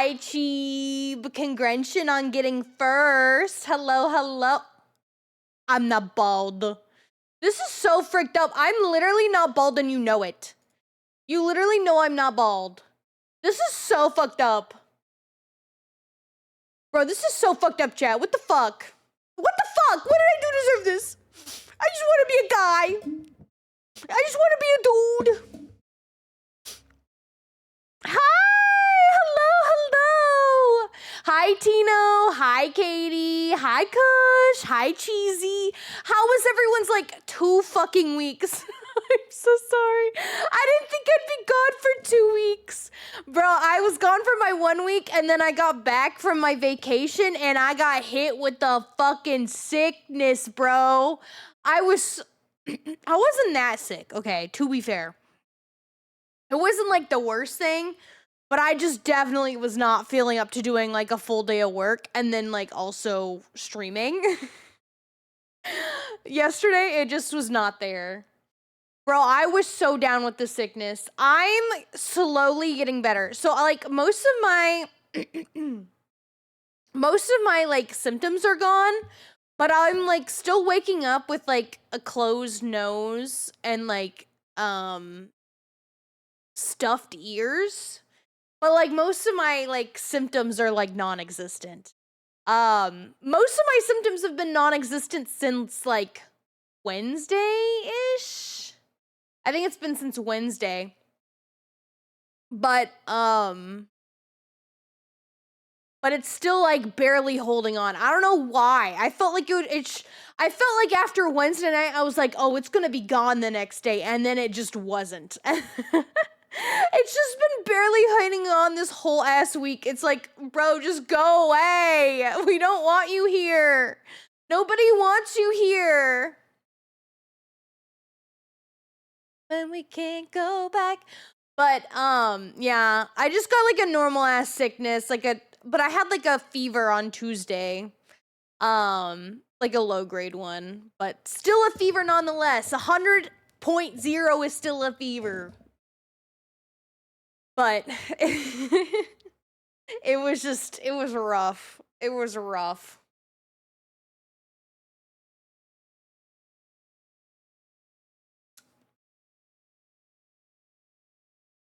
Hi, Cheeb. Congrats on getting first. Hello, hello. I'm not bald. This is so freaked up. I'm literally not bald and you know it. You literally know I'm not bald. This is so fucked up. Bro, this is so fucked up, chat. What the fuck? What the fuck? What did I do to deserve this? I just want to be a guy. I just want to be a dude. Hi! Hello, hello! Hi, Tino. Hi, Katie. Hi, Kush. Hi, Cheesy. How was everyone's, like, 2 fucking weeks? I'm so sorry. I didn't think I'd be gone for 2 weeks. Bro, I was gone for my 1 week, and then I got back from my vacation, and I got hit with the fucking sickness, bro. I wasn't that sick, okay, to be fair. It wasn't, like, the worst thing, but I just definitely was not feeling up to doing, like, a full day of work and then, like, also streaming. Yesterday, it just was not there. Bro, I was so down with the sickness. I'm slowly getting better. So, like, most of my, like, symptoms are gone, but I'm, like, still waking up with, like, a closed nose and, like, stuffed ears. But, like, most of my, like, symptoms are, like, non-existent. Most of my symptoms have been non-existent since, like, Wednesday-ish? I think it's been since Wednesday. But it's still, like, barely holding on. I don't know why. I felt like I felt like after Wednesday night, I was like, oh, it's gonna be gone the next day, and then it just wasn't. It's just been barely hanging on this whole ass week. It's like, bro, just go away. We don't want you here. Nobody wants you here. When we can't go back. But, yeah, I just got, like, a normal ass sickness, but I had, like, a fever on Tuesday. Like a low grade one, but still a fever nonetheless. 100.0 is still a fever. But it was rough. It was rough.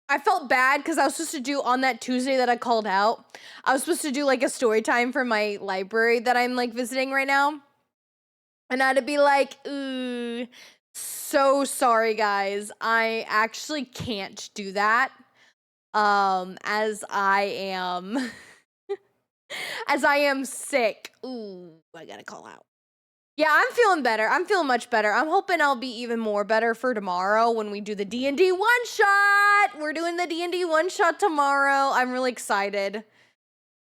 I felt bad because I was supposed to do on that Tuesday that I called out. I was supposed to do, like, a story time for my library that I'm, like, visiting right now. And I had to be like, ooh, so sorry, guys. I actually can't do that. As I am as I am sick. Ooh, I gotta call out. Yeah, I'm feeling better. I'm feeling much better. I'm hoping I'll be even more better for tomorrow when we do the D&D one-shot. We're doing the D&D one-shot tomorrow. I'm really excited.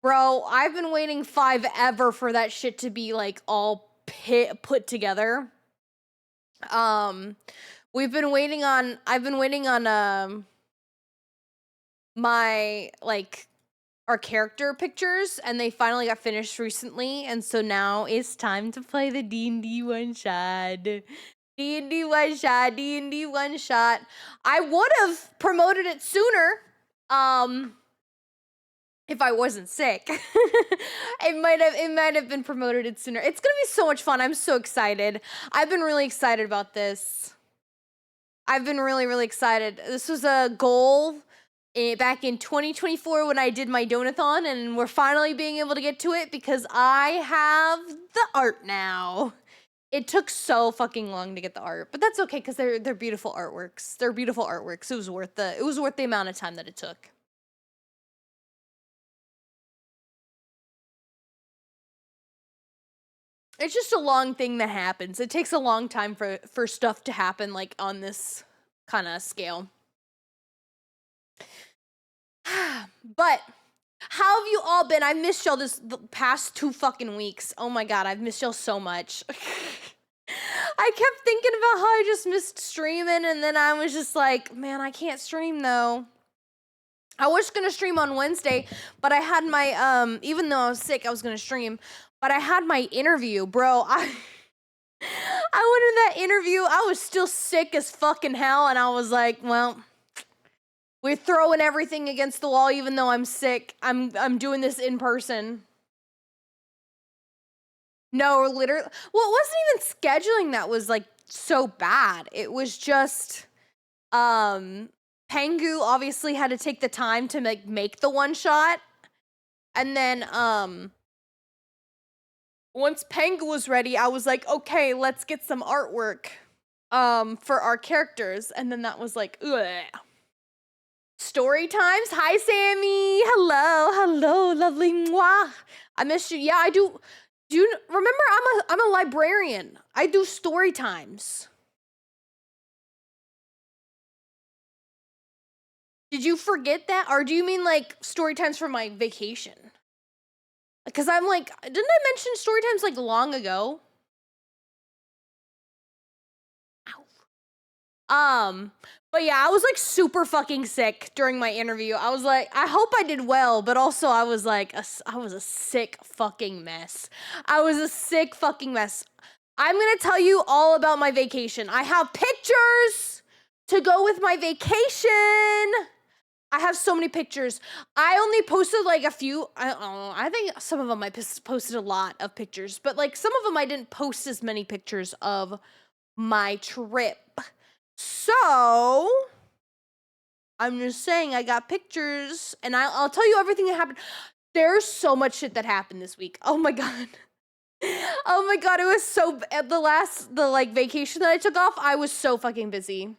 Bro, I've been waiting forever for that shit to be, like, all put together. I've been waiting on, my, like, our character pictures, and they finally got finished recently, and so now it's time to play the D&D one-shot. D&D one-shot, D&D one-shot. I would have promoted it sooner, if I wasn't sick. It might have been promoted it sooner. It's gonna be so much fun. I'm so excited. I've been really excited about this. I've been really, really excited. This was a goal back in 2024 when I did my donathon, and we're finally being able to get to it because I have the art now. It took so fucking long to get the art, but that's okay because they're beautiful artworks. They're beautiful artworks. It was worth the amount of time that it took. It's just a long thing that happens. It takes a long time for stuff to happen, like, on this kind of scale. But how have you all been? I missed y'all the past 2 fucking weeks. Oh my god, I've missed y'all so much. I kept thinking about how I just missed streaming, and then I was just like, man, I can't stream though. I was gonna stream on Wednesday, but I had my even though I was sick, I was gonna stream, but I had my interview, bro. I went in that interview, I was still sick as fucking hell, and I was like, well, We're throwing everything against the wall even though I'm sick. I'm doing this in person. No, literally. Well, it wasn't even scheduling that was like so bad. It was just Pengu obviously had to take the time to make the one shot. And then once Pengu was ready, I was like, okay, let's get some artwork for our characters. And then that was like, ugh. Story times. Hi, Sammy. Hello, lovely. Mwah. I missed you. Yeah, I do. Do you remember? I'm a librarian. I do story times. Did you forget that, or do you mean like story times for my vacation? Because I'm like, didn't I mention story times like long ago? Ow. But yeah, I was like super fucking sick during my interview. I was like, I hope I did well, but also I was like, I was a sick fucking mess. I was a sick fucking mess. I'm gonna tell you all about my vacation. I have pictures to go with my vacation. I have so many pictures. I only posted like a few. I don't know. I think some of them I posted a lot of pictures, but like some of them I didn't post as many pictures of my trip. So I'm just saying I got pictures, and I'll tell you everything that happened. There's so much shit that happened this week. Oh my god. Oh my god, it was so the like vacation that I took off, I was so fucking busy.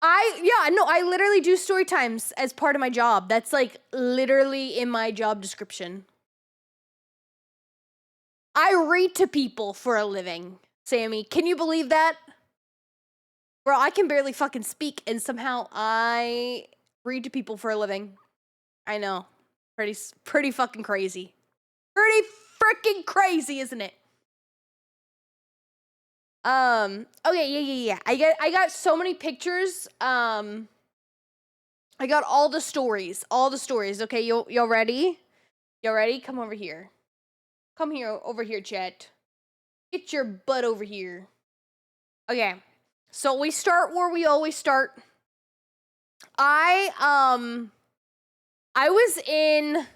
I literally do story times as part of my job. That's like literally in my job description. I read to people for a living, Sammy. Can you believe that? Bro, I can barely fucking speak, and somehow I read to people for a living. I know. Pretty fucking crazy. Pretty freaking crazy, isn't it? Okay, yeah. I got so many pictures. I got all the stories. Okay, y'all ready? Y'all ready? Come over here. Come here, over here, chat. Get your butt over here. Okay, so we start where we always start. I was in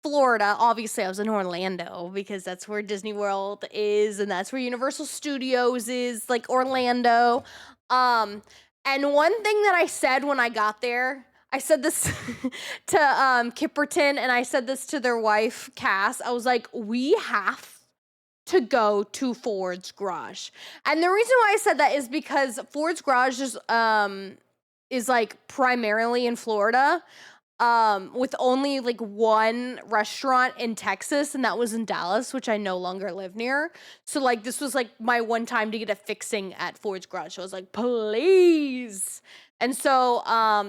Florida. Obviously, I was in Orlando because that's where Disney World is, and that's where Universal Studios is, like Orlando. And one thing that I said when I got there, I said this to Kipperton, and I said this to their wife, Cass. I was like, we have to go to Ford's Garage. And the reason why I said that is because Ford's Garage is like primarily in Florida, with only like one restaurant in Texas, and that was in Dallas, which I no longer live near. So like this was like my one time to get a fixing at Ford's Garage. So I was like, please. And so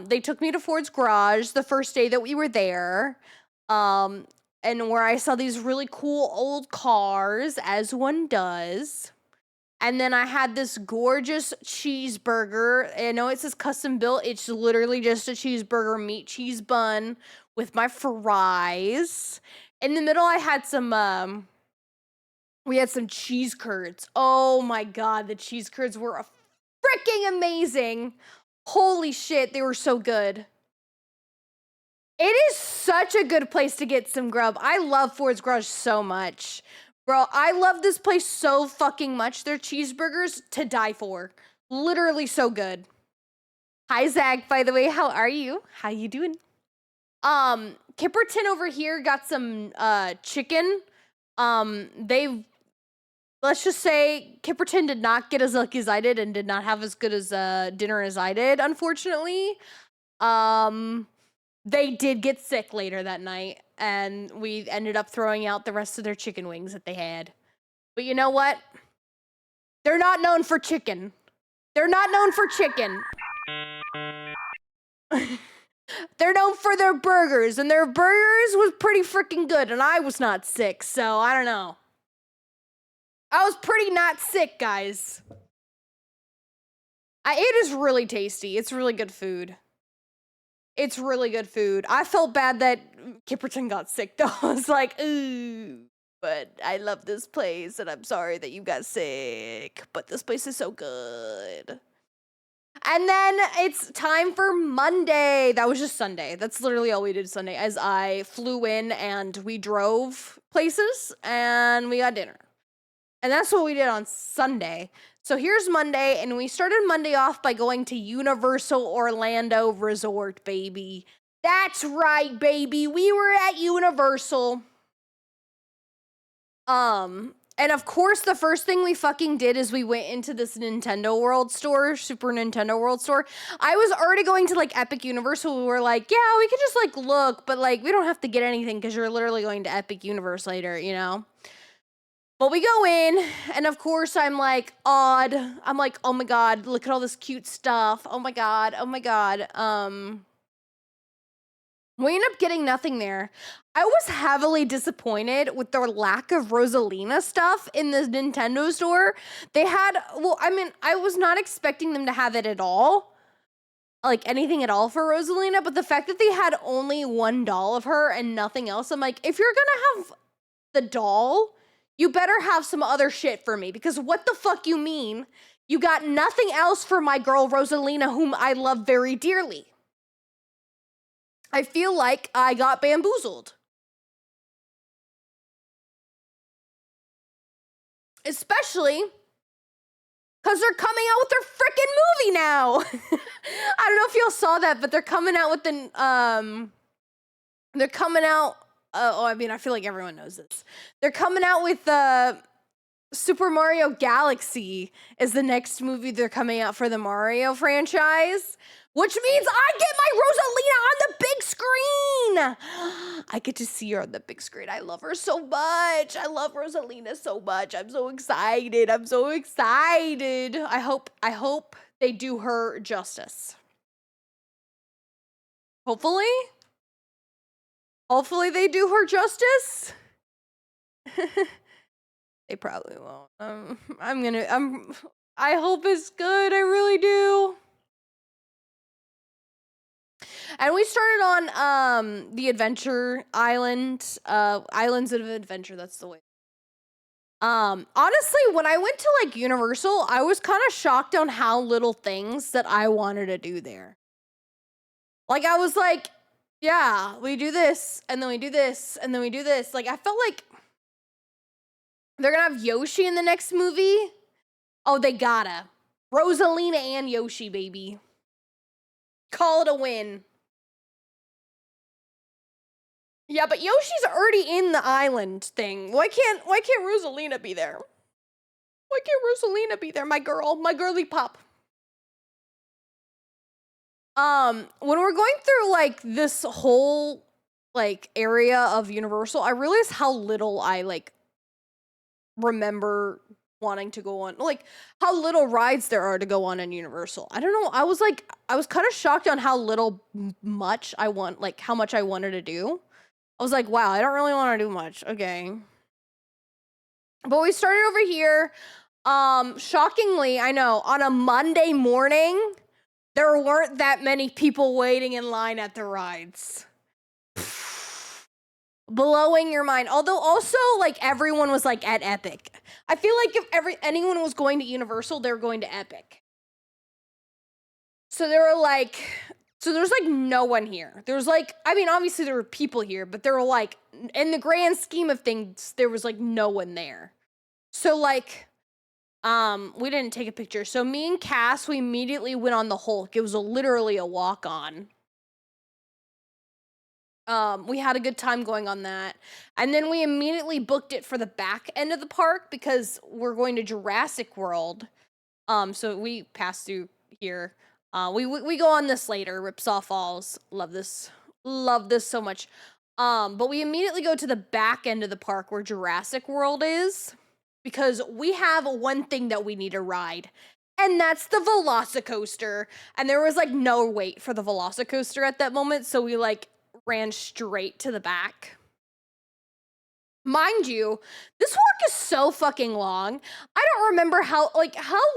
they took me to Ford's Garage the first day that we were there. And where I saw these really cool old cars, as one does. And then I had this gorgeous cheeseburger. I know it says custom built. It's literally just a cheeseburger, meat cheese bun with my fries. In the middle, I had some, we had some cheese curds. Oh my god, the cheese curds were freaking amazing. Holy shit, they were so good. It is such a good place to get some grub. I love Ford's Garage so much. Bro, I love this place so fucking much. Their cheeseburgers to die for. Literally so good. Hi, Zach, by the way. How are you? How you doing? Kipperton over here got some chicken. Let's just say Kipperton did not get as lucky as I did and did not have as good as dinner as I did, unfortunately. They did get sick later that night, and we ended up throwing out the rest of their chicken wings that they had. But you know what? They're not known for chicken. They're not known for chicken. They're known for their burgers, and their burgers was pretty freaking good, and I was not sick, so I don't know. I was pretty not sick, guys. It is really tasty. It's really good food. It's really good food. I felt bad that Kipperton got sick, though. I was like, ooh, but I love this place, and I'm sorry that you got sick. But this place is so good. And then it's time for Monday. That was just Sunday. That's literally all we did Sunday, as I flew in and we drove places and we got dinner. And that's what we did on Sunday. So here's Monday, and we started Monday off by going to Universal Orlando Resort, baby. That's right, baby. We were at Universal. And of course, the first thing we fucking did is we went into this Nintendo World store, Super Nintendo World store. I was already going to like Epic Universe. We were like, yeah, we could just like look, but like we don't have to get anything because you're literally going to Epic Universe later, you know? But we go in, and of course I'm like awed. I'm like, oh my god, look at all this cute stuff. Oh my god, oh my god. We end up getting nothing there. I was heavily disappointed with their lack of Rosalina stuff in the Nintendo store. They had, well, I mean, I was not expecting them to have it at all. Like anything at all for Rosalina, but the fact that they had only one doll of her and nothing else, I'm like, if you're gonna have the doll, you better have some other shit for me, because what the fuck you mean? You got nothing else for my girl Rosalina, whom I love very dearly. I feel like I got bamboozled. Especially because they're coming out with their freaking movie now. I don't know if y'all saw that, but they're coming out with they're coming out, I mean, I feel like everyone knows this. They're coming out with Super Mario Galaxy is the next movie they're coming out for the Mario franchise, which means I get my Rosalina on the big screen. I get to see her on the big screen. I love her so much. I love Rosalina so much. I'm so excited. I'm so excited. I hope they do her justice. Hopefully they do her justice. They probably won't. I hope it's good. I really do. And we started on the Adventure Island, Islands of Adventure. That's the way. Honestly, when I went to like Universal, I was kind of shocked on how little things that I wanted to do there. Like I was like, yeah, we do this, and then we do this, and then we do this. Like I felt like they're gonna have Yoshi in the next movie. Oh, they gotta. Rosalina and Yoshi, baby. Call it a win. Yeah, but Yoshi's already in the island thing. Why can't Rosalina be there? Why can't Rosalina be there? My girl, my girly pop. When we're going through like this whole like area of Universal, I realize how little I like remember wanting to go on, like how little rides there are to go on in Universal. I don't know. I was kind of shocked on how much I want, like how much I wanted to do. I was like, wow, I don't really want to do much. Okay. But we started over here. Shockingly, I know, on a Monday morning, there weren't that many people waiting in line at the rides. Blowing your mind. Although also, like, everyone was, like, at Epic. I feel like if anyone was going to Universal, they were going to Epic. So there were, like... So there's, like, no one here. There was, like... I mean, obviously there were people here, but there were, like... In the grand scheme of things, there was, like, no one there. So, like... we didn't take a picture. So me and Cass, we immediately went on the Hulk. It was literally a walk-on. We had a good time going on that. And then we immediately booked it for the back end of the park because we're going to Jurassic World. So we passed through here. We go on this later, Ripsaw Falls. Love this so much. But we immediately go to the back end of the park where Jurassic World is, because we have one thing that we need to ride, and that's the Velocicoaster. And there was like no wait for the Velocicoaster at that moment, so we like ran straight to the back. Mind you, this walk is so fucking long. I don't remember how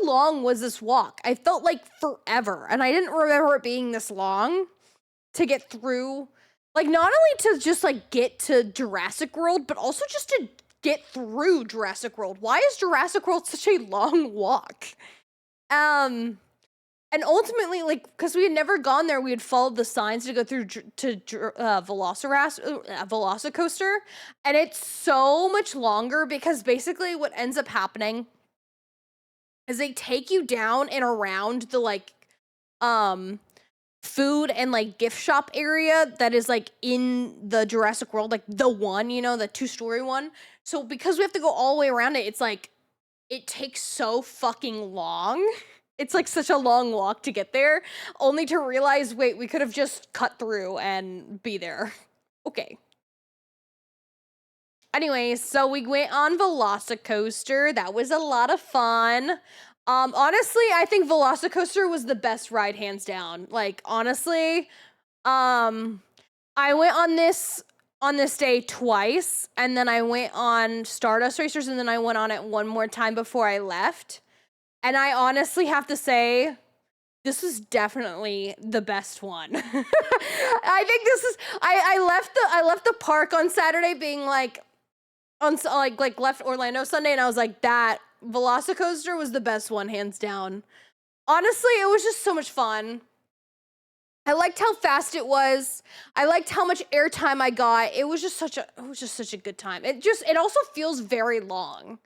long was this walk? I felt like forever, and I didn't remember it being this long to get through. Like, not only to just like get to Jurassic World, but also just to get through Jurassic World. Why is Jurassic World such a long walk? And And ultimately, like, because we had never gone there, we had followed the signs to go through Velocicoaster, and it's so much longer because basically what ends up happening is they take you down and around the like food and like gift shop area that is like in the Jurassic World, like the one, you know, the 2-story one. So because we have to go all the way around it, it's like it takes so fucking long. It's like such a long walk to get there, only to realize, wait, we could have just cut through and be there. Okay. Anyways, so we went on Velocicoaster. That was a lot of fun. Honestly, I think Velocicoaster was the best ride, hands down. Like, honestly, I went on this day twice, and then I went on Stardust Racers, and then I went on it one more time before I left. And I honestly have to say, this is definitely the best one. I think this is. I left the park on Saturday, being like, left Orlando Sunday, and I was like, that Velocicoaster was the best one, hands down. Honestly, it was just so much fun. I liked how fast it was. I liked how much airtime I got. It was just such a good time. It also feels very long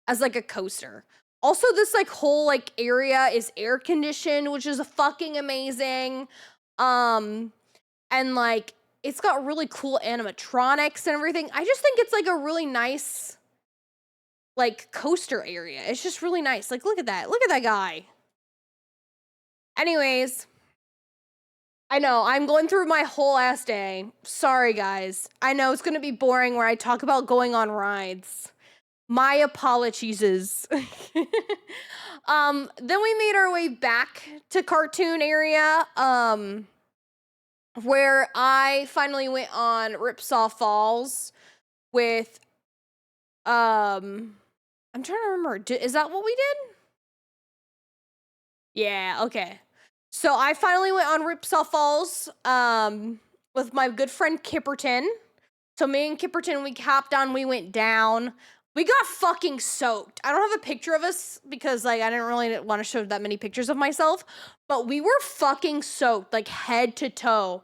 as like a coaster. Also, this like whole like area is air conditioned, which is fucking amazing. And like it's got really cool animatronics and everything. I just think it's like a really nice like coaster area. It's just really nice. Like look at that. Look at that guy. Anyways, I know I'm going through my whole ass day. Sorry guys. I know it's going to be boring where I talk about going on rides. My apologies. Then we made our way back to cartoon area, where I finally went on Ripsaw Falls with, I'm trying to remember, is that what we did? Yeah, okay. So I finally went on Ripsaw Falls, with my good friend Kipperton. So me and Kipperton, we hopped on, we went down. We got fucking soaked. I don't have a picture of us because like I didn't really want to show that many pictures of myself, but we were fucking soaked, like head to toe.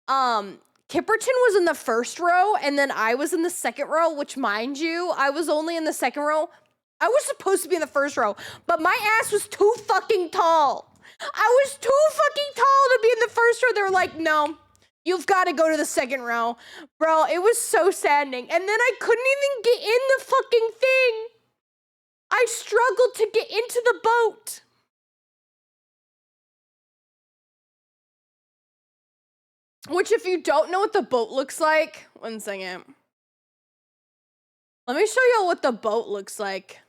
Kipperton was in the first row and then I was in the second row, which mind you, I was only in the second row. I was supposed to be in the first row, but my ass was too fucking tall. I was too fucking tall to be in the first row. They were like, no. You've got to go to the second row. Bro, it was so saddening. And then I couldn't even get in the fucking thing. I struggled to get into the boat. Which, if you don't know what the boat looks like, one second. Let me show y'all what the boat looks like.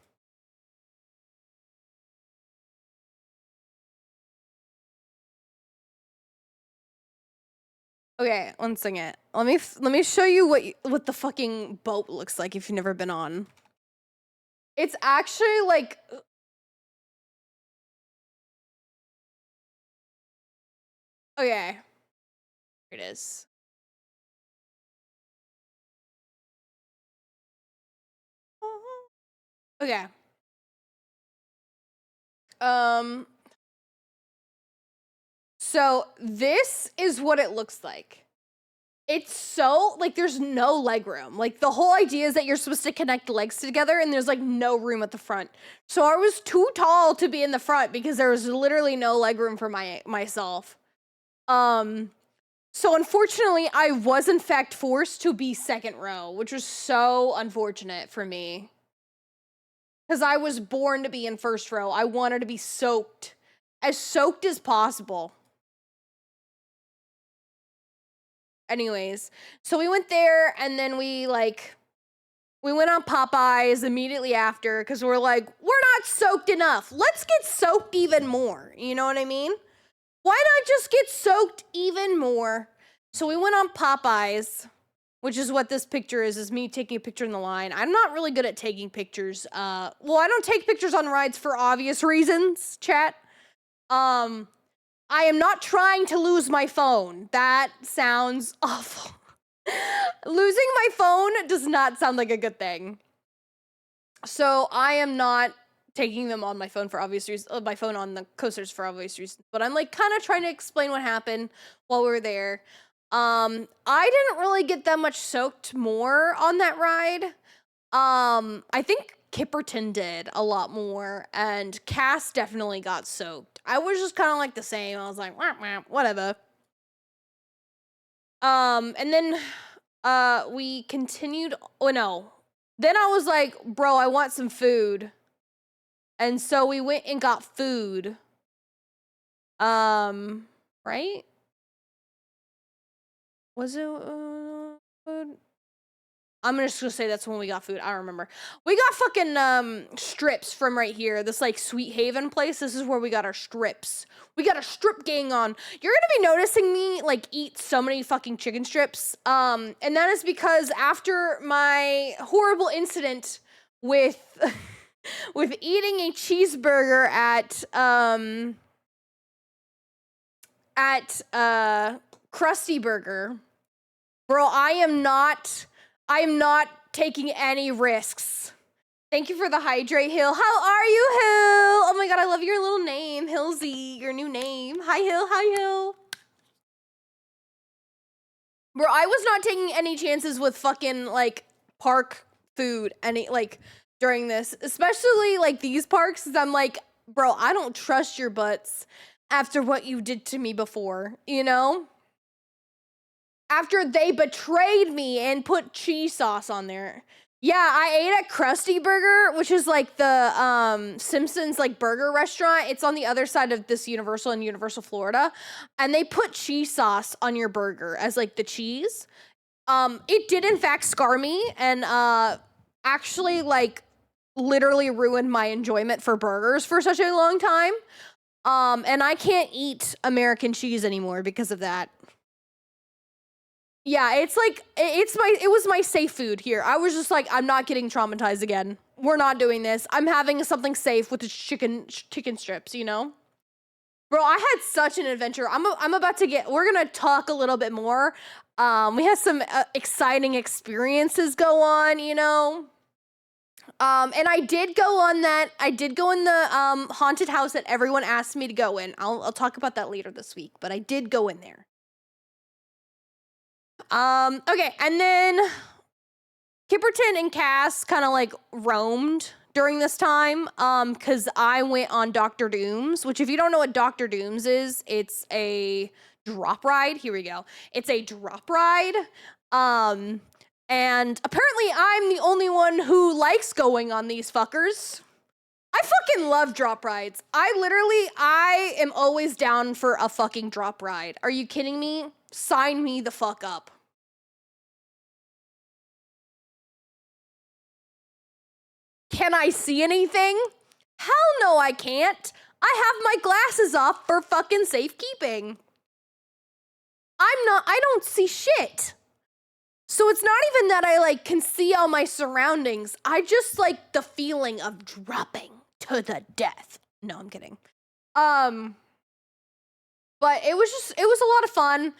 Okay, one second. Let me show you what the fucking boat looks like if you've never been on. It's actually like okay. Here it is. Okay. So this is what it looks like. It's so, like, there's no leg room. Like, the whole idea is that you're supposed to connect legs together and there's, like, no room at the front. So I was too tall to be in the front because there was literally no leg room for myself. So unfortunately, I was, in fact, forced to be second row, which was so unfortunate for me. Because I was born to be in first row. I wanted to be soaked as possible. Anyways, so we went there and then we went on Popeyes immediately after because we're like, we're not soaked enough. Let's get soaked even more. You know what I mean? Why not just get soaked even more? So we went on Popeyes, which is what this picture is me taking a picture in the line. I'm not really good at taking pictures. Well, I don't take pictures on rides for obvious reasons, chat. I am not trying to lose my phone. That sounds awful. Losing my phone does not sound like a good thing. So I am not taking them on my phone for obvious reasons, my phone on the coasters for obvious reasons, but I'm like kind of trying to explain what happened while we were there. I didn't really get that much soaked more on that ride. I think Kipperton did a lot more, and Cass definitely got soaked. I was just kind of like the same. I was like, wah, wah, whatever. And then, we continued. Oh no. Then I was like, bro, I want some food. And so we went and got food. Right? Was it food? I'm just gonna say that's when we got food. I don't remember. We got fucking strips from right here. This like Sweet Haven place. This is where we got our strips. We got a strip gang on. You're gonna be noticing me like eat so many fucking chicken strips. And that is because after my horrible incident with with eating a cheeseburger at Krusty Burger, bro, I am not taking any risks. Thank you for the hydrate, Hill. How are you, Hill? Oh my god, I love your little name, Hillsy, your new name. Hi, Hill. Hi, Hill. Bro, I was not taking any chances with fucking, like, park food like, during this. Especially, like, these parks, because I'm like, bro, I don't trust your butts after what you did to me before, you know? After they betrayed me and put cheese sauce on there. Yeah, I ate at Krusty Burger, which is like the Simpsons like burger restaurant. It's on the other side of this Universal in Universal, Florida. And they put cheese sauce on your burger as like the cheese. It did in fact scar me and actually like literally ruined my enjoyment for burgers for such a long time. And I can't eat American cheese anymore because of that. Yeah, it's like, it was my safe food here. I was just like, I'm not getting traumatized again. We're not doing this. I'm having something safe with the chicken strips, you know? Bro, I had such an adventure. I'm about to we're gonna talk a little bit more. We had some exciting experiences go on, you know? And I did go in the haunted house that everyone asked me to go in. I'll talk about that later this week, but I did go in there. Okay, and then Kipperton and Cass kind of like roamed during this time, because I went on Dr. Doom's, which if you don't know what Dr. Doom's is, it's a drop ride. Here we go. It's a drop ride. And apparently I'm the only one who likes going on these fuckers. I fucking love drop rides. I am always down for a fucking drop ride. Are you kidding me? Sign me the fuck up. Can I see anything? Hell no, I can't. I have my glasses off for fucking safekeeping. I don't see shit. So it's not even that I like can see all my surroundings. I just like the feeling of dropping to the death. No, I'm kidding. But it was a lot of fun.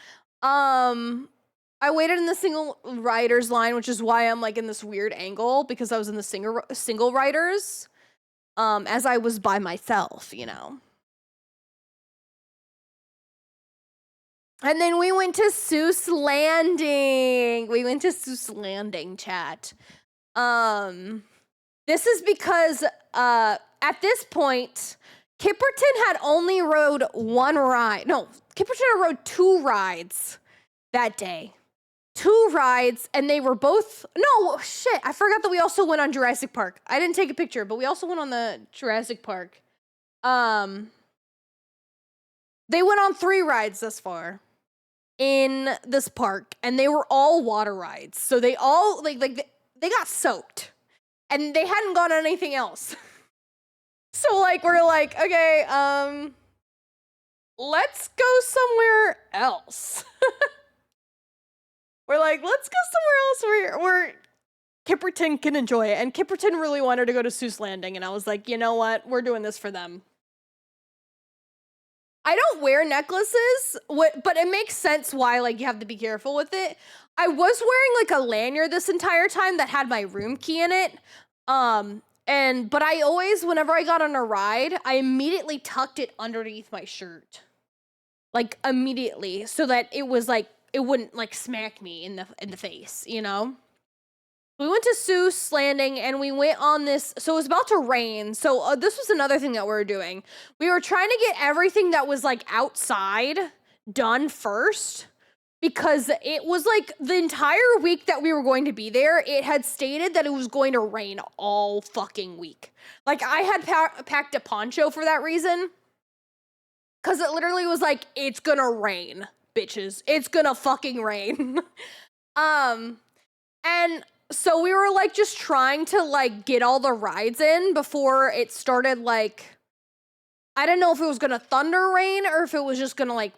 I waited in the single riders line, which is why I'm like in this weird angle because I was in the single riders, as I was by myself, you know. And then we went to Seuss Landing. Chat. This is because at this point, Kipperton had only rode one ride. No, Kipperton rode two rides that day. Two rides, and they were both... No, shit, I forgot that we also went on Jurassic Park. I didn't take a picture, but we also went on the Jurassic Park. They went on 3 rides thus far in this park, and they were all water rides. So they all, they got soaked, and they hadn't gone on anything else. So, like, we're like, okay, let's go somewhere else. We're like, let's go somewhere else where Kipperton can enjoy it. And Kipperton really wanted to go to Seuss Landing. And I was like, you know what? We're doing this for them. I don't wear necklaces, but it makes sense why, like, you have to be careful with it. I was wearing, like, a lanyard this entire time that had my room key in it. And But I always, whenever I got on a ride, I immediately tucked it underneath my shirt. Like immediately, so that it was like, it wouldn't like smack me in the face, you know? We went to Seuss Landing and we went on this, so it was about to rain. So this was another thing that we were doing. We were trying to get everything that was like outside done first, because it was like the entire week that we were going to be there, it had stated that it was going to rain all fucking week. Like I had packed a poncho for that reason, because it literally was like, it's gonna rain, bitches. It's gonna fucking rain. And so we were like just trying to like get all the rides in before it started. Like, I didn't know if it was gonna thunder rain or if it was just gonna like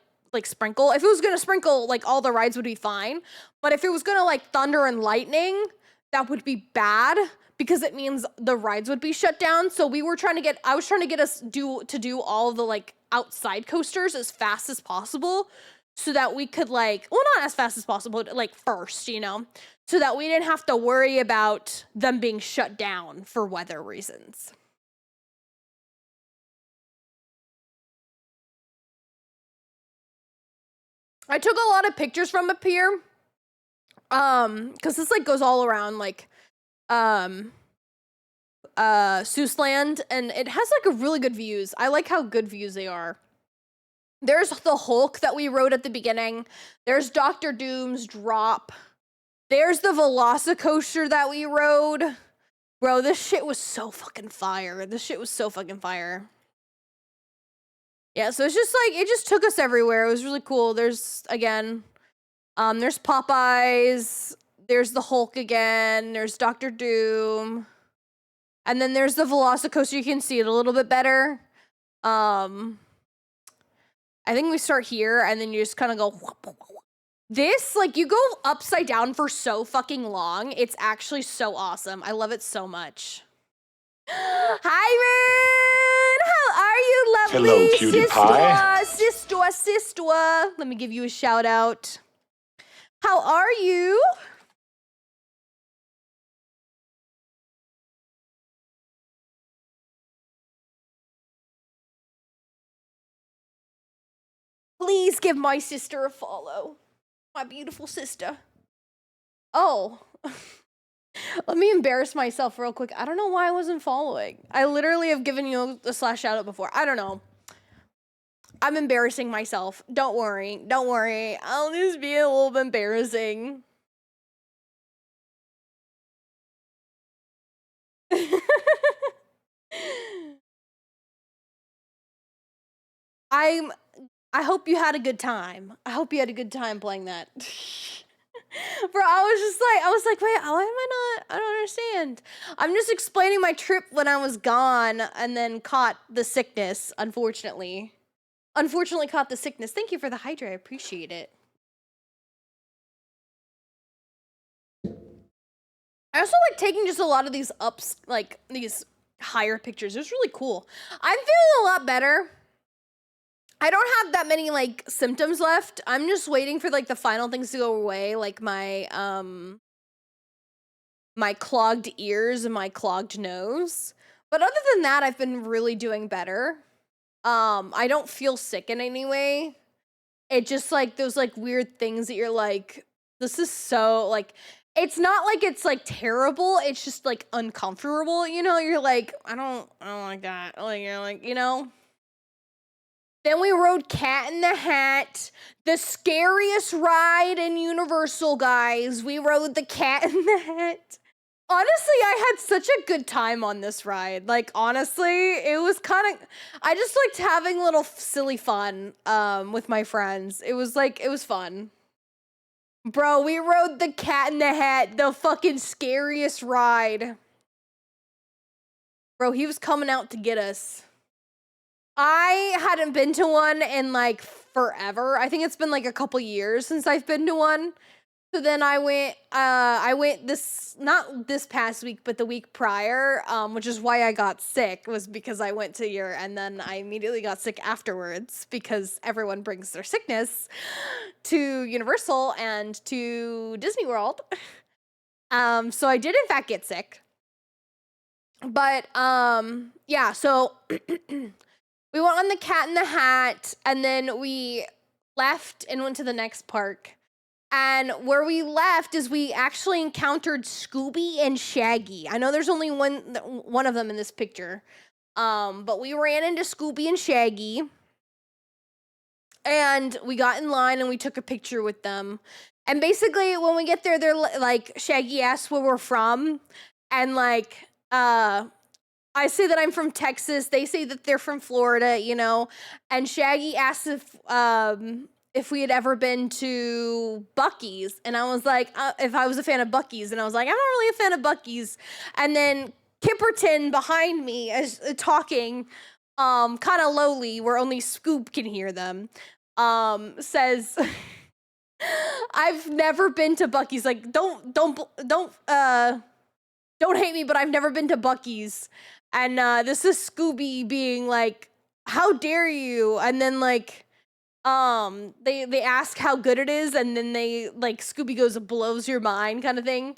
sprinkle. If it was gonna sprinkle, like all the rides would be fine. But if it was gonna like thunder and lightning, that would be bad, because it means the rides would be shut down. So we were trying to get, I was trying to get us to do all of the like outside coasters as fast as possible, so that we could like, well, not as fast as possible, like first, you know, so that we didn't have to worry about them being shut down for weather reasons. I took a lot of pictures from up here, because this like goes all around like Seuss Land, and it has like a really good views. I like how good views they are. There's the Hulk that we rode at the beginning. There's Dr. Doom's drop. There's the Velocicoaster that we rode. Bro, this shit was so fucking fire. This shit was so fucking fire. Yeah, so it's just like, it just took us everywhere. It was really cool. There's, again, there's Popeyes. There's the Hulk again. There's Dr. Doom. And then there's the Velocicoaster. You can see it a little bit better. I think we start here, and then you just kind of go. This, like, you go upside down for so fucking long. It's actually so awesome. I love it so much. Hi, Ren! How are you, lovely? Hello, cutie pie. Sister. Let me give you a shout out. How are you? Please give my sister a follow. My beautiful sister. Oh. Let me embarrass myself real quick. I don't know why I wasn't following. I literally have given you a slash shout out before. I don't know. I'm embarrassing myself. Don't worry. Don't worry. I'll just be a little bit embarrassing. I hope you had a good time. I hope you had a good time playing that. Bro, I was like, wait, why am I not? I don't understand. I'm just explaining my trip when I was gone and then caught the sickness, unfortunately. Unfortunately caught the sickness. Thank you for the hydrate. I appreciate it. I also like taking just a lot of these ups, like these higher pictures. It was really cool. I'm feeling a lot better. I don't have that many like symptoms left. I'm just waiting for like the final things to go away, like my my clogged ears and my clogged nose. But other than that, I've been really doing better. I don't feel sick in any way. It just like those like weird things that you're like, this is so like, it's not like it's like terrible. It's just like uncomfortable, you know? You're like, I don't like that. Like, you're like, you know? Then we rode Cat in the Hat, the scariest ride in Universal, guys. We rode the Cat in the Hat. Honestly, I had such a good time on this ride. Like, honestly, it was kind of, I just liked having a little silly fun with my friends. It was like, it was fun. Bro, we rode the Cat in the Hat, the fucking scariest ride. Bro, he was coming out to get us. I hadn't been to one in like forever. I think it's been like a couple years since I've been to one. So then I went this, not this past week, but the week prior, which is why I got sick, was because I went to your, and then I immediately got sick afterwards because everyone brings their sickness to Universal and to Disney World. So I did in fact get sick. But yeah, so we went on the Cat in the Hat, and then we left and went to the next park. And where we left is we actually encountered Scooby and Shaggy. I know there's only one of them in this picture. But we ran into Scooby and Shaggy, and we got in line and we took a picture with them. And basically, when we get there, they're like, Shaggy asks where we're from, and like, I say that I'm from Texas. They say that they're from Florida, you know. And Shaggy asked if we had ever been to Buc-ee's, and I was like, if I was a fan of Buc-ee's, and I was like, I'm not really a fan of Buc-ee's. And then Kipperton behind me is talking, kind of lowly, where only Scoop can hear them, says, I've never been to Buc-ee's. Like, don't hate me, but I've never been to Buc-ee's. And this is Scooby being like, how dare you? And then like, they ask how good it is, and then they like, Scooby goes, blows your mind kind of thing.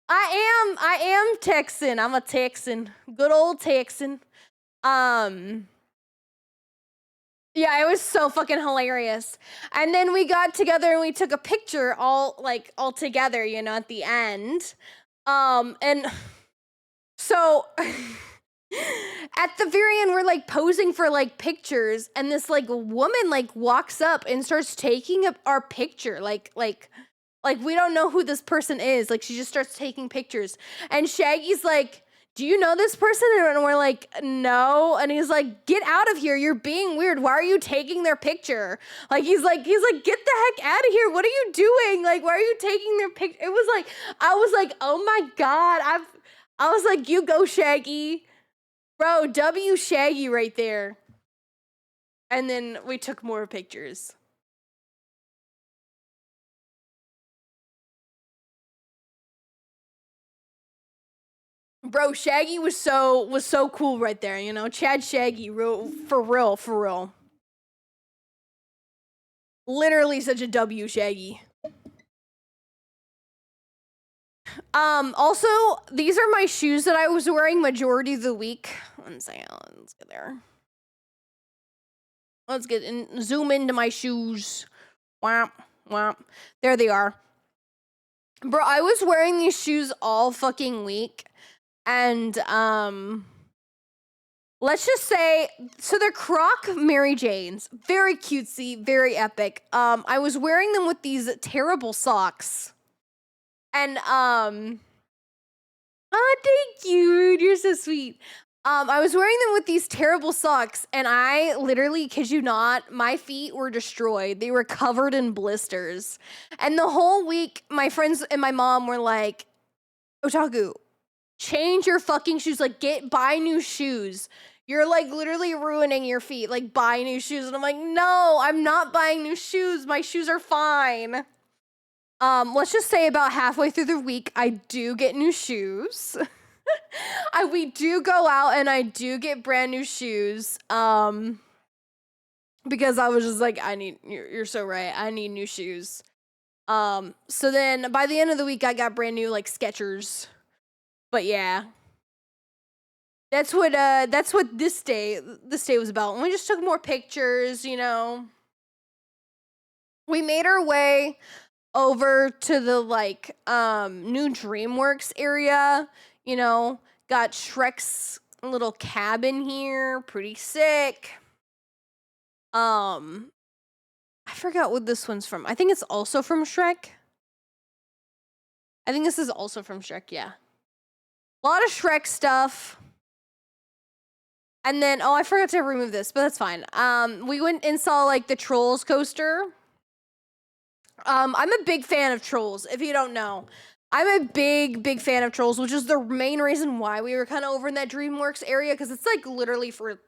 I am Texan. I'm a Texan. Good old Texan. Yeah, it was so fucking hilarious. And then we got together and we took a picture all together, you know, at the end. And so at the very end, we're like posing for like pictures, and this like woman like walks up and starts taking up our picture. Like we don't know who this person is. Like, she just starts taking pictures. And Shaggy's like, do you know this person? And we're like, no. And he's like, get out of here. You're being weird. Why are you taking their picture? Like, he's like, get the heck out of here. What are you doing? Like, why are you taking their picture? It was like, I was like, oh my God. I was like, you go, Shaggy. Bro, W Shaggy right there. And then we took more pictures. Bro, Shaggy was so cool right there, you know? Chad Shaggy, for real. Literally such a W Shaggy. Also, these are my shoes that I was wearing majority of the week. One second, let's get there. Let's get in, zoom into my shoes. Womp, womp. There they are. Bro, I was wearing these shoes all fucking week. And, let's just say, so they're Croc Mary Janes. Very cutesy, very epic. I was wearing them with these terrible socks. And, oh, thank you. You're so sweet. I was wearing them with these terrible socks, and I literally, kid you not, my feet were destroyed. They were covered in blisters. And the whole week, my friends and my mom were like, Otaku, change your fucking shoes. Like, buy new shoes. You're like literally ruining your feet. Like, buy new shoes. And I'm like, no, I'm not buying new shoes. My shoes are fine. Let's just say about halfway through the week, I do get new shoes. We do go out and I do get brand new shoes. Because I was just like, you're so right. I need new shoes. So then by the end of the week, I got brand new like Skechers. But yeah. That's what this day was about. And we just took more pictures, you know. We made our way over to the like new DreamWorks area, you know, got Shrek's little cabin here, pretty sick. I forgot what this one's from. I think it's also from Shrek. I think this is also from Shrek, yeah. A lot of Shrek stuff. And then, oh, I forgot to remove this, but that's fine. We went and saw like the Trolls coaster. I'm a big fan of Trolls, if you don't know. I'm a big fan of Trolls, which is the main reason why we were kind of over in that DreamWorks area, because it's like literally for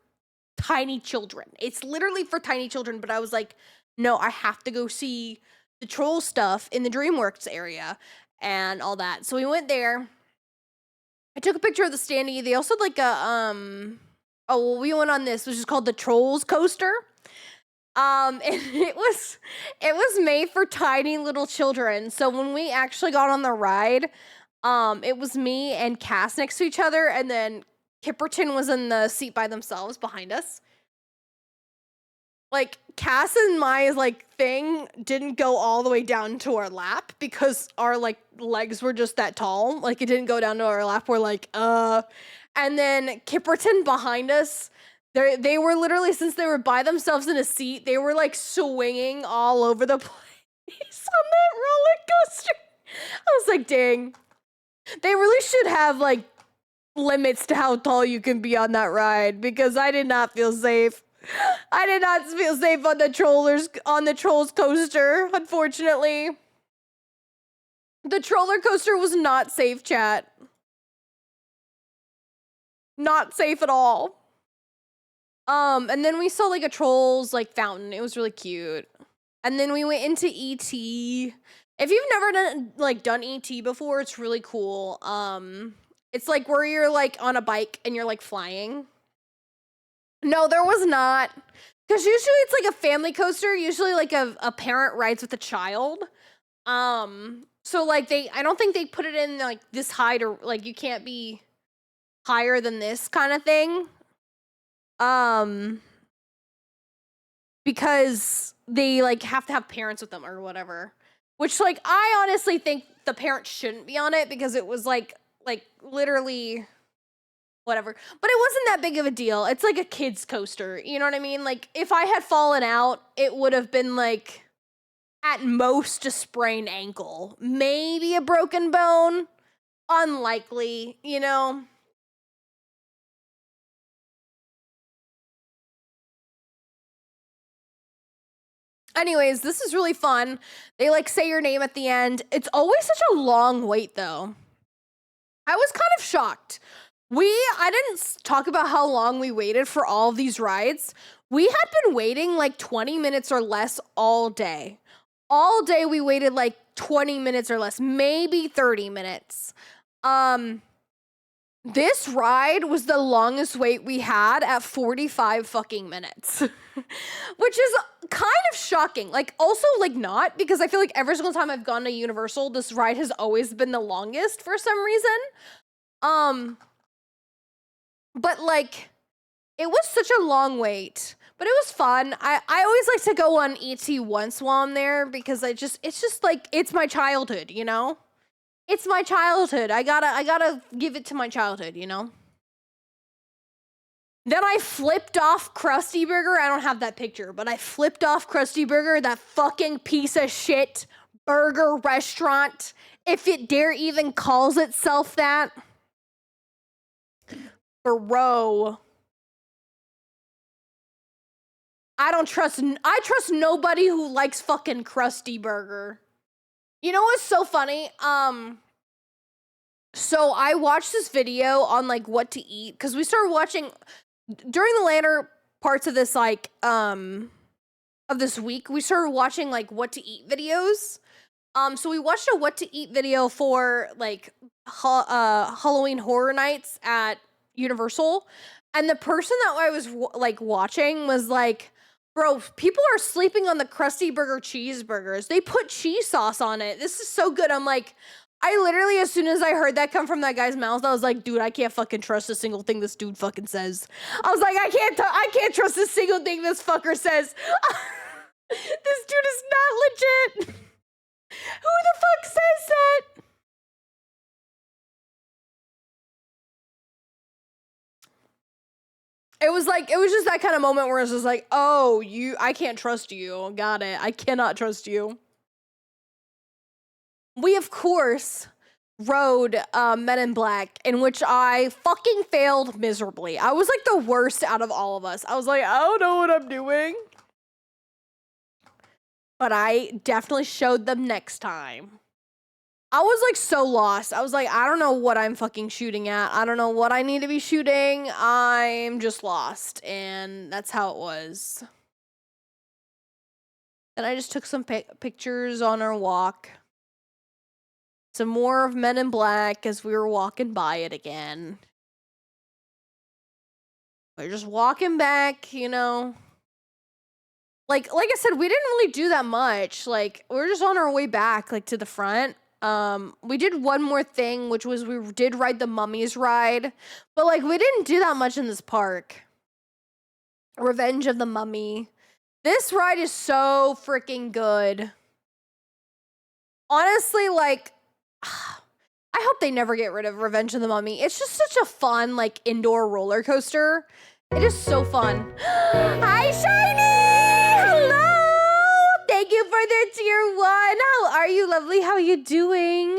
tiny children. It's literally for tiny children, but I was like, no, I have to go see the Troll stuff in the DreamWorks area and all that. So we went there. I took a picture of the standee. They also had like a, we went on this, which is called the Trolls coaster. And it was made for tiny little children. So when we actually got on the ride, it was me and Cass next to each other, and then Kipperton was in the seat by themselves behind us. Like, Cass and my, like, thing didn't go all the way down to our lap because our, like, legs were just that tall. Like, it didn't go down to our lap. We're like, And then Kipperton behind us, they were literally, since they were by themselves in a seat, they were, like, swinging all over the place on that roller coaster. I was like, dang. They really should have, like, limits to how tall you can be on that ride because I did not feel safe. I did not feel safe on the Trolls coaster, unfortunately. The Troller coaster was not safe, chat. Not safe at all. And then we saw like a Trolls like fountain. It was really cute. And then we went into E.T. If you've never done E.T. before, it's really cool. It's like where you're like on a bike and you're like flying. No, there was not. Because usually it's like a family coaster. Usually like a parent rides with a child. So like I don't think they put it in like this height or like you can't be higher than this kind of thing. Because they like have to have parents with them or whatever. Which like I honestly think the parents shouldn't be on it because it was like literally whatever. But it wasn't that big of a deal. It's like a kid's coaster. You know what I mean? Like if I had fallen out, it would have been like at most a sprained ankle. Maybe a broken bone. Unlikely, you know? Anyways, this is really fun. They like say your name at the end. It's always such a long wait though. I was kind of shocked. I didn't talk about how long we waited for all of these rides. We had been waiting like 20 minutes or less all day. All day we waited like 20 minutes or less, maybe 30 minutes. This ride was the longest wait we had at 45 fucking minutes. Which is kind of shocking. Like also like not, because I feel like every single time I've gone to Universal, this ride has always been the longest for some reason. But like it was such a long wait. But it was fun. I always like to go on E.T. once while I'm there because it's just like it's my childhood, you know? It's my childhood. I gotta give it to my childhood, you know? Then I flipped off Krusty Burger. I don't have that picture, but I flipped off Krusty Burger, that fucking piece of shit burger restaurant, if it dare even calls itself that. Bro. I trust nobody who likes fucking Krusty Burger. You know what's so funny? So I watched this video on like what to eat because we started watching during the later parts of this like of this week. We started watching like what to eat videos. So we watched a what to eat video for like Halloween Horror Nights at Universal, and the person that I was like watching was like, bro, people are sleeping on the Krusty Burger cheeseburgers. They put cheese sauce on it. This is so good. I'm like, I literally, as soon as I heard that come from that guy's mouth, I was like, dude, I can't fucking trust a single thing this dude fucking says. I was like, I can't trust a single thing this fucker says. This dude is not legit. Who the fuck says that? It was just that kind of moment where it's just like, oh, I can't trust you. Got it. I cannot trust you. We, of course, rode Men in Black, in which I fucking failed miserably. I was like the worst out of all of us. I was like, I don't know what I'm doing. But I definitely showed them next time. I was like so lost. I was like, I don't know what I'm fucking shooting at. I don't know what I need to be shooting. I'm just lost. And that's how it was. And I just took some pictures on our walk. Some more of Men in Black as we were walking by it again. We're just walking back, you know. Like I said, we didn't really do that much. Like, we were just on our way back, like, to the front. We did one more thing, which was we did ride the Mummies ride, but like we didn't do that much in this park. Revenge of the Mummy. This ride is so freaking good. Honestly, like, I hope they never get rid of Revenge of the Mummy. It's just such a fun, like, indoor roller coaster. It is so fun. Hi, Shiny! Hello! Thank you for the tier 1. How are you, lovely? How are you doing?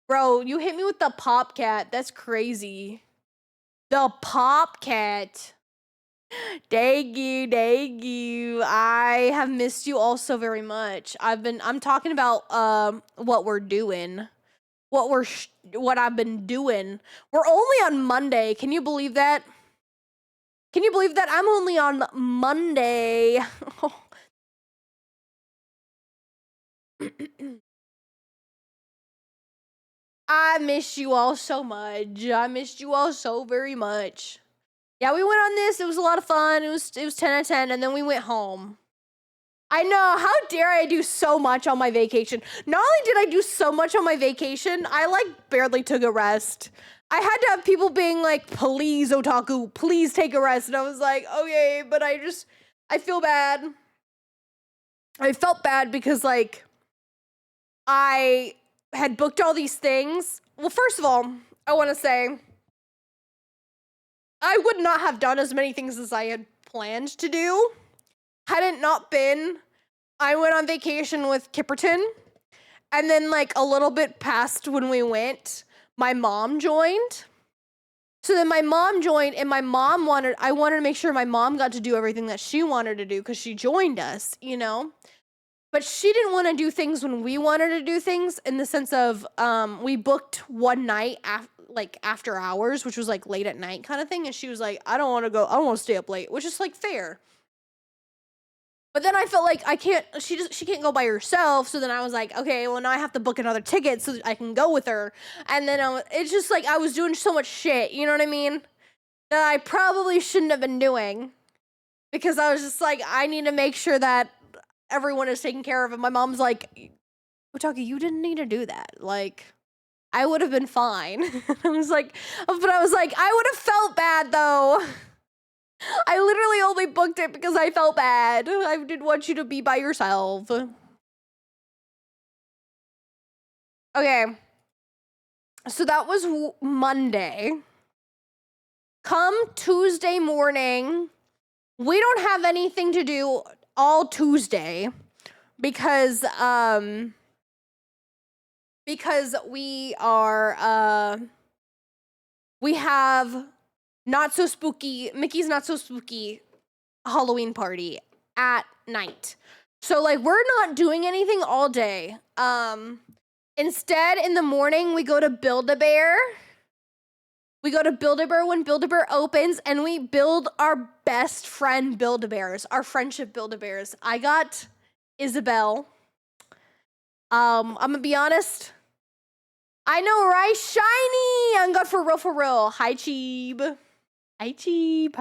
Bro, you hit me with the pop cat. That's crazy. The pop cat. Thank you. I have missed you all so very much. I'm talking about what we're doing. What I've been doing. We're only on Monday. Can you believe that? Can you believe that I'm only on Monday? I miss you all so much. I missed you all so very much. Yeah, we went on this. It was a lot of fun. It was 10 out of 10, and then we went home. I know. How dare I do so much on my vacation? Not only did I do so much on my vacation, I like barely took a rest. I had to have people being like, please, Otaku, please take a rest. And I was like, okay, but I feel bad. I felt bad because like I had booked all these things. Well, first of all, I want to say I would not have done as many things as I had planned to do had it not been I went on vacation with Kipperton, and then like a little bit past when we went, my mom joined. So then my mom joined, and I wanted to make sure my mom got to do everything that she wanted to do because she joined us, you know? But she didn't want to do things when we wanted to do things, in the sense of we booked one night after hours, which was like late at night kind of thing, and she was like, I don't want to go, I don't want to stay up late, which is like fair. But then I felt like she can't go by herself, so then I was like, okay, well now I have to book another ticket so that I can go with her. And then it's just like I was doing so much shit, you know what I mean? That I probably shouldn't have been doing. Because I was just like, I need to make sure that everyone is taken care of. And my mom's like, Otaki, you didn't need to do that. Like, I would have been fine. I was like, I would have felt bad though. I literally only booked it because I felt bad. I didn't want you to be by yourself. Okay. So that was Monday. Come Tuesday morning, we don't have anything to do all Tuesday because we have Mickey's Not So Spooky Halloween party at night. So like we're not doing anything all day. Instead in the morning we go to Build-A-Bear. We go to Build-A-Bear when Build-A-Bear opens, and we build our best friend Build-A-Bears, our friendship Build-A-Bears. I got Isabel. I'm gonna be honest. I know, right? Shiny! I'm good for real. Hi, Cheeb. Hi, Cheeb.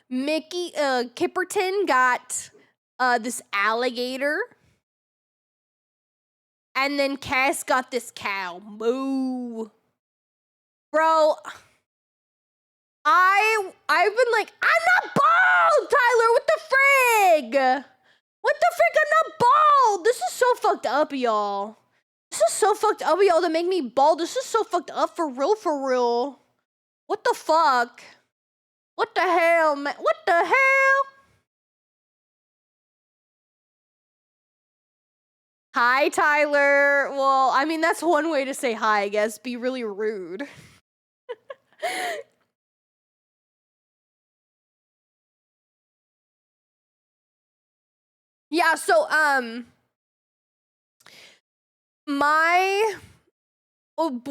Kipperton got this alligator. And then Cass got this cow. Moo. Bro, I've been like, I'm not bald, Tyler, what the frig? What the frick, I'm not bald. This is so fucked up, y'all. This is so fucked up, y'all, to make me bald. This is so fucked up, for real. What the fuck? What the hell, man? What the hell? Hi, Tyler. Well, I mean, that's one way to say hi, I guess. Be really rude. Yeah, so,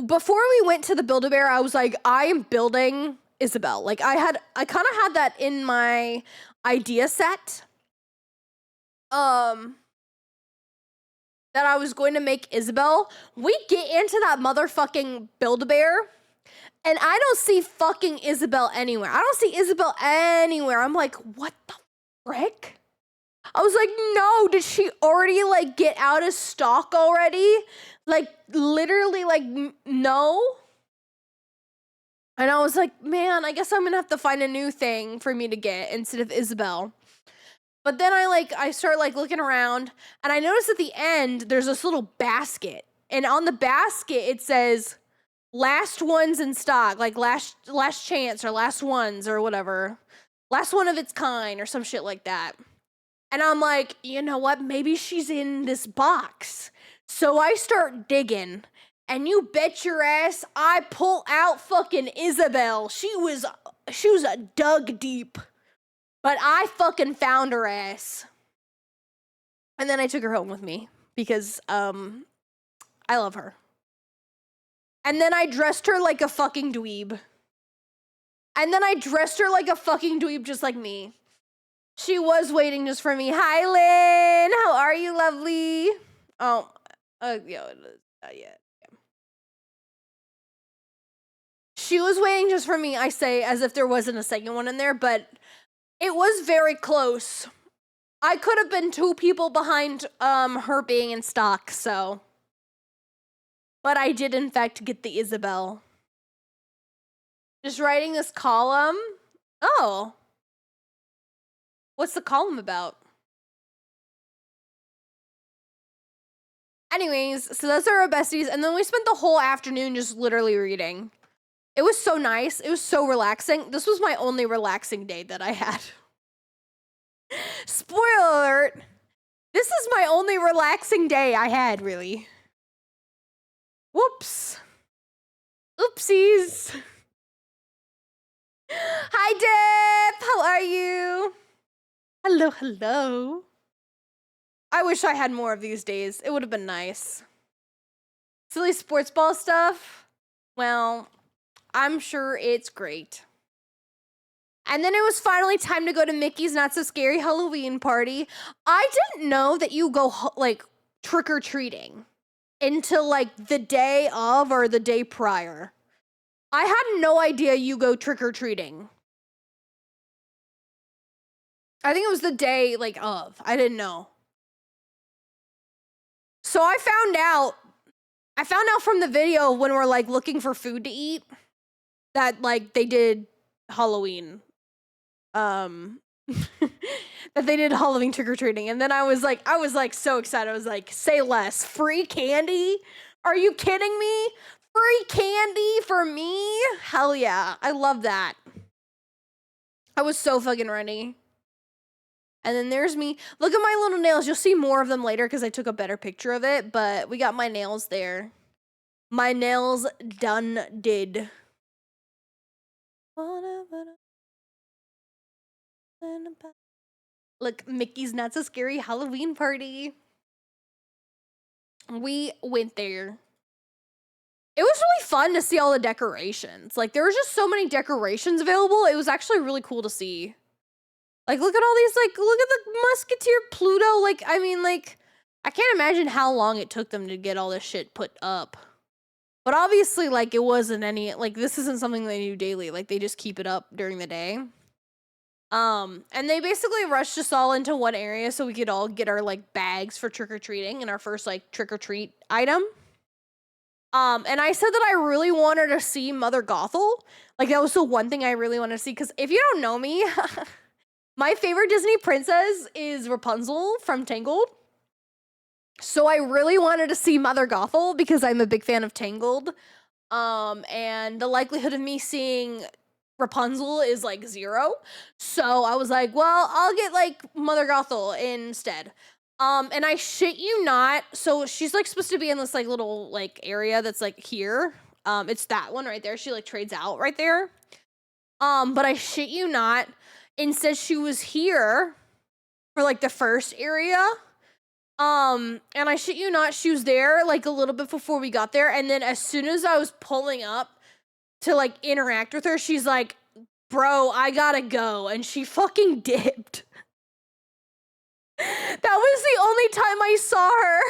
before we went to the Build-A-Bear, I was like, I am building Isabel. Like, I kind of had that in my idea set. That I was going to make Isabel. We get into that motherfucking Build-A-Bear, and I don't see fucking Isabel anywhere. I'm like, what the frick? I was like, no, did she already like get out of stock already? Like literally like no. And I was like, man, I guess I'm gonna have to find a new thing for me to get instead of Isabel. But then I start like looking around and I notice at the end there's this little basket. And on the basket it says last ones in stock, like last chance or last ones or whatever. Last one of its kind or some shit like that. And I'm like, you know what? Maybe she's in this box. So I start digging. And you bet your ass I pull out fucking Isabel. She was dug deep. But I fucking found her ass. And then I took her home with me because I love her. And then I dressed her like a fucking dweeb. Just like me. She was waiting just for me. Hi, Lynn. How are you, lovely? Oh, yeah, not yet. Yeah. She was waiting just for me, I say, as if there wasn't a second one in there, but it was very close. I could have been 2 people behind her being in stock, so. But I did, in fact, get the Isabel. Just writing this column. Oh. What's the column about? Anyways, so those are our besties. And then we spent the whole afternoon just literally reading. It was so nice. It was so relaxing. This was my only relaxing day that I had. Spoiler alert. This is my only relaxing day I had, really. Whoops. Oopsies. Hi, Deb. How are you? Hello, hello. I wish I had more of these days. It would have been nice. Silly sports ball stuff? Well, I'm sure it's great. And then it was finally time to go to Mickey's Not So Scary Halloween party. I didn't know that you go, like, trick-or-treating until, like, the day of or the day prior. I had no idea you go trick-or-treating. I think it was the day, like, of. I didn't know. So I found out from the video when we're, like, looking for food to eat that, like, they did Halloween. That they did Halloween trick-or-treating. And then I was like so excited. I was like, say less. Free candy? Are you kidding me? Free candy for me? Hell yeah. I love that. I was so fucking ready. And then there's me. Look at my little nails. You'll see more of them later because I took a better picture of it. But we got my nails there. My nails done did. Look, Mickey's Not So Scary Halloween party. We went there. It was really fun to see all the decorations. Like, there was just so many decorations available. It was actually really cool to see. Like, look at all these, like, look at the Musketeer Pluto. Like, I mean, like, I can't imagine how long it took them to get all this shit put up. But obviously, like, it wasn't any, like, this isn't something they do daily. Like, they just keep it up during the day. And they basically rushed us all into one area so we could all get our, like, bags for trick-or-treating and our first, like, trick-or-treat item. And I said that I really wanted to see Mother Gothel. Like, that was the one thing I really wanted to see. Because if you don't know me, my favorite Disney princess is Rapunzel from Tangled. So I really wanted to see Mother Gothel because I'm a big fan of Tangled. And the likelihood of me seeing Rapunzel is like 0. So I was like, well, I'll get like Mother Gothel instead. And I shit you not, so she's like supposed to be in this like little like area that's like here. It's that one right there. She like trades out right there. But I shit you not, instead she was here for like the first area. And I shit you not, she was there like a little bit before we got there, and then as soon as I was pulling up to like interact with her, she's like, bro, I gotta go, and she fucking dipped. That was the only time I saw her.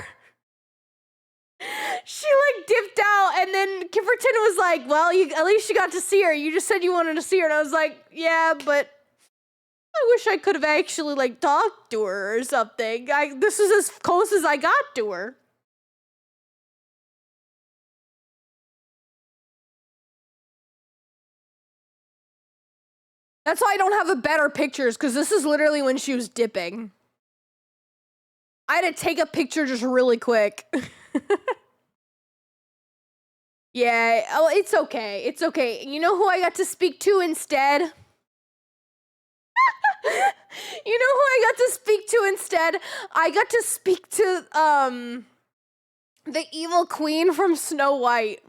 She like dipped out, and then Kipperton was like, well, at least you got to see her. You just said you wanted to see her. And I was like, yeah, but I wish I could have actually like talked to her or something. This is as close as I got to her. That's why I don't have the better pictures, because this is literally when she was dipping. I had to take a picture just really quick. Yeah, oh, it's okay. It's okay. You know who I got to speak to instead? You know who I got to speak to instead? I got to speak to the evil queen from Snow White.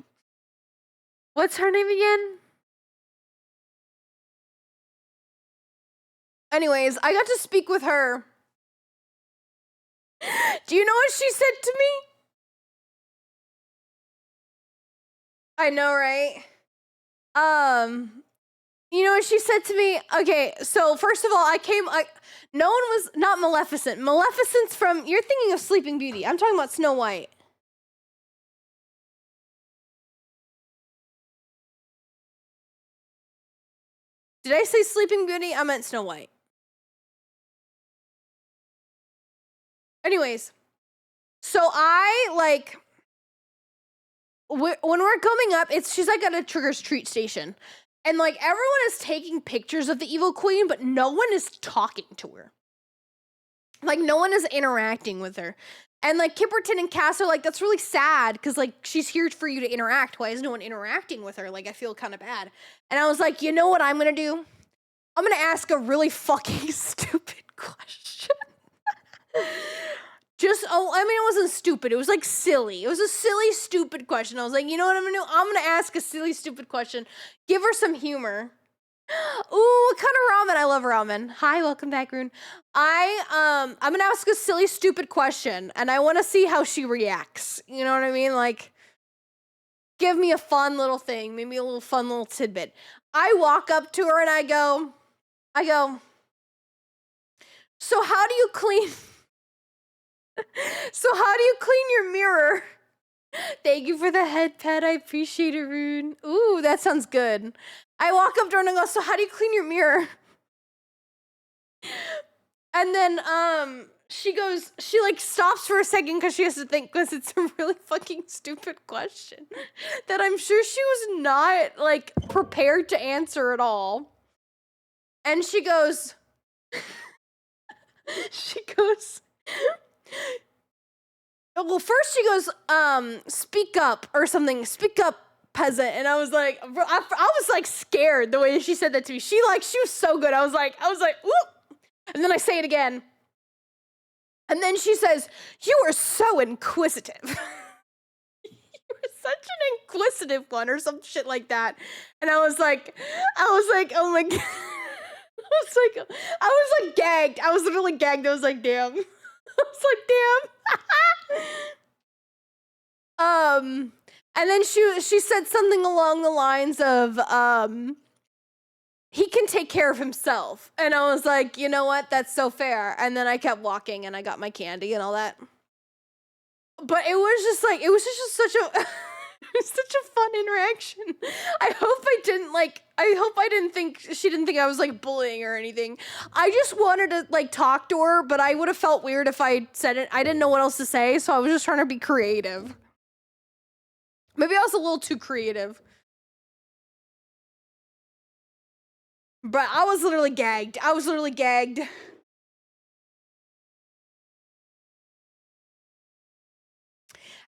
What's her name again? Anyways, I got to speak with her. Do you know what she said to me? I know, right? You know what she said to me? Okay, so first of all, no one was, not Maleficent. Maleficent's from, you're thinking of Sleeping Beauty. I'm talking about Snow White. Did I say Sleeping Beauty? I meant Snow White. Anyways, so I, like, when we're coming up, she's like at a Trigger's treat station. And like everyone is taking pictures of the evil queen, but no one is talking to her. Like no one is interacting with her. And like Kipperton and Cass are like, that's really sad, because like she's here for you to interact. Why is no one interacting with her? Like I feel kind of bad. And I was like, you know what I'm gonna do? I'm gonna ask a really fucking stupid question. I mean, it wasn't stupid. It was like silly. It was a silly, stupid question. I was like, you know what I'm gonna do? I'm gonna ask a silly, stupid question. Give her some humor. Ooh, what kind of ramen? I love ramen. Hi, welcome back, Rune. I'm gonna ask a silly, stupid question, and I want to see how she reacts. You know what I mean? Like, give me a fun little thing, maybe a little fun little tidbit. I walk up to her and I go, so how do you clean? So how do you clean your mirror? Thank you for the head pet. I appreciate it, Rune. Ooh, that sounds good. I walk up to her and I go, so how do you clean your mirror? And then she like stops for a second because she has to think, because it's a really fucking stupid question that I'm sure she was not like prepared to answer at all. And she goes, well, first she goes, speak up or something. Speak up, peasant. And I was like, I was like scared the way she said that to me. She was so good. I was like, whoop. And then I say it again. And then she says, you are so inquisitive. You were such an inquisitive one or some shit like that. And I was like, oh my God. I was like gagged. I was literally gagged. I was like, damn. I was like, damn. And then she said something along the lines of, he can take care of himself. And I was like, you know what? That's so fair. And then I kept walking and I got my candy and all that. But it was just such a, it was such a fun interaction. I hope I didn't think, she didn't think I was like bullying or anything. I just wanted to like talk to her, but I would have felt weird if I said it. I didn't know what else to say, so I was just trying to be creative. Maybe I was a little too creative. But I was literally gagged.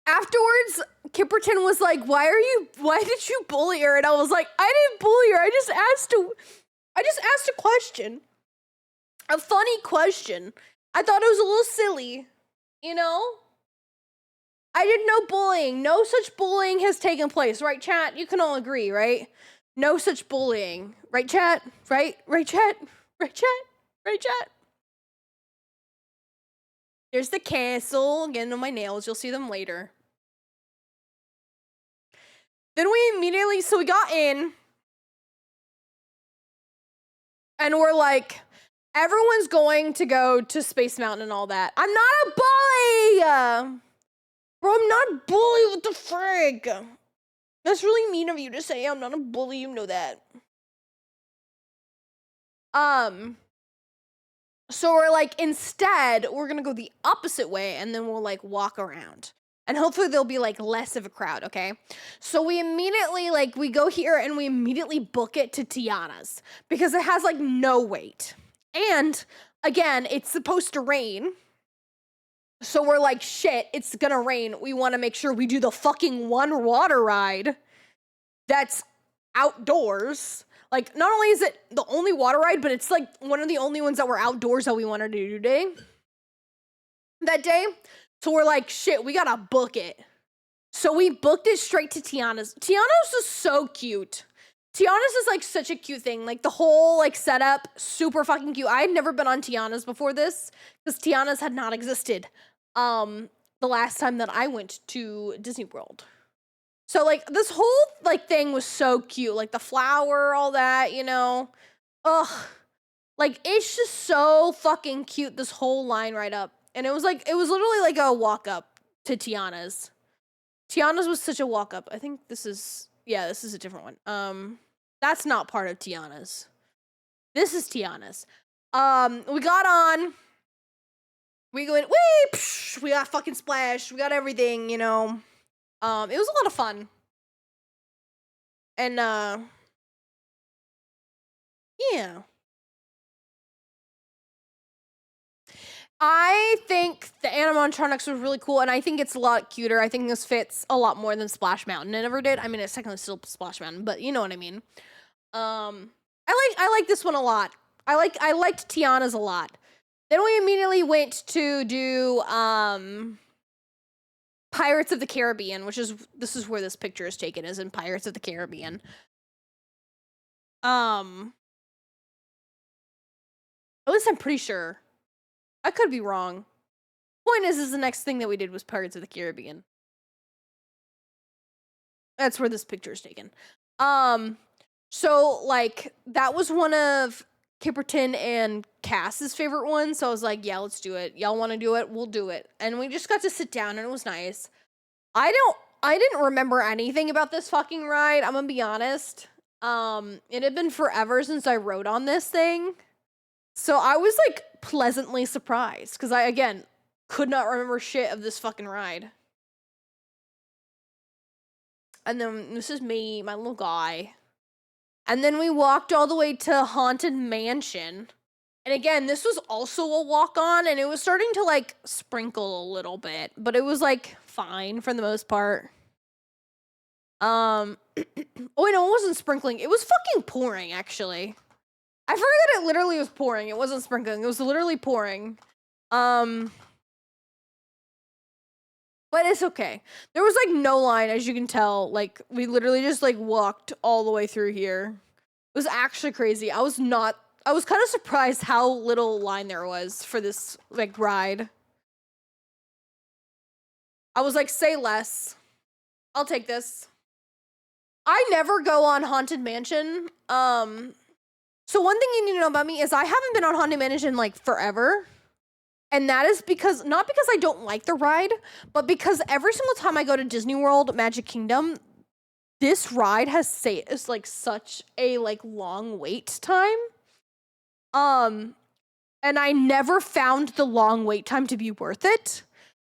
Afterwards, Kipperton was like, why did you bully her? And I was like, I didn't bully her. I just asked a question. A funny question. I thought it was a little silly, you know? I didn't know bullying. No such bullying has taken place, right, chat? You can all agree, right? No such bullying. Right, chat? Right, chat? Right, chat? Right, chat? There's the castle. Getting on my nails. You'll see them later. Then we got in. And we're like, everyone's going to go to Space Mountain and all that. I'm not a bully! Bro, I'm not a bully. What the frig? That's really mean of you to say I'm not a bully. You know that. So we're like, instead, we're gonna go the opposite way and then we'll like walk around. And hopefully there'll be like less of a crowd, okay? So we immediately like we go here and we immediately book it to Tiana's because it has like no wait. And again, it's supposed to rain. So we're like, shit, it's gonna rain. We wanna make sure we do the fucking one water ride that's outdoors. Like, not only is it the only water ride, but it's like one of the only ones that were outdoors that we wanted to do that day. So we're like, shit, we gotta book it. So we booked it straight to Tiana's. Tiana's is so cute. Tiana's is like such a cute thing. Like the whole like setup, super fucking cute. I had never been on Tiana's before this because Tiana's had not existed the last time that I went to Disney World. So like this whole like thing was so cute. Like the flower, all that, you know. Ugh. Like it's just so fucking cute, this whole line right up. And it was literally like a walk up to Tiana's. Tiana's was such a walk up. I think this is a different one. That's not part of Tiana's. This is Tiana's. We got on. We went, whee, psh, we got fucking splashed. We got everything, you know. It was a lot of fun. And yeah. I think the animatronics was really cool, and I think it's a lot cuter. I think this fits a lot more than Splash Mountain it ever did. I mean, it's technically still Splash Mountain, but you know what I mean. I like this one a lot. I liked Tiana's a lot. Then we immediately went to do Pirates of the Caribbean, this is where this picture is taken, is in Pirates of the Caribbean. At least I'm pretty sure. I could be wrong. Point is the next thing that we did was Pirates of the Caribbean. That's where this picture is taken. So like that was one of Kipperton and Cass's favorite ones. So I was like, yeah, let's do it. Y'all want to do it? We'll do it. And we just got to sit down and it was nice. I didn't remember anything about this fucking ride. I'm gonna be honest. It had been forever since I rode on this thing. So I was like pleasantly surprised because I, again, could not remember shit of this fucking ride. And then this is me, my little guy. And then we walked all the way to Haunted Mansion. And again, this was also a walk on and it was starting to like sprinkle a little bit, but it was like fine for the most part. Oh, no, it wasn't sprinkling. It was fucking pouring, actually. I forgot that it literally was pouring. It wasn't sprinkling. It was literally pouring. But it's okay. There was like no line, as you can tell. Like we literally just like walked all the way through here. It was actually crazy. I was kind of surprised how little line there was for this like ride. I was like, say less. I'll take this. I never go on Haunted Mansion. So one thing you need to know about me is I haven't been on Haunted Mansion like forever. And that is not because I don't like the ride, but because every single time I go to Disney World, Magic Kingdom, this ride is like such a like long wait time. And I never found the long wait time to be worth it.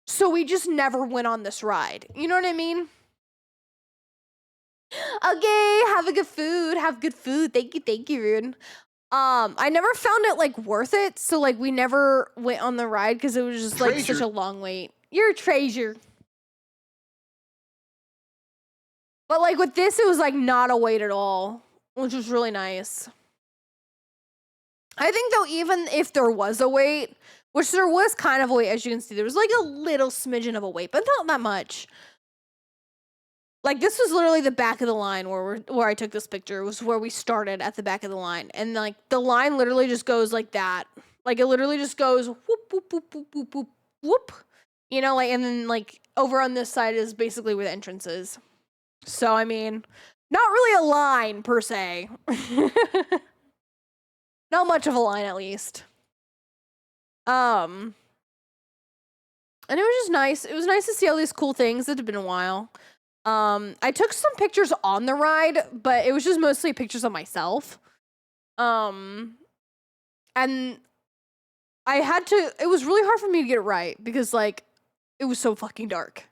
So we just never went on this ride. You know what I mean? Okay, have good food. Thank you, Rune. I never found it like worth it, so like we never went on the ride because it was just like such a long wait. You're a treasure. But like with this, it was like not a wait at all, which was really nice. I think though, even if there was a wait, which there was kind of a wait, as you can see, there was like a little smidgen of a wait, but not that much. Like this was literally the back of the line where I took this picture, was where we started at the back of the line. And like the line literally just goes like that. Like it literally just goes whoop, whoop, whoop, whoop, whoop, whoop, whoop. You know, like, and then like over on this side is basically where the entrance is. So, I mean, not really a line per se. Not much of a line, at least. And it was just nice. It was nice to see all these cool things. It had been a while. I took some pictures on the ride, but it was just mostly pictures of myself. And it was really hard for me to get it right because like it was so fucking dark.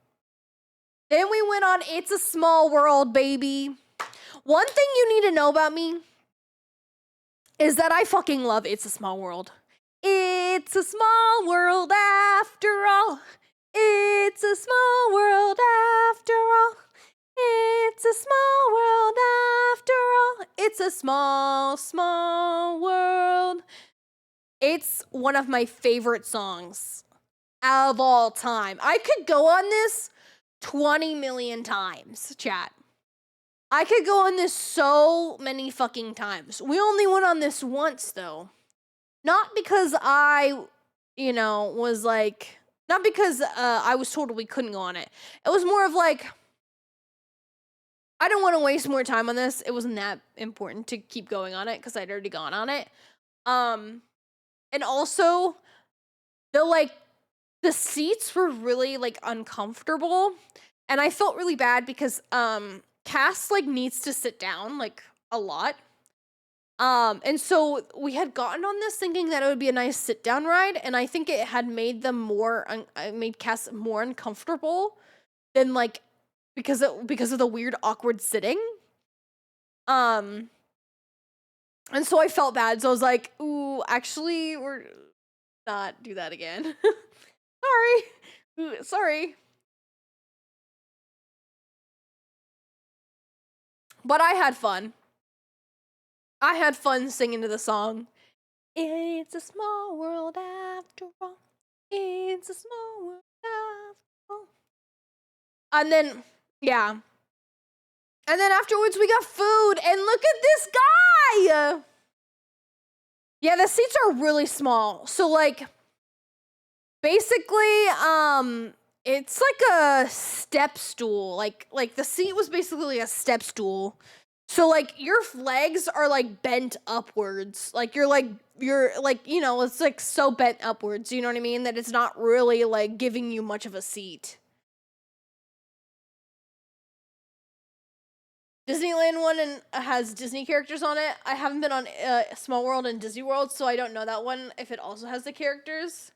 Then we went on It's a Small World, baby. One thing you need to know about me is that I fucking love It's a Small World. It's a small world after all. It's a small world after all. It's a small world after all. It's a small, small world. It's one of my favorite songs of all time. I could go on this 20 million times, chat. I could go on this so many fucking times. We only went on this once, though. Not because I, was like, not because I was told we couldn't go on it. It was more of like, I don't want to waste more time on this. It wasn't that important to keep going on it because I'd already gone on it. And also, the seats were really like uncomfortable, and I felt really bad because Cass like needs to sit down like a lot. And so we had gotten on this thinking that it would be a nice sit down ride, and I think it had made them made Cass more uncomfortable than like because of the weird awkward sitting. And so I felt bad. So I was like, ooh, actually, we're not do that again. Sorry. But I had fun. I had fun singing to the song. It's a small world after all. It's a small world after all. And then, yeah. And then afterwards we got food, and look at this guy! Yeah, the seats are really small. So like, basically, it's like a step stool. Like the seat was basically a step stool. So like your legs are like bent upwards. Like you're like it's like so bent upwards, you know what I mean? That it's not really like giving you much of a seat. Disneyland one and has Disney characters on it. I haven't been on Small World and Disney World, so I don't know that one if it also has the characters.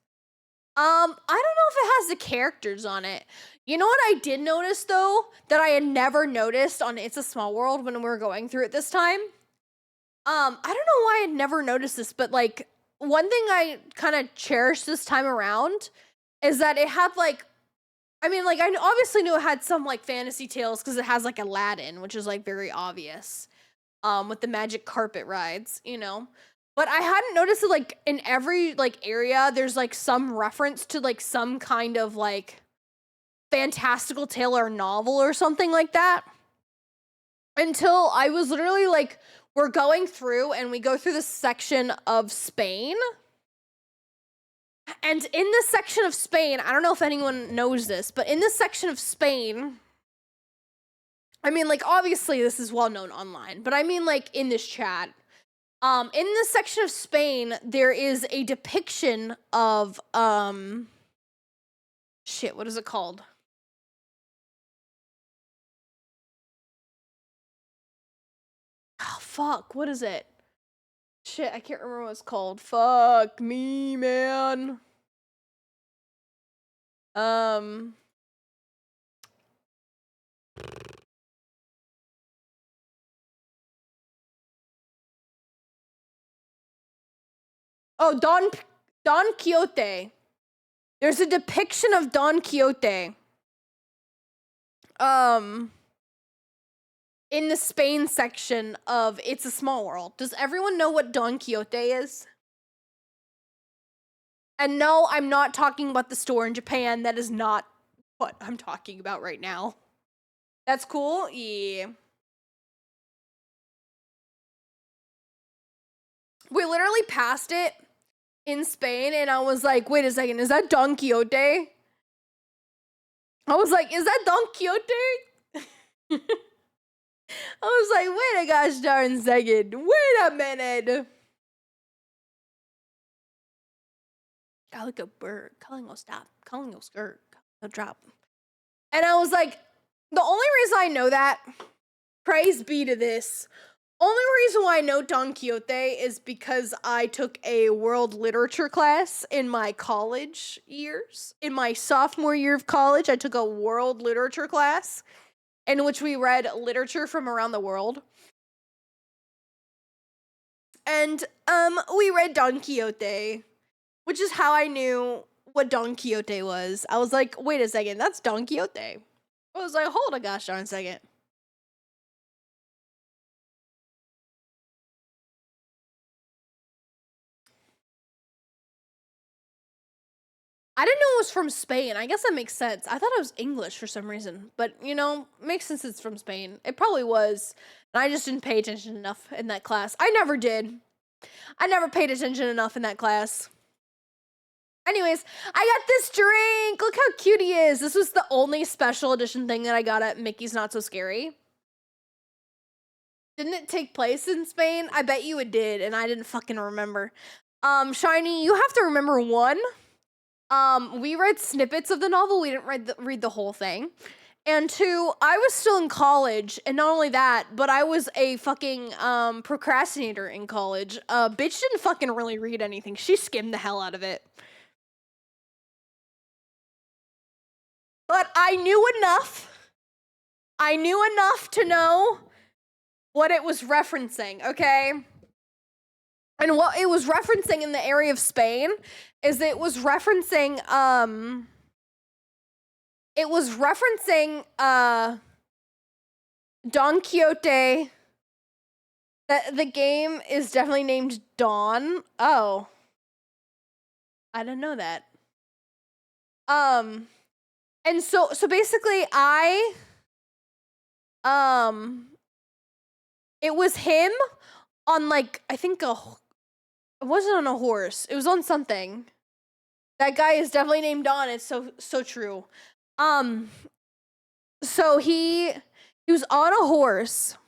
I don't know if it has the characters on it. You know what I did notice though that I had never noticed on It's a Small World when we were going through it this time? I don't know why I had never noticed this, but like one thing I kind of cherished this time around is that it had like, I mean, like I obviously knew it had some like fantasy tales because it has like Aladdin, which is like very obvious. With the magic carpet rides, But I hadn't noticed that like in every like area there's like some reference to like some kind of like fantastical tale or novel or something like that. Until I was literally like, we're going through and we go through this section of Spain. And in this section of Spain, I don't know if anyone knows this, but in this section of Spain, I mean, like, obviously this is well known online, but I mean, like, in this chat, in this section of Spain, there is a depiction of, shit, what is it called? Oh, fuck, what is it? Shit, I can't remember what it's called. Fuck me, man. Oh, Don Quixote. There's a depiction of Don Quixote. In the Spain section of It's a Small World. Does everyone know what Don Quixote is? And no, I'm not talking about the store in Japan. That is not what I'm talking about right now. That's cool? Yeah. We literally passed it in Spain, and I was like, wait a second, is that Don Quixote? I was like, is that Don Quixote? I was like, wait a gosh darn second. Wait a minute. Calico bird. Calling stop. Calling skirt. No drop. And I was like, the only reason I know that, praise be to this, Only reason why I know Don Quixote is because I took a world literature class in my college years. In my sophomore year of college, I took a world literature class in which we read literature from around the world. And we read Don Quixote, which is how I knew what Don Quixote was. I was like, wait a second, that's Don Quixote. I was like, hold a gosh darn second. I didn't know it was from Spain. I guess that makes sense. I thought it was English for some reason, but you know, makes sense it's from Spain. It probably was. And I just didn't pay attention enough in that class. I never did. I never paid attention enough in that class. Anyways, I got this drink. Look how cute he is. This was the only special edition thing that I got at Mickey's Not So Scary. Didn't it take place in Spain? I bet you it did, and I didn't fucking remember. Shiny, you have to remember one. We read snippets of the novel. We didn't read the whole thing. And two, I was still in college, and not only that, but I was a fucking procrastinator in college. Bitch didn't fucking really read anything. She skimmed the hell out of it. But I knew enough. I knew enough to know what it was referencing, okay? And what it was referencing in the area of Spain is that it was referencing Don Quixote. The game is definitely named Dawn. Oh. I didn't know that. And so basically it was him on, like, I think it wasn't on a horse. It was on something. That guy is definitely named Don. It's so true. So he was on a horse.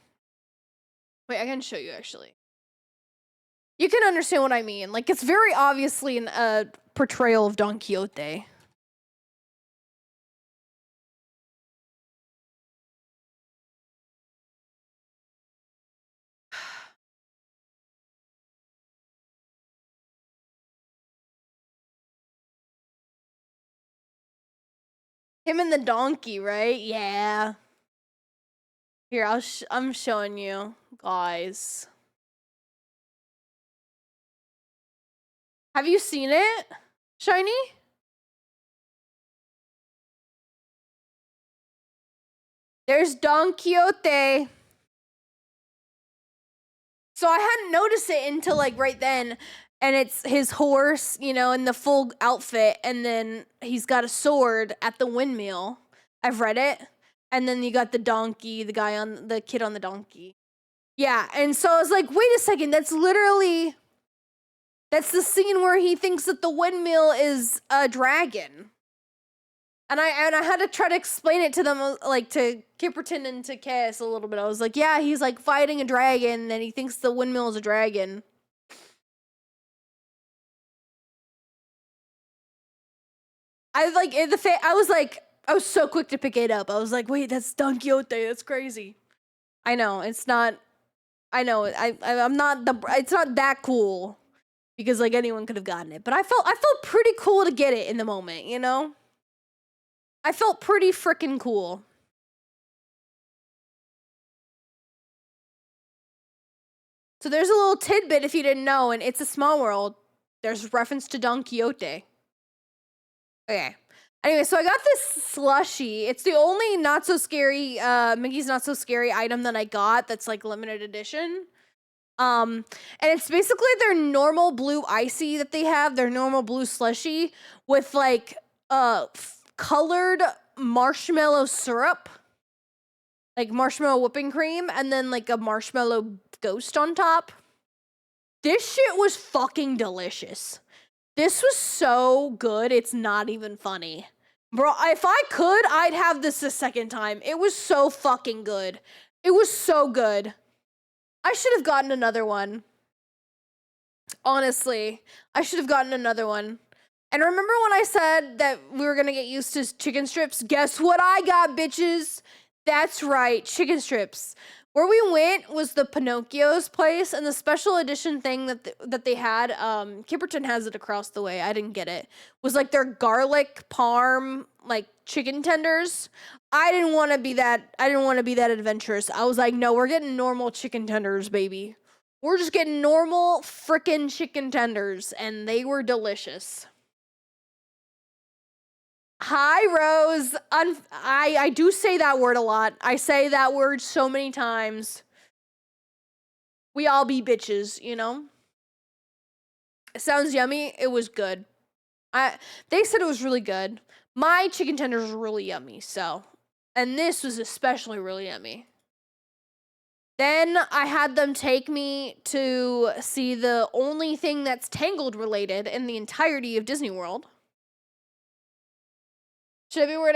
Wait, I can show you actually. You can understand what I mean. Like, it's very obviously a portrayal of Don Quixote. Him and the donkey, right? Yeah. Here, I'm showing you, guys. Have you seen it, Shiny? There's Don Quixote. So I hadn't noticed it until, like, right then. And it's his horse, you know, in the full outfit. And then he's got a sword at the windmill. I've read it. And then you got the donkey, the kid on the donkey. Yeah, and so I was like, wait a second, that's the scene where he thinks that the windmill is a dragon. And I had to try to explain it to them, like, to Kipperton and to Cass a little bit. I was like, yeah, he's, like, fighting a dragon, and he thinks the windmill is a dragon. I was so quick to pick it up. I was like, wait, that's Don Quixote. That's crazy. I know, it's not. I know, I'm not it's not that cool because, like, anyone could have gotten it. But I felt pretty cool to get it in the moment, you know? I felt pretty freaking cool. So there's a little tidbit if you didn't know, and It's a Small World. There's reference to Don Quixote. Okay. Anyway, so I got this slushie. It's the only Not So Scary, Mickey's Not So Scary item that I got that's, like, limited edition. And it's basically their normal blue icy that they have, their normal blue slushie with, like, colored marshmallow syrup, like marshmallow whipping cream, and then, like, a marshmallow ghost on top. This shit was fucking delicious. This was so good, it's not even funny. Bro, if I could, I'd have this a second time. It was so fucking good. It was so good. I should have gotten another one. Honestly, I should have gotten another one. And remember when I said that we were gonna get used to chicken strips? Guess what I got, bitches? That's right, chicken strips. Where we went was the Pinocchio's place, and the special edition thing that they had, Kipperton has it across the way. I didn't get it. Was like their garlic parm like chicken tenders. I didn't want to be that adventurous. I was like, no, we're getting normal chicken tenders, baby. We're just getting normal frickin' chicken tenders, and they were delicious. Hi, Rose. I do say that word a lot. I say that word so many times. We all be bitches, you know? It sounds yummy. It was good. They said it was really good. My chicken tenders were really yummy, so. And this was especially really yummy. Then I had them take me to see the only thing that's Tangled related in the entirety of Disney World. Should I be where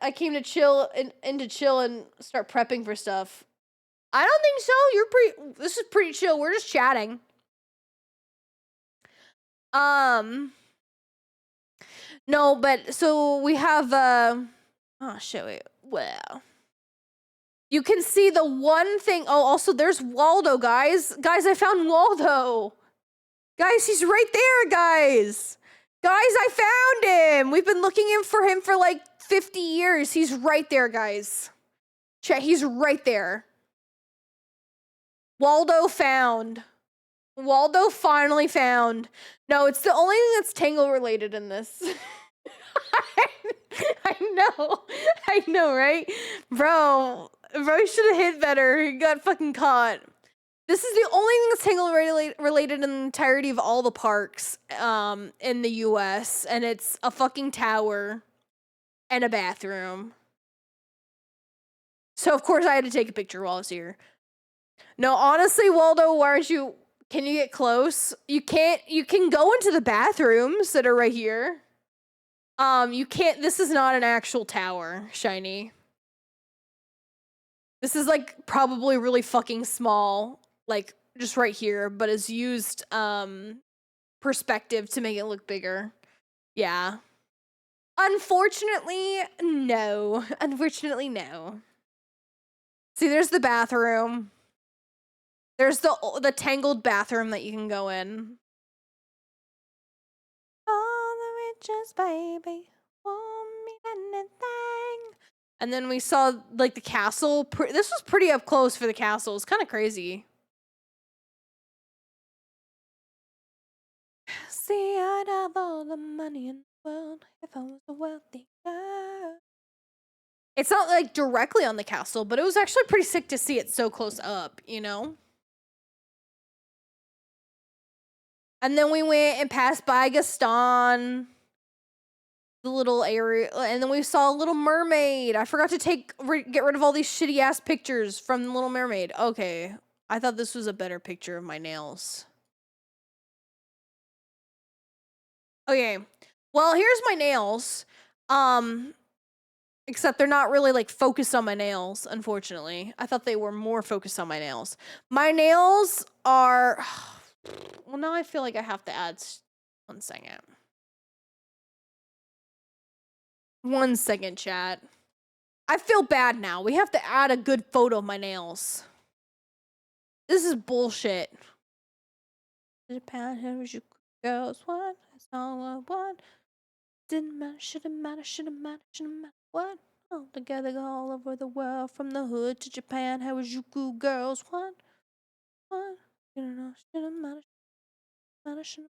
I came to chill and chill and start prepping for stuff? I don't think so. This is pretty chill. We're just chatting. No, but so we have oh shit, wait. Well. You can see the one thing. Oh, also there's Waldo, guys. Guys, I found Waldo. Guys, he's right there, guys. Guys, I found him. We've been looking for him for like 50 years. He's right there, guys. Check, he's right there. Waldo found. Waldo finally found. No, it's the only thing that's Tangle related in this. I know, right? Bro should have hit better. He got fucking caught. This is the only thing that's Tangle related in the entirety of all the parks in the US, and it's a fucking tower and a bathroom. So of course I had to take a picture while I was here. No, honestly, Waldo, why aren't you? Can you get close? You can't. You can go into the bathrooms that are right here. You can't. This is not an actual tower, Shiny. This is like probably really fucking small, like just right here, but is used perspective to make it look bigger. Yeah. Unfortunately, no. Unfortunately, no. See, there's the bathroom. There's the Tangled bathroom that you can go in. All the riches, baby, want me anything. And then we saw like the castle. This was pretty up close for the castle. It's kind of crazy. See, I'd have all the money in the world if I was a wealthy girl. It's not like directly on the castle, but it was actually pretty sick to see it so close up, you know? And then we went and passed by Gaston, the little area, and then we saw Little Mermaid. I forgot to get rid of all these shitty ass pictures from the Little Mermaid. Okay, I thought this was a better picture of my nails. Okay, well, here's my nails. Except they're not really like focused on my nails, unfortunately. I thought they were more focused on my nails. My nails are, well, now I feel like I have to add 1 second. 1 second, chat. I feel bad now. We have to add a good photo of my nails. This is bullshit. Japan, here is your girls, what? That's all I want. Didn't matter, shouldn't matter, shouldn't matter, shouldn't matter. What? All together, go all over the world, from the hood to Japan. How is you cool girls? What? What? You know, shouldn't matter, shouldn't matter.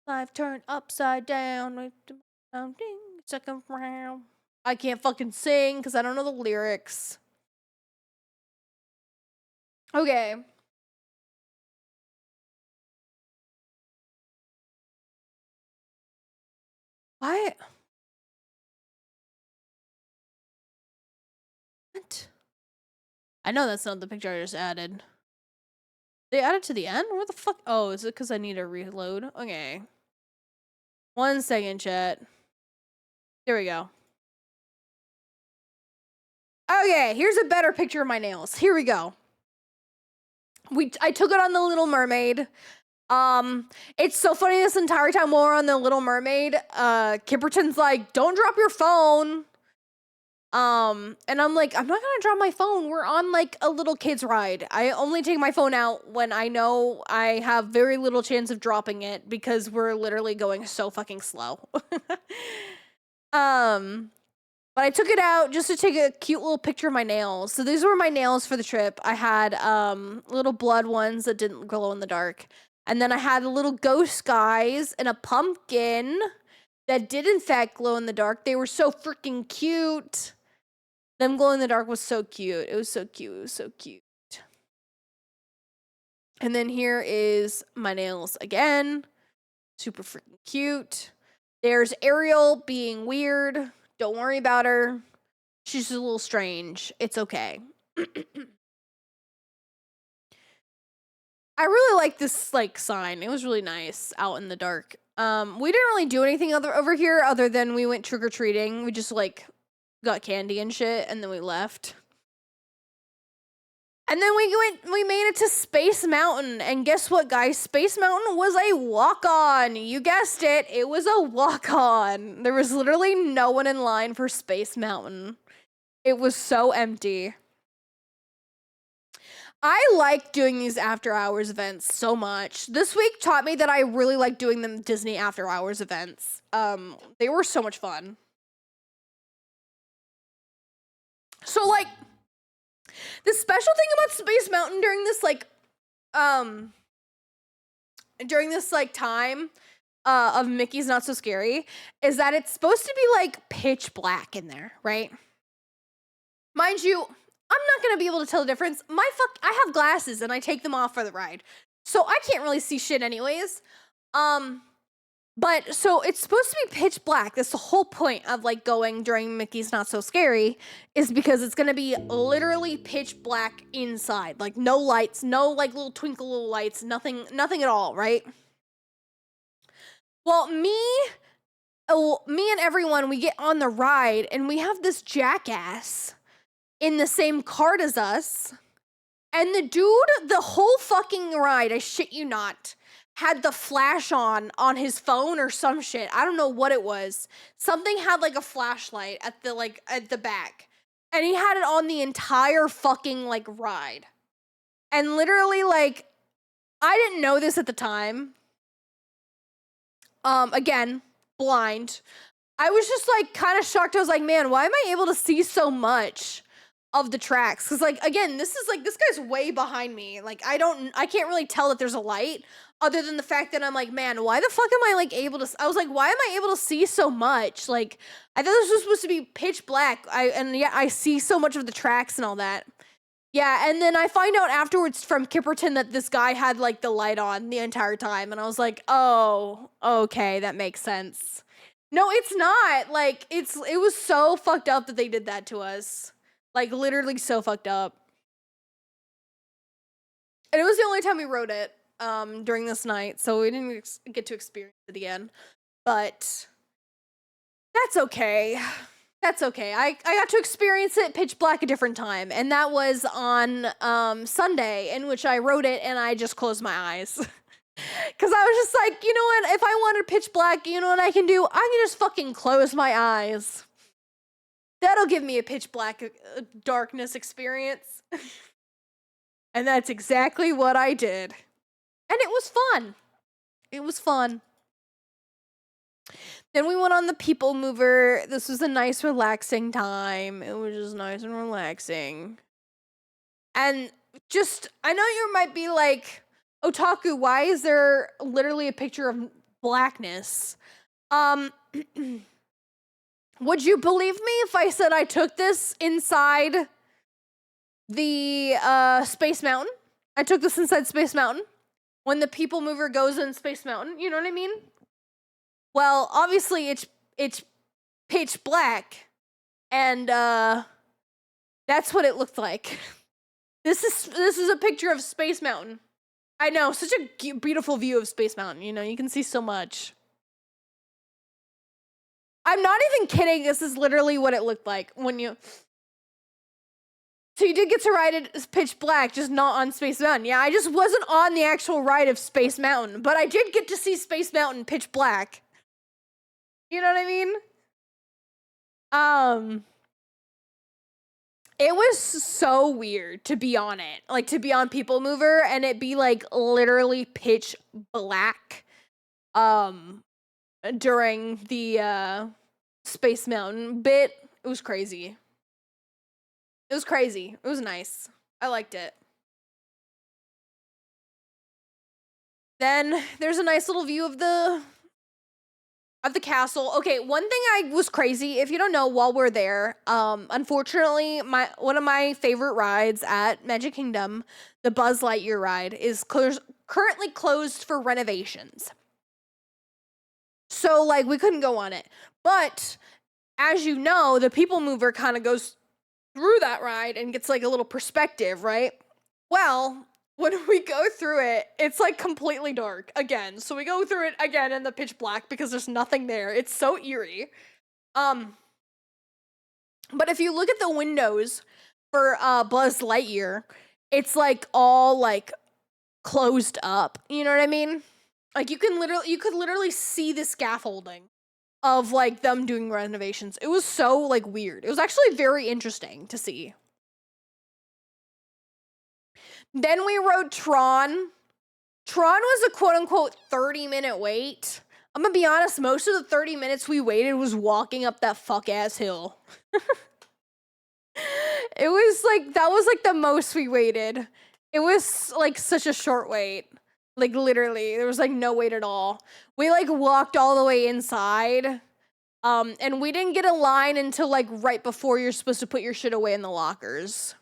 Life turned upside down. Second round. I can't fucking sing because I don't know the lyrics. Okay. What? What? I know that's not the picture I just added. They added to the end? Where the fuck? Oh, is it because I need to reload? Okay. 1 second, chat. Here we go. Okay, here's a better picture of my nails. Here we go. I took it on the Little Mermaid. It's so funny this entire time while we're on the Little Mermaid, Kipperton's like, don't drop your phone. And I'm like, I'm not gonna drop my phone. We're on like a little kid's ride. I only take my phone out when I know I have very little chance of dropping it because we're literally going so fucking slow. But I took it out just to take a cute little picture of my nails. So these were my nails for the trip. I had little blood ones that didn't glow in the dark. And then I had little ghost guys and a pumpkin that did in fact glow in the dark. They were so freaking cute. Them glow in the dark was so cute. It was so cute. It was so cute. And then here is my nails again. Super freaking cute. There's Ariel being weird. Don't worry about her. She's just a little strange. It's okay. I really like this like sign. It was really nice out in the dark. We didn't really do anything over here other than we went trick-or-treating. We just like got candy and shit and then we left. And then we made it to Space Mountain, and guess what, guys? Space Mountain was a walk-on. You guessed it. It was a walk-on. There was literally no one in line for Space Mountain. It was so empty. I like doing these after-hours events so much. This week taught me that I really like doing them Disney after-hours events. They were so much fun. So, like, the special thing about Space Mountain during this time of Mickey's Not So Scary is that it's supposed to be like pitch black in there, right? Mind you, I'm not gonna be able to tell the difference. I have glasses and I take them off for the ride, so I can't really see shit anyways. But so it's supposed to be pitch black. That's the whole point of like going during Mickey's Not So Scary is because it's gonna be literally pitch black inside. Like no lights, no like little twinkle little lights, nothing at all, right? Well, me and everyone, we get on the ride and we have this jackass in the same cart as us. And the dude, the whole fucking ride, I shit you not, had the flash on his phone or some shit. I don't know what it was. Something had like a flashlight at the back. And he had it on the entire fucking like ride. And literally like I didn't know this at the time. Again, blind. I was just like kind of shocked. I was like, man, why am I able to see so much of the tracks? Because like again, this guy's way behind me. Like I can't really tell that there's a light other than the fact that I'm like, man, why the fuck am I like able to I was like, why am I able to see so much? Like I thought this was supposed to be pitch black. I see so much of the tracks and all that. Yeah, and then I find out afterwards from Kipperton that this guy had like the light on the entire time, and I was like, oh, okay, that makes sense. No, it's not. Like it was so fucked up that they did that to us. Like literally so fucked up. And it was the only time we rode it during this night, so we didn't get to experience it again. But that's okay. That's okay. I got to experience it pitch black a different time, and that was on Sunday, in which I rode it and I just closed my eyes. Because I was just like, you know what? If I wanted pitch black, you know what I can do? I can just fucking close my eyes. That'll give me a pitch black darkness experience. And that's exactly what I did. And it was fun. It was fun. Then we went on the People Mover. This was a nice, relaxing time. It was just nice and relaxing. And just, I know you might be like, Otaku, why is there literally a picture of blackness? Would you believe me if I said I took this inside the Space Mountain? I took this inside Space Mountain. When the People Mover goes in Space Mountain, you know what I mean? Well, obviously it's pitch black, and that's what it looked like. This is a picture of Space Mountain. I know, such a beautiful view of Space Mountain. You know, you can see so much. I'm not even kidding. This is literally what it looked like when you. So you did get to ride it as pitch black, just not on Space Mountain. Yeah, I just wasn't on the actual ride of Space Mountain, but I did get to see Space Mountain pitch black. You know what I mean? It was so weird to be on it, like to be on People Mover and it be like literally pitch black during the Space Mountain bit. It was crazy. It was crazy. It was nice. I liked it. Then there's a nice little view of the castle. Okay, one thing I was crazy, if you don't know, while we're there, unfortunately, one of my favorite rides at Magic Kingdom, the Buzz Lightyear ride, is currently closed for renovations. So, like, we couldn't go on it. But, as you know, the People Mover kind of goes through that ride and gets, like, a little perspective, right? Well, when we go through it, it's like completely dark again. So we go through it again in the pitch black because there's nothing there. It's so eerie. But if you look at the windows for Buzz Lightyear, it's like all like closed up. You know what I mean? Like you could literally see the scaffolding of like them doing renovations. It was so like weird. It was actually very interesting to see. Then we rode Tron. Tron was a quote-unquote 30-minute wait. I'm gonna be honest, most of the 30 minutes we waited was walking up that fuck-ass hill. It was like, that was like the most we waited. It was like such a short wait. Like literally, there was like no wait at all. We like walked all the way inside. And we didn't get a line until like right before you're supposed to put your shit away in the lockers.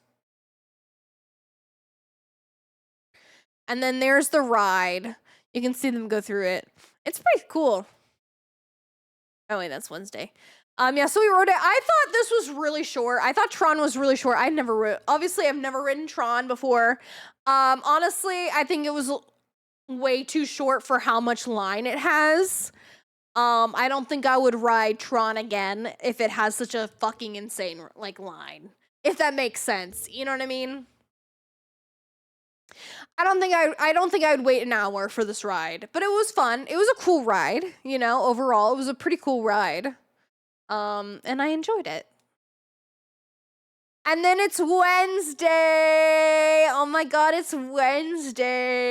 And then there's the ride. You can see them go through it. It's pretty cool. Oh wait, that's Wednesday. Yeah, so we rode it. I thought this was really short. I thought Tron was really short. I've never ridden Tron before. Honestly, I think it was way too short for how much line it has. I don't think I would ride Tron again if it has such a fucking insane like line. If that makes sense. You know what I mean? I don't think I would wait an hour for this ride, but it was fun. It was a cool ride, you know, overall. It was a pretty cool ride. And I enjoyed it. And then it's Wednesday. Oh my god, it's Wednesday.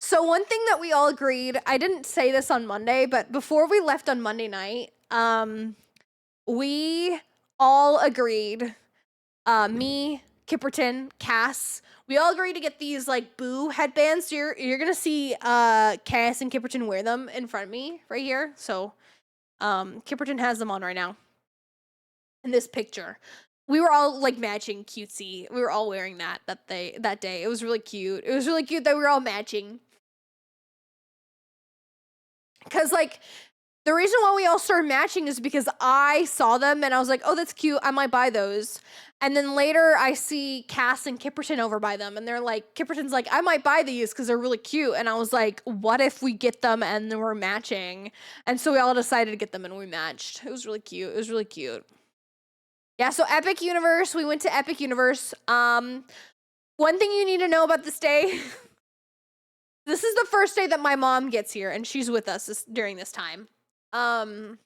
So one thing that we all agreed, I didn't say this on Monday, but before we left on Monday night, we all agreed, me, Kipperton, Cass, we all agreed to get these like Boo headbands. You're gonna see Cass and Kipperton wear them in front of me right here. So Kipperton has them on right now. In this picture. We were all like matching cutesy. We were all wearing that day. It was really cute. It was really cute that we were all matching. Cause like the reason why we all started matching is because I saw them and I was like, oh, that's cute. I might buy those. And then later I see Cass and Kipperton over by them and they're like, Kipperton's like, I might buy these because they're really cute. And I was like, what if we get them and then we're matching? And so we all decided to get them and we matched. It was really cute. It was really cute. Yeah, so Epic Universe. We went to Epic Universe. One thing you need to know about this day. This is the first day that my mom gets here and she's with us during this time. And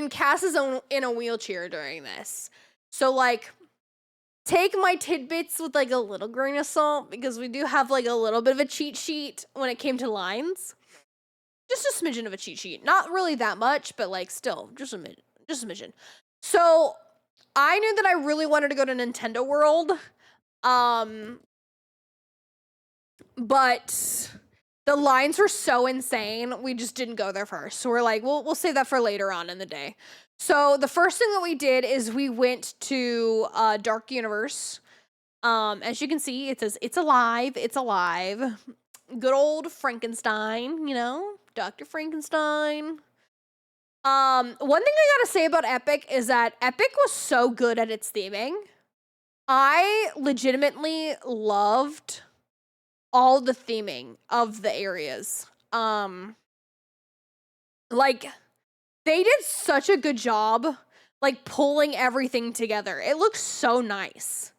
Cass is in a wheelchair during this. So, like, take my tidbits with, like, a little grain of salt because we do have, like, a little bit of a cheat sheet when it came to lines. Just a smidgen of a cheat sheet. Not really that much, but, like, still, just a smidgen. So, I knew that I really wanted to go to Nintendo World. But the lines were so insane, we just didn't go there first. So we're like, we'll save that for later on in the day. So the first thing that we did is we went to Dark Universe. As you can see, it says it's alive. Good old Frankenstein, you know, Dr. Frankenstein. One thing I gotta say about Epic is that Epic was so good at its theming. I legitimately loved all the theming of the areas. Like, they did such a good job, like, pulling everything together. It looks so nice.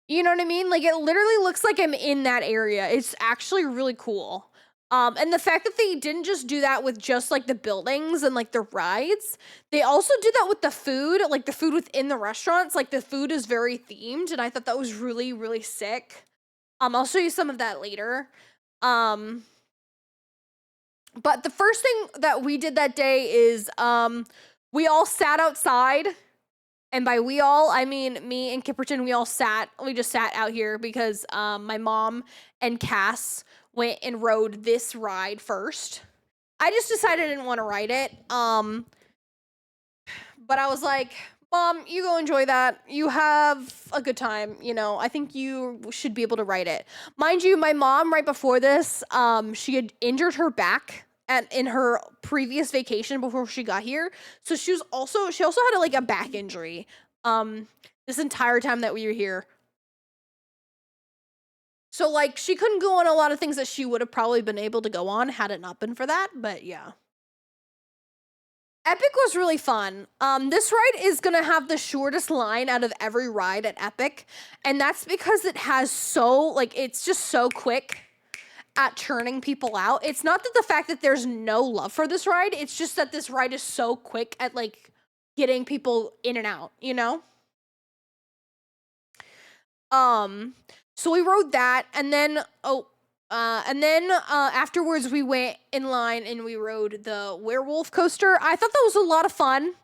You know what I mean? Like, it literally looks like I'm in that area. It's actually really cool. And the fact that they didn't just do that with just like the buildings and like the rides, they also did that with the food, like the food within the restaurants. Like the food is very themed, and I thought that was really, really sick. I'll show you some of that later. Um, but the first thing that we did that day is we all sat outside. And by we all, I mean me and Kipperton, we just sat out here because my mom and Cass went and rode this ride first. I just decided I didn't want to ride it. But I was like, Mom, you go enjoy that. You have a good time. You know, I think you should be able to ride it. Mind you, my mom, right before this, she had injured her back in her previous vacation before she got here. So she also had like a back injury this entire time that we were here. So like she couldn't go on a lot of things that she would have probably been able to go on had it not been for that, but yeah. Epic was really fun. This ride is gonna have the shortest line out of every ride at Epic, and that's because it has it's just so quick at churning people out. It's not that the fact that there's no love for this ride, it's just that this ride is so quick at like getting people in and out, you know? So we rode that, and then afterwards we went in line and we rode the werewolf coaster. I thought that was a lot of fun.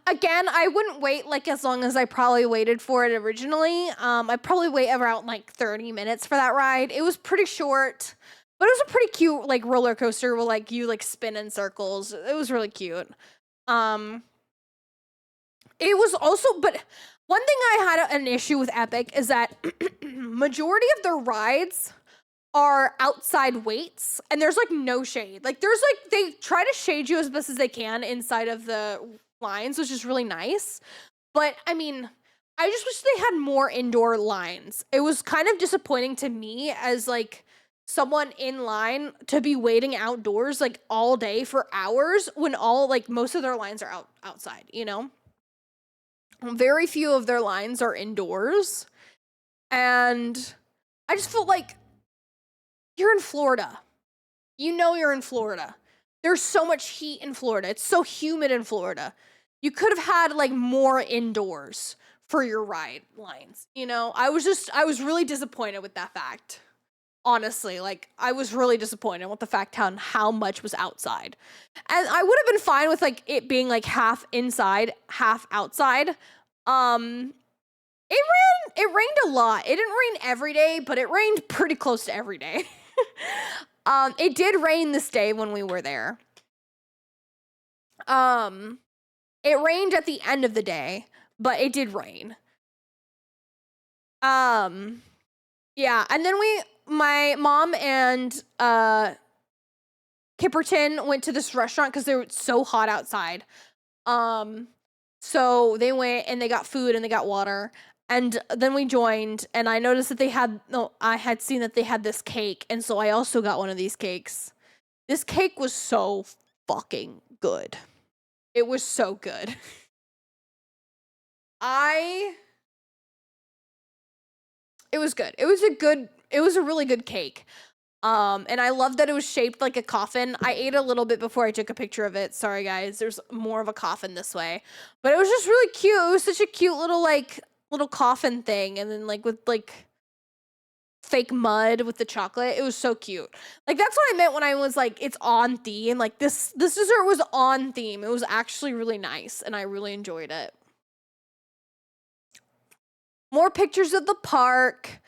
Again, I wouldn't wait like as long as I probably waited for it originally. I'd probably wait around like 30 minutes for that ride. It was pretty short. But it was a pretty cute like roller coaster where like you like spin in circles. It was really cute. It was also, but one thing I had an issue with Epic is that majority of their rides are outside waits, and there's like no shade. Like there's like they try to shade you as best as they can inside of the lines, which is really nice. But I mean, I just wish they had more indoor lines. It was kind of disappointing to me as like someone in line to be waiting outdoors like all day for hours when most of their lines are outside, you know? Very few of their lines are indoors. And I just felt like you're in Florida. You know you're in Florida. There's so much heat in Florida. It's so humid in Florida. You could have had like more indoors for your ride lines, you know? I was really disappointed with that fact. Honestly, like I was really disappointed with the fact how much was outside. And I would have been fine with like it being like half inside, half outside. It rained a lot. It didn't rain every day, but it rained pretty close to every day. It did rain this day when we were there. It rained at the end of the day, but it did rain. Yeah, and then my mom and Kipperton went to this restaurant because they were so hot outside. So they went and they got food and they got water. And then we joined, and I noticed that I had seen that they had this cake, and so I also got one of these cakes. This cake was so fucking good. It was so good. It was good. It was a really good cake. And I love that it was shaped like a coffin. I ate a little bit before I took a picture of it. Sorry guys, there's more of a coffin this way. But it was just really cute. It was such a cute little coffin thing, and then like with like fake mud with the chocolate. It was so cute. Like that's what I meant when I was like it's on theme. Like this dessert was on theme. It was actually really nice and I really enjoyed it. More pictures of the park.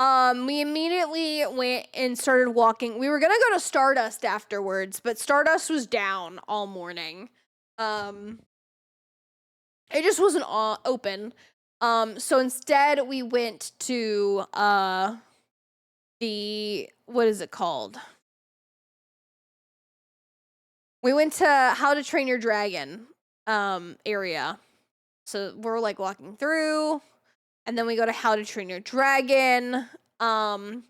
We immediately went and started walking. We were gonna go to Stardust afterwards, but Stardust was down all morning. It just wasn't open. So instead we went to what is it called? We went to How to Train Your Dragon area. So we're like walking through, and then we go to How to Train Your Dragon, and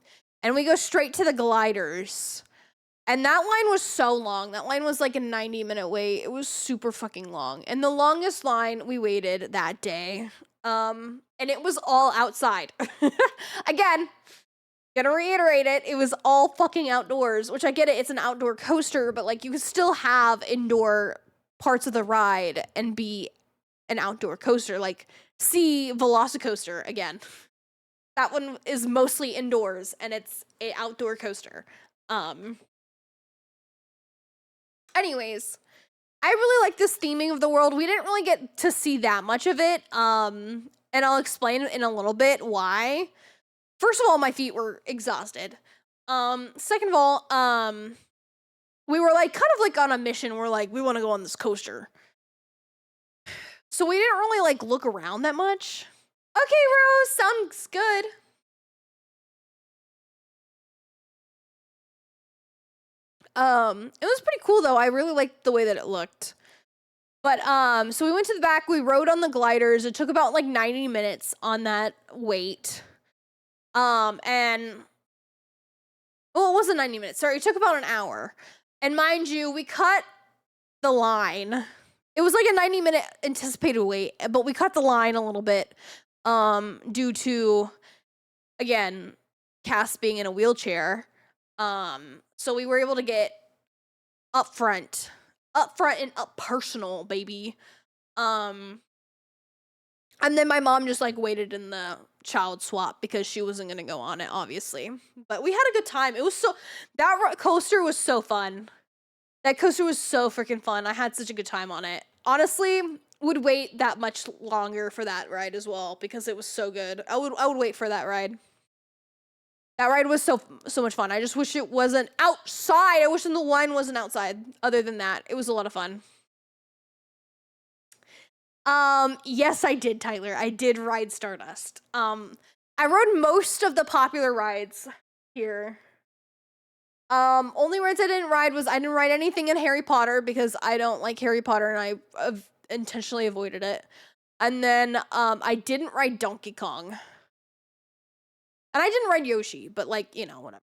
we go straight to the gliders. And that line was so long. That line was like a 90-minute wait. It was super fucking long. And the longest line we waited that day. And it was all outside. Again, Gonna reiterate it. It was all fucking outdoors, which I get it. It's an outdoor coaster, but like you can still have indoor parts of the ride and be an outdoor coaster. Like see Velocicoaster again. That one is mostly indoors and it's an outdoor coaster. Anyways, I really like this theming of the world. We didn't really get to see that much of it. And I'll explain in a little bit why. First of all, my feet were exhausted. Second of all, we were like kind of like on a mission. We're like, we want to go on this coaster. So we didn't really like look around that much. Okay, Rose, sounds good. It was pretty cool though. I really liked the way that it looked. But so we went to the back, we rode on the gliders. It took about like 90 minutes on that wait. And well, it wasn't 90 minutes. Sorry, it took about an hour. And mind you, we cut the line. It was like a 90-minute anticipated wait, but we cut the line a little bit due to, again, Cass being in a wheelchair. So we were able to get up front and up personal, baby. And then my mom just like waited in the child swap because she wasn't gonna go on it, obviously. But we had a good time. It was that coaster was so fun. That coaster was so freaking fun. I had such a good time on it. Honestly, would wait that much longer for that ride as well because it was so good. I would wait for that ride. That ride was so much fun. I just wish it wasn't outside. I wish the line wasn't outside. Other than that, it was a lot of fun. Yes, I did, Tyler. I did ride Stardust. I rode most of the popular rides here. Only rides I didn't ride was I didn't ride anything in Harry Potter because I don't like Harry Potter and I intentionally avoided it. And then, I didn't ride Donkey Kong. And I didn't ride Yoshi, but like, you know, whatever.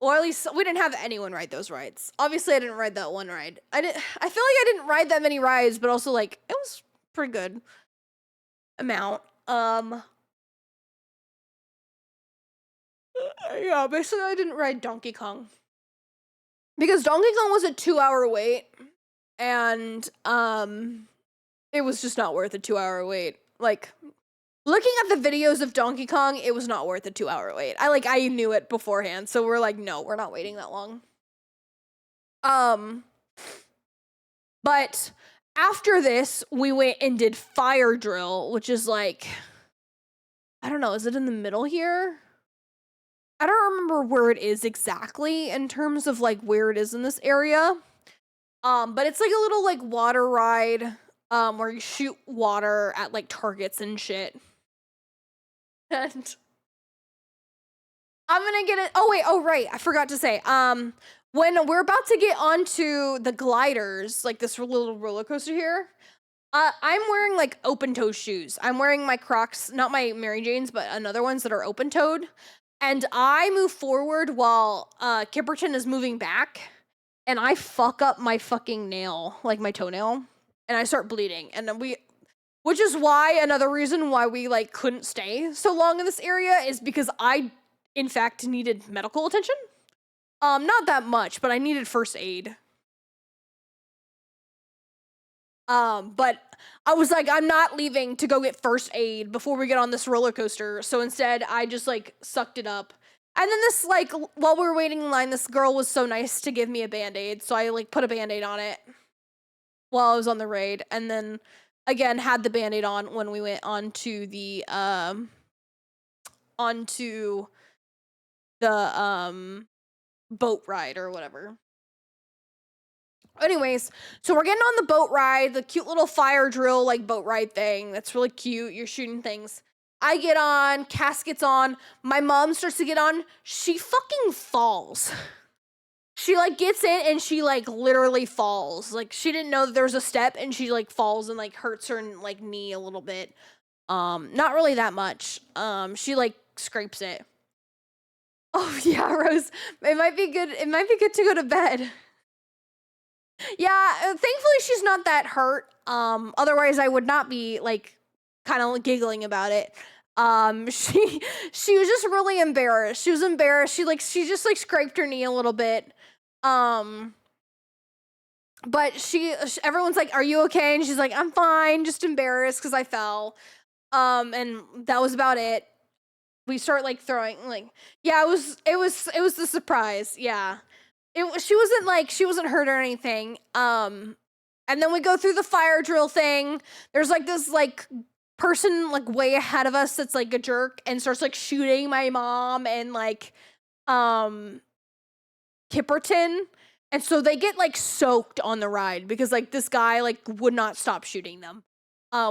Or at least we didn't have anyone ride those rides. Obviously, I didn't ride that one ride. I feel like I didn't ride that many rides, but also like it was pretty good amount. Yeah, basically I didn't ride Donkey Kong because Donkey Kong was a 2-hour wait, and it was just not worth a 2-hour wait. Like looking at the videos of Donkey Kong, it was not worth a 2-hour wait. I knew it beforehand, so we're like, no, we're not waiting that long. But after this, we went and did Fire Drill, which is like, I don't know, is it in the middle here? I don't remember where it is exactly in terms of like where it is in this area. But it's like a little like water ride, where you shoot water at like targets and shit. And I'm gonna get it. Oh, right. I forgot to say. When we're about to get onto the gliders, like this little roller coaster here, I'm wearing like open-toe shoes. I'm wearing my Crocs, not my Mary Janes, but another ones that are open-toed. And I move forward while Kipperton is moving back, and I fuck up my fucking nail, like my toenail, and I start bleeding. And then which is why another reason why we like couldn't stay so long in this area is because I, in fact, needed medical attention. Not that much, but I needed first aid. But I was like, I'm not leaving to go get first aid before we get on this roller coaster. So instead, I just like sucked it up. And then this, like, while we were waiting in line, this girl was so nice to give me a Band-Aid. So I like put a Band-Aid on it while I was on the raid. And then again, had the Band-Aid on when we went onto the boat ride or whatever. Anyways, so we're getting on the boat ride, the cute little fire drill, like boat ride thing. That's really cute. You're shooting things. I get on, Cass gets on, my mom starts to get on. She fucking falls. She like gets in and she like literally falls. Like she didn't know that there was a step and she like falls and like hurts her like knee a little bit. Not really that much. She like scrapes it. Oh yeah, Rose. It might be good to go to bed. Yeah, thankfully she's not that hurt. Otherwise I would not be like kind of giggling about it. She was just really embarrassed. She was embarrassed. She just like scraped her knee a little bit. But everyone's like, "Are you okay?" And she's like, "I'm fine, just embarrassed because I fell." And that was about it. We start like throwing like, yeah, it was the surprise. Yeah. She wasn't hurt or anything. And then we go through the fire drill thing. There's like this like person like way ahead of us that's like a jerk and starts like shooting my mom and like Kipperton. And so they get like soaked on the ride because like this guy like would not stop shooting them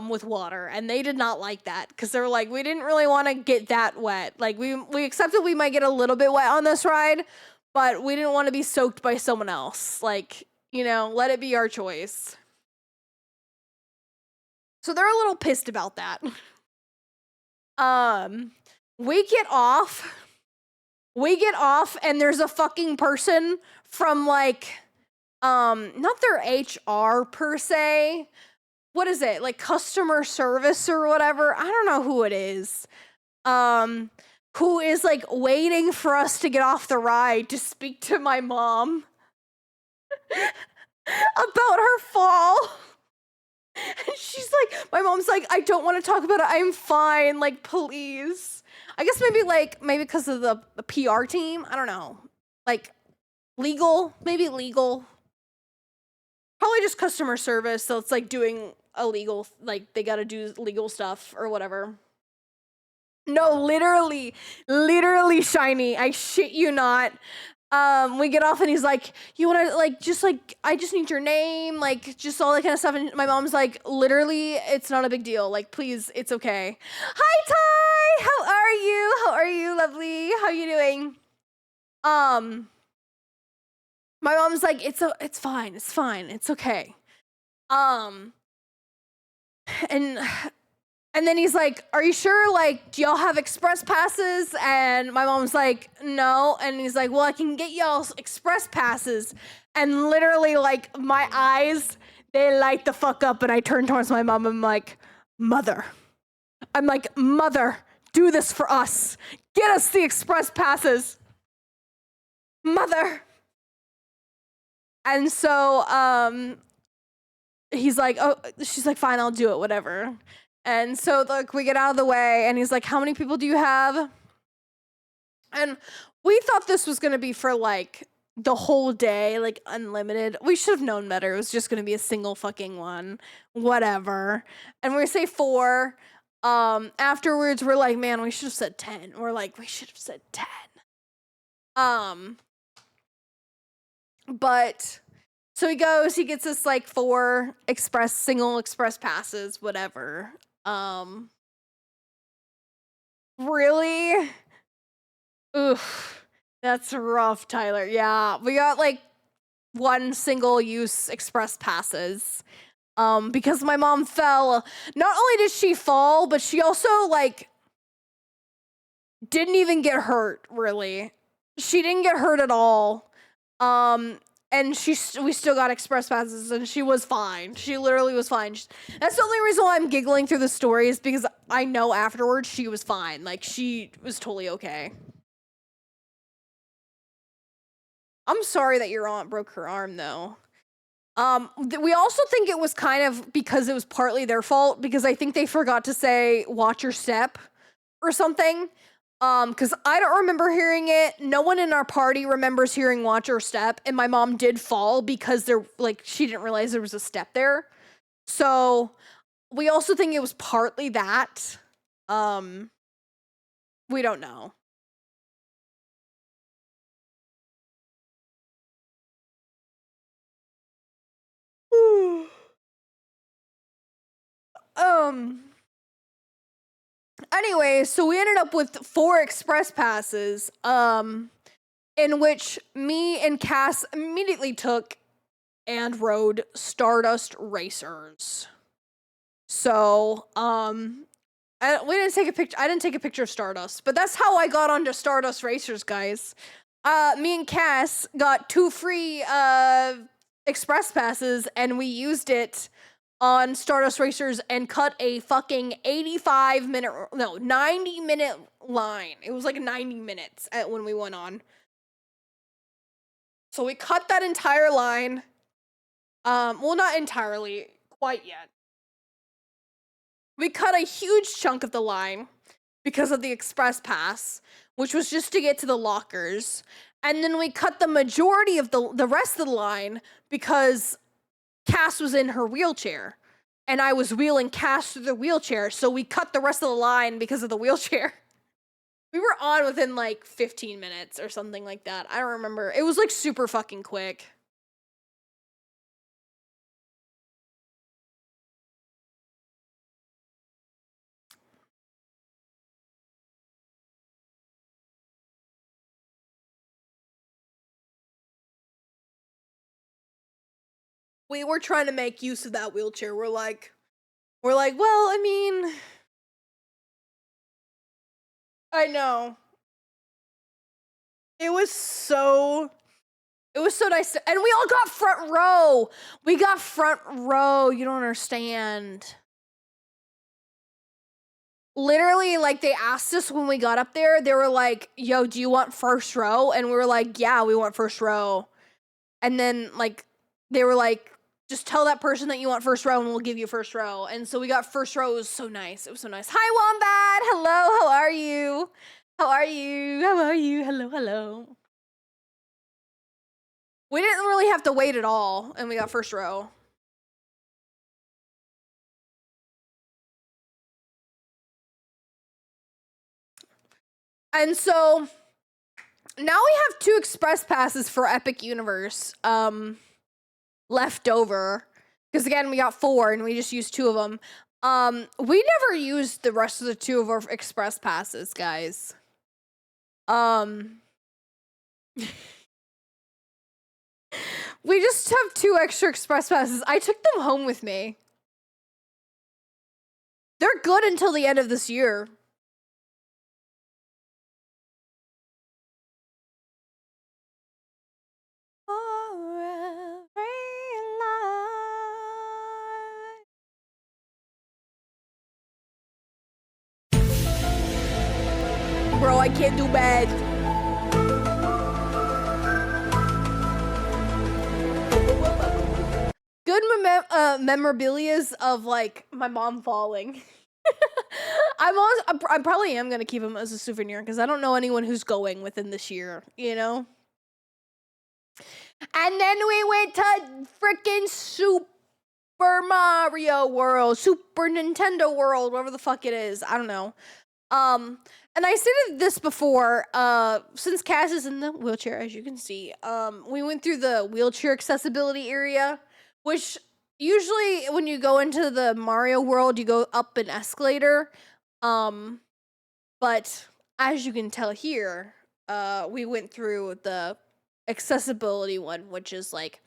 with water, and they did not like that because they were like, we didn't really want to get that wet. Like we accepted we might get a little bit wet on this ride, but we didn't want to be soaked by someone else. Like, let it be our choice. So they're a little pissed about that. We get off and there's a fucking person from like not their HR per se. What is it? Like customer service or whatever? I don't know who it is. Who is like waiting for us to get off the ride to speak to my mom about her fall. And she's like, my mom's like, I don't want to talk about it. I'm fine. Like, please. I guess maybe because of the PR team. I don't know. Like, maybe legal. Probably just customer service. So it's like doing illegal, like they got to do legal stuff or whatever. No, literally, Shiny. I shit you not. We get off and he's like, you want to I just need your name, like just all that kind of stuff. And my mom's like, literally, it's not a big deal. Like, please, it's okay. Hi, Ty. How are you, lovely? How are you doing? My mom's like, it's fine. It's okay. And then he's like, are you sure? Like, do y'all have express passes? And my mom's like, no. And he's like, well, I can get y'all express passes. And literally, like, my eyes, they light the fuck up. And I turn towards my mom. I'm like, Mother, do this for us. Get us the express passes. Mother. And so, he's like, oh, she's like, fine, I'll do it, whatever. And so, like, we get out of the way, and he's like, how many people do you have? And we thought this was going to be for, like, the whole day, like, unlimited. We should have known better. It was just going to be a single fucking one. Whatever. And we say 4. Afterwards, we're like, man, we should have said 10. We're like, we should have said 10. But... So he goes, he gets us like 4 single express passes, whatever. Really? Oof. That's rough, Tyler. Yeah, we got like 1 single use express passes. Because my mom fell. Not only did she fall, but she also like didn't even get hurt, really. She didn't get hurt at all. And we still got express passes, and she was fine. She literally was fine. That's the only reason why I'm giggling through the story is because I know afterwards she was fine. Like, she was totally okay. I'm sorry that your aunt broke her arm, though. We also think it was kind of because it was partly their fault, because I think they forgot to say, watch your step or something. Because I don't remember hearing it. No one in our party remembers hearing watch or step, and my mom did fall because she didn't realize there was a step there. So we also think it was partly that. We don't know. Anyway, so we ended up with 4 express passes, in which me and Cass immediately took and rode Stardust Racers. So, we didn't take a picture. I didn't take a picture of Stardust, but that's how I got onto Stardust Racers, guys. Me and Cass got 2 free express passes, and we used it on Stardust Racers and cut a fucking 90-minute line. It was like 90 minutes when we went on. So we cut that entire line. Well, not entirely, quite yet. We cut a huge chunk of the line because of the express pass, which was just to get to the lockers. And then we cut the majority of the rest of the line because Cass was in her wheelchair. And I was wheeling Cass through the wheelchair, so we cut the rest of the line because of the wheelchair. We were on within like 15 minutes or something like that. I don't remember. It was like super fucking quick. We were trying to make use of that wheelchair. We're like, well, I mean, I know. It was so nice. And we all got front row. We got front row. You don't understand. Literally, like, they asked us when we got up there, they were like, yo, do you want first row? And we were like, yeah, we want first row. And then, like, they were like, just tell that person that you want first row and we'll give you first row. And so we got first row. It was so nice. It was so nice. Hi, Wombat. Hello. How are you? How are you? How are you? Hello, hello. We didn't really have to wait at all, and we got first row. And so now we have 2 express passes for Epic Universe left over. Because again, we got 4 and we just used 2 of them. We never used the rest of the 2 of our express passes, guys. We just have 2 extra express passes. I took them home with me. They're good until the end of this year. Bro, I can't do bad. Good memorabilias of like my mom falling. I probably am gonna keep them as a souvenir because I don't know anyone who's going within this year, you know. And then we went to freaking Super Mario World, Super Nintendo World, whatever the fuck it is. I don't know. And I said this before, since Cass is in the wheelchair, as you can see, we went through the wheelchair accessibility area, which usually when you go into the Mario World, you go up an escalator. But as you can tell here, we went through the accessibility one, which is like,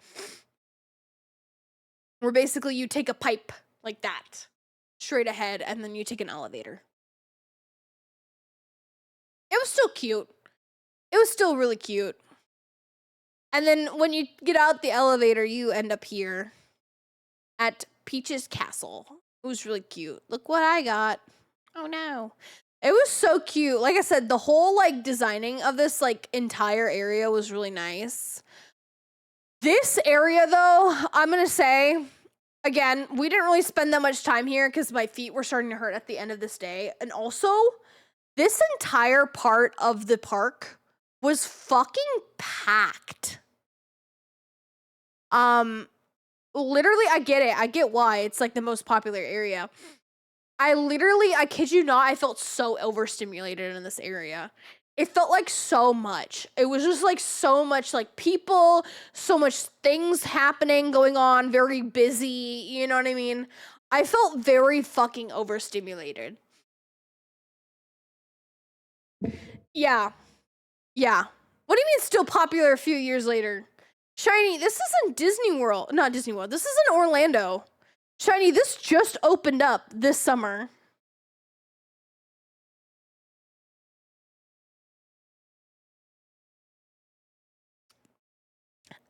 where basically you take a pipe like that, straight ahead, and then you take an elevator. It was still cute. It was still really cute. And then when you get out the elevator, you end up here at Peach's Castle. It was really cute. Look what I got. Oh no. It was so cute. Like I said, the whole like designing of this like entire area was really nice. This area though, I'm going to say, again, we didn't really spend that much time here because my feet were starting to hurt at the end of this day. And also, this entire part of the park was fucking packed. Literally, I get it. I get why. It's like the most popular area. I kid you not, I felt so overstimulated in this area. It felt like so much. It was just like so much like people, so much things happening, going on, very busy, you know what I mean? I felt very fucking overstimulated. Yeah. Yeah. What do you mean still popular a few years later? Shiny, this isn't Disney World. Not Disney World. This isn't Orlando. Shiny, this just opened up this summer.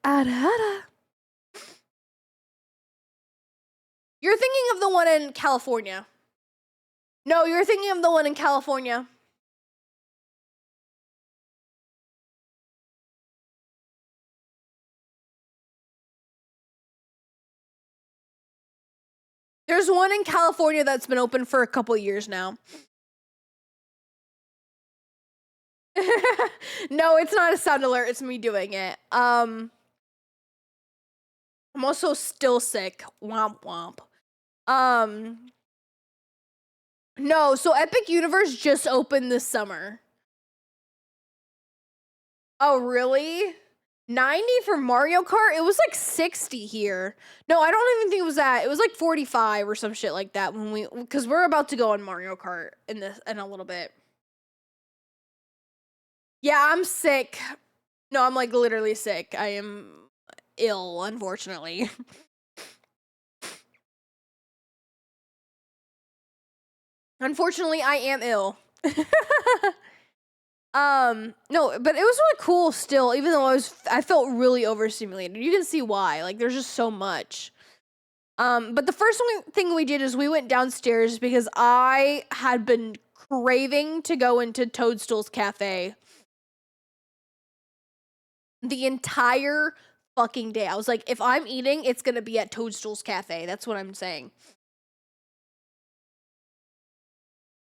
Ada. You're thinking of the one in California. No, you're thinking of the one in California. There's one in California that's been open for a couple years now. No, it's not a sound alert. It's me doing it. I'm also still sick. Womp womp. No, so Epic Universe just opened this summer. Oh, really? 90 for Mario Kart? It was like 60 here. No, I don't even think it was that. It was like 45 or some shit like that because we're about to go on Mario Kart in a little bit. Yeah, I'm sick. No, I'm like literally sick. I am ill, unfortunately. Unfortunately, I am ill. No, but it was really cool still, even though I felt really overstimulated. You can see why. Like, there's just so much. But the first thing we did is we went downstairs because I had been craving to go into Toadstool's Cafe the entire fucking day. I was like, if I'm eating, it's gonna be at Toadstool's Cafe. That's what I'm saying.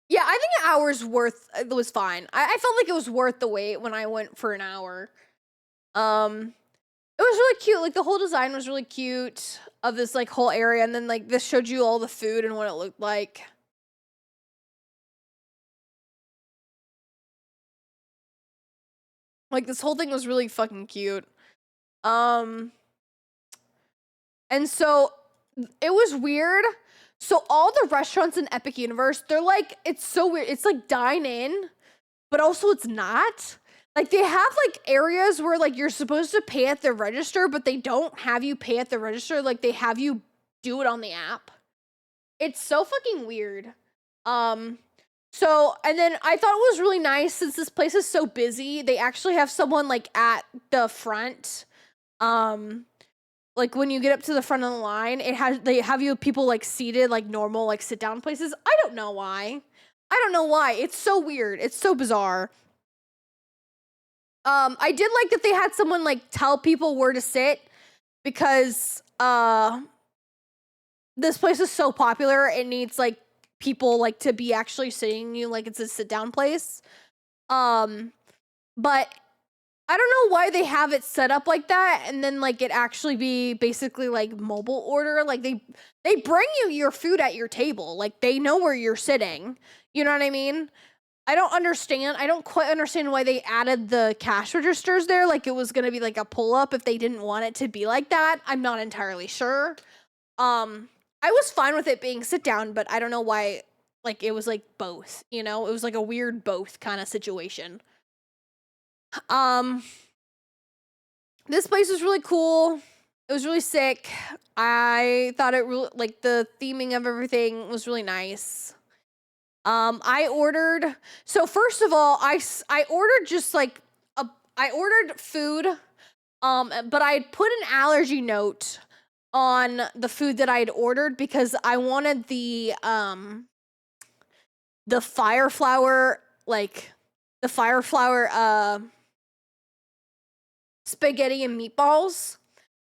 Yeah, I think an hour's worth it was fine. I felt like it was worth the wait when I went for an hour. It was really cute. Like, the whole design was really cute of this like whole area, and then like this showed you all the food and what it looked like. Like, this whole thing was really fucking cute. And so it was weird. So all the restaurants in Epic Universe, they're like, it's so weird. It's like dine in, but also it's not. Like, they have like areas where like you're supposed to pay at the register, but they don't have you pay at the register. Like, they have you do it on the app. It's so fucking weird. So, and then I thought it was really nice since this place is so busy. They actually have someone like at the front. Like when you get up to the front of the line, they have you people like seated like normal like sit down places. I don't know why. It's so weird. It's so bizarre. I did like that they had someone like tell people where to sit because this place is so popular. It needs like people like to be actually sitting you like it's a sit down place. But I don't know why they have it set up like that and then like it actually be basically like mobile order. Like they bring you your food at your table. Like they know where you're sitting. You know what I mean? I don't quite understand why they added the cash registers there. Like it was going to be like a pull up if they didn't want it to be like that. I'm not entirely sure. I was fine with it being sit down, but I don't know why like it was like both, you know? It was like a weird both kind of situation. This place was really cool. It was really sick. I thought it really like the theming of everything was really nice. I ordered. So first of all, I ordered just like I ordered food. But I had put an allergy note on the food that I had ordered because I wanted the fire flower spaghetti and meatballs,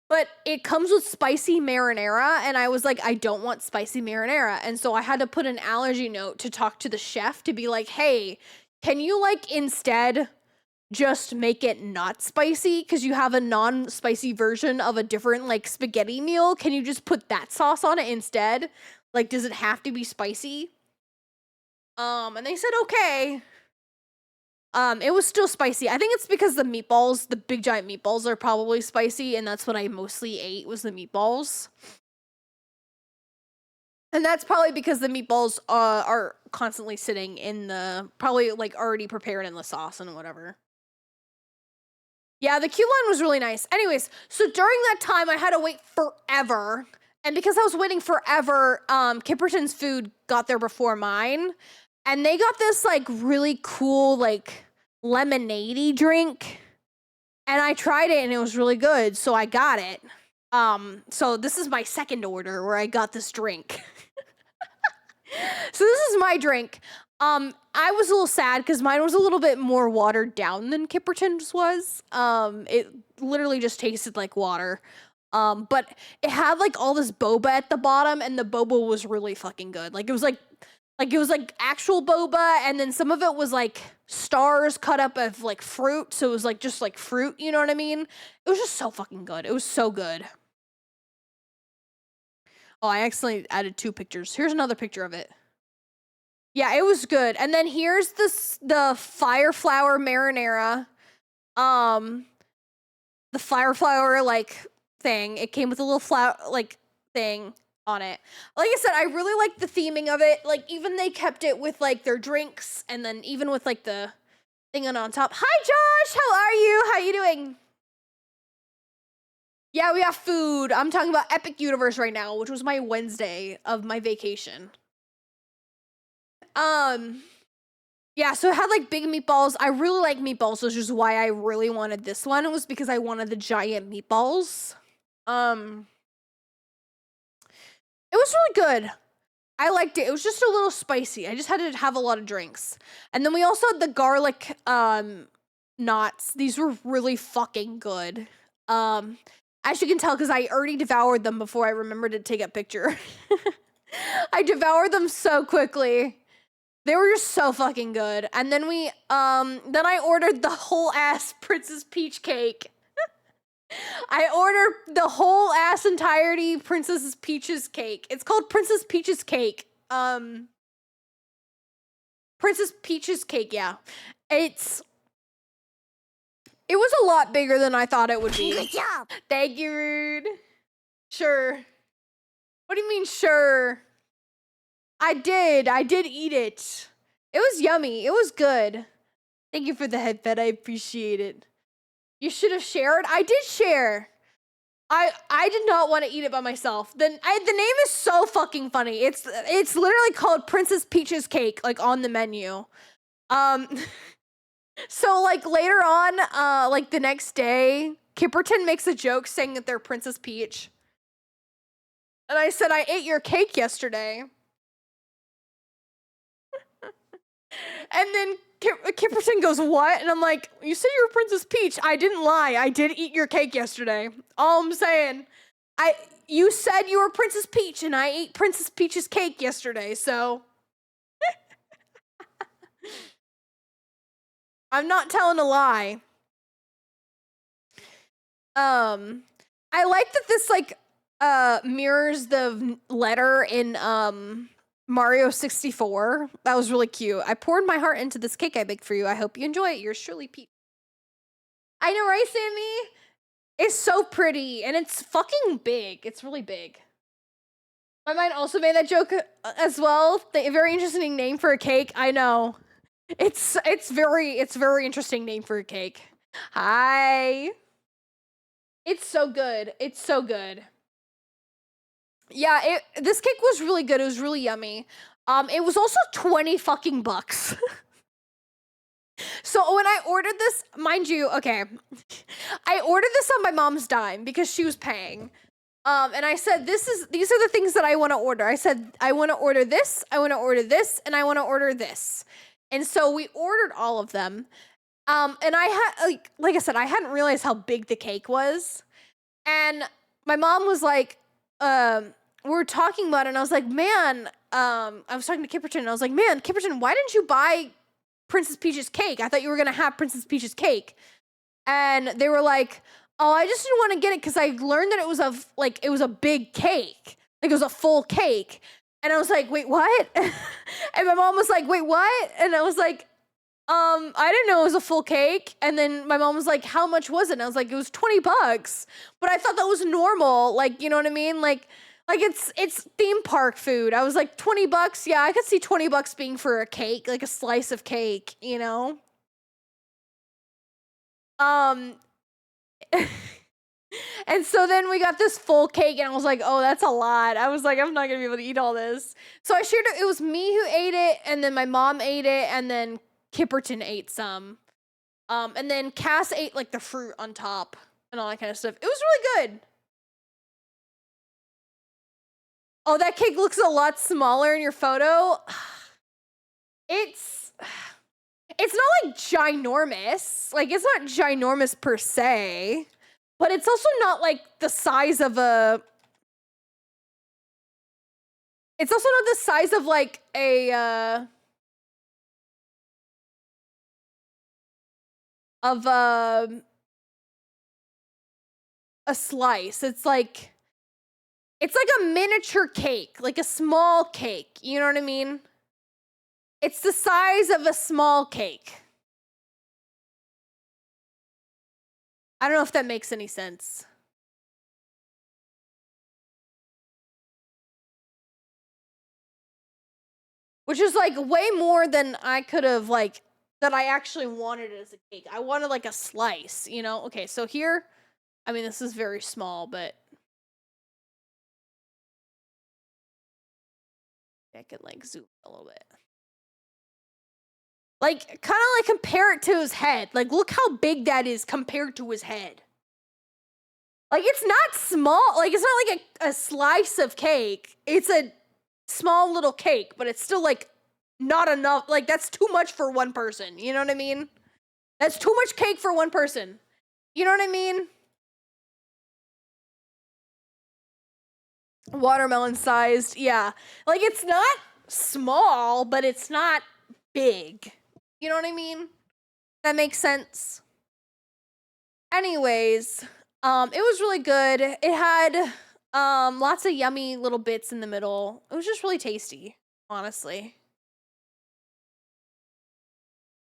but it comes with spicy marinara, and I was like, I don't want spicy marinara, and so I had to put an allergy note to talk to the chef to be like, hey, can you like instead just make it not spicy because you have a non-spicy version of a different like spaghetti meal? Can you just put that sauce on it instead? Like, does it have to be spicy? And they said okay. It was still spicy. I think it's because the meatballs, the big giant meatballs, are probably spicy, and that's what I mostly ate was the meatballs. And that's probably because the meatballs are constantly sitting in probably like already prepared in the sauce and whatever. Yeah, the queue line was really nice. Anyways, so during that time, I had to wait forever. And because I was waiting forever, Kipperton's food got there before mine. And they got this like really cool like lemonade-y drink. And I tried it and it was really good, so I got it. So this is my second order where I got this drink. So this is my drink. I was a little sad because mine was a little bit more watered down than Kipperton's was. It literally just tasted like water. But it had like all this boba at the bottom, and the boba was really fucking good. Like it was like actual boba, and then some of it was like stars cut up of like fruit, so it was like just like fruit, you know what I mean? It was just so fucking good. It was so good. Oh, I accidentally added 2 pictures. Here's another picture of it. Yeah, it was good. And then here's the fire flower marinara. The fire flower like thing. It came with a little flower like thing on it. Like I said, I really like the theming of it. Like even they kept it with like their drinks, and then even with like the thing on top. Hi Josh, how are you? How you doing? Yeah, we have food. I'm talking about Epic Universe right now, which was my Wednesday of my vacation. Yeah, so it had like big meatballs. I really like meatballs, which is why I really wanted this one. It was because I wanted the giant meatballs. It was really good. I liked it. It was just a little spicy. I just had to have a lot of drinks. And then we also had the garlic knots. These were really fucking good. As you can tell, because I already devoured them before I remembered to take a picture. I devoured them so quickly. They were just so fucking good. And then then I ordered the whole ass Princess Peach cake. I ordered the whole ass entirety Princess Peach's cake. It's called Princess Peach's cake. Princess Peach's cake, yeah. It was a lot bigger than I thought it would be. Good job. Thank you, Rude. Sure. What do you mean, sure? I did eat it. It was yummy. It was good. Thank you for the headbed. I appreciate it. You should have shared. I did share. I did not want to eat it by myself. The name is so fucking funny. It's literally called Princess Peach's cake, like on the menu. So like later on, like the next day, Kipperton makes a joke saying that they're Princess Peach. And I said, I ate your cake yesterday. And then Kipperton goes, what? And I'm like, you said you were Princess Peach. I didn't lie. I did eat your cake yesterday. All I'm saying, you said you were Princess Peach, and I ate Princess Peach's cake yesterday, so. I'm not telling a lie. I like that this, like, mirrors the letter in, Mario 64. That was really cute. I poured my heart into this cake I baked for you. I hope you enjoy it. Yours truly, Pete. I know, right, Sammy? It's so pretty, and it's fucking big. It's really big. My mind also made that joke as well. A very interesting name for a cake. I know. It's very interesting name for a cake. Hi. It's so good. It's so good. Yeah, this cake was really good. It was really yummy. It was also 20 fucking bucks. So when I ordered this, mind you, okay, I ordered this on my mom's dime because she was paying. And I said, these are the things that I want to order. I said, I want to order this, I want to order this, and I want to order this. And so we ordered all of them. And I had, like I said, I hadn't realized how big the cake was. And my mom was like, we were talking about it, and I was like, man, I was talking to Kipperton, and I was like, man, Kipperton, why didn't you buy Princess Peach's cake? I thought you were going to have Princess Peach's cake. And they were like, oh, I just didn't want to get it because I learned that it was a big cake. Like, it was a full cake. And I was like, wait, what? And my mom was like, wait, what? And I was like, I didn't know it was a full cake. And then my mom was like, how much was it? And I was like, it was $20. But I thought that was normal. Like, you know what I mean? Like it's theme park food. I was like, $20? Yeah, I could see $20 being for a cake, like a slice of cake, you know? And so then we got this full cake, and I was like, oh, that's a lot. I was like, I'm not gonna be able to eat all this. So I shared it. It was me who ate it, and then my mom ate it, and then Kipperton ate some. And then Cass ate like the fruit on top and all that kind of stuff. It was really good. Oh, that cake looks a lot smaller in your photo. It's not like ginormous. Like, it's not ginormous per se, but it's also not like the size of a. It's also not the size of like a of a slice. It's like a miniature cake, like a small cake. You know what I mean? It's the size of a small cake. I don't know if that makes any sense. Which is like way more than I could have like that I actually wanted as a cake. I wanted like a slice, you know? Okay, so here, I mean, this is very small, but I can like zoom a little bit. Like, kind of like compare it to his head. Like, look how big that is compared to his head. Like, it's not small. Like, it's not like a slice of cake. It's a small little cake, but it's still like not enough. Like, that's too much for one person. You know what I mean? That's too much cake for one person. You know what I mean? Watermelon sized. Yeah. Like, it's not small, but it's not big. You know what I mean? That makes sense. Anyways, it was really good. It had lots of yummy little bits in the middle. It was just really tasty, honestly.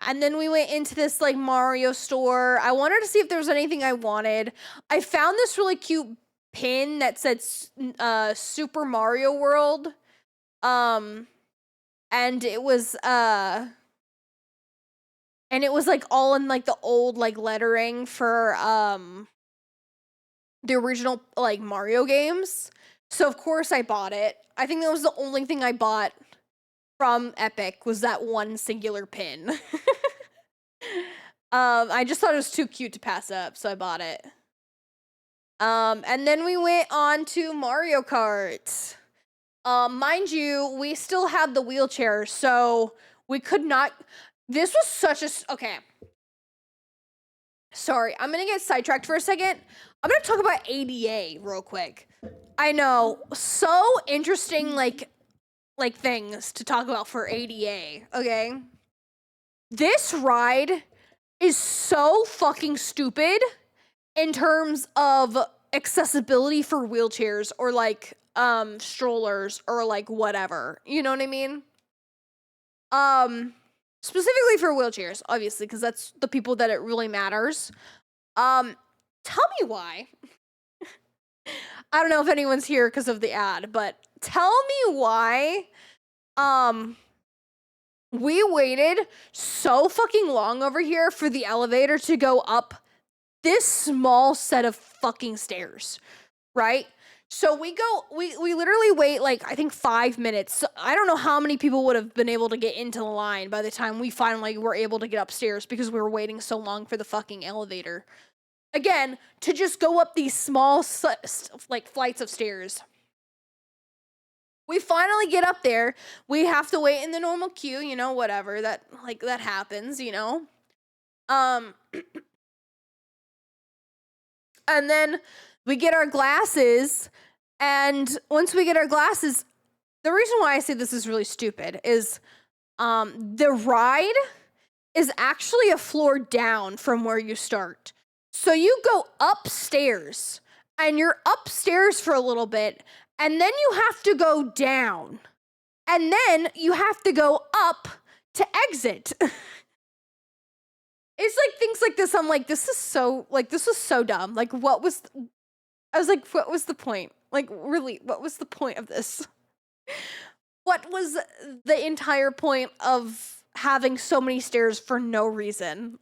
And then we went into this like Mario store. I wanted to see if there was anything I wanted. I found this really cute pin that said Super Mario World. And it was like all in like the old like lettering for the original like Mario games. So of course I bought it. I think that was the only thing I bought from Epic was that one singular pin. I just thought it was too cute to pass up, so I bought it. And then we went on to Mario Kart. Mind you, we still had the wheelchair, so we could not. This was such a. Okay. Sorry, I'm gonna get sidetracked for a second. I'm gonna talk about ADA real quick. I know, so interesting, like things to talk about for ADA, okay? This ride is so fucking stupid in terms of accessibility for wheelchairs or like strollers or like whatever. You know what I mean? Specifically for wheelchairs, obviously, because that's the people that it really matters. Tell me why. I don't know if anyone's here because of the ad, but tell me why we waited so fucking long over here for the elevator to go up this small set of fucking stairs, right? So we literally wait like I think 5 minutes. I don't know how many people would have been able to get into the line by the time we finally were able to get upstairs because we were waiting so long for the fucking elevator. Again, to just go up these small like flights of stairs. We finally get up there. We have to wait in the normal queue, you know, whatever. That happens, you know. And then we get our glasses, and once we get our glasses, the reason why I say this is really stupid is the ride is actually a floor down from where you start. So you go upstairs, and you're upstairs for a little bit, and then you have to go down, and then you have to go up to exit. It's like things like this. I'm like, this was so dumb. Like, I was like, what was the point? Like, really, what was the point of this? What was the entire point of having so many stairs for no reason?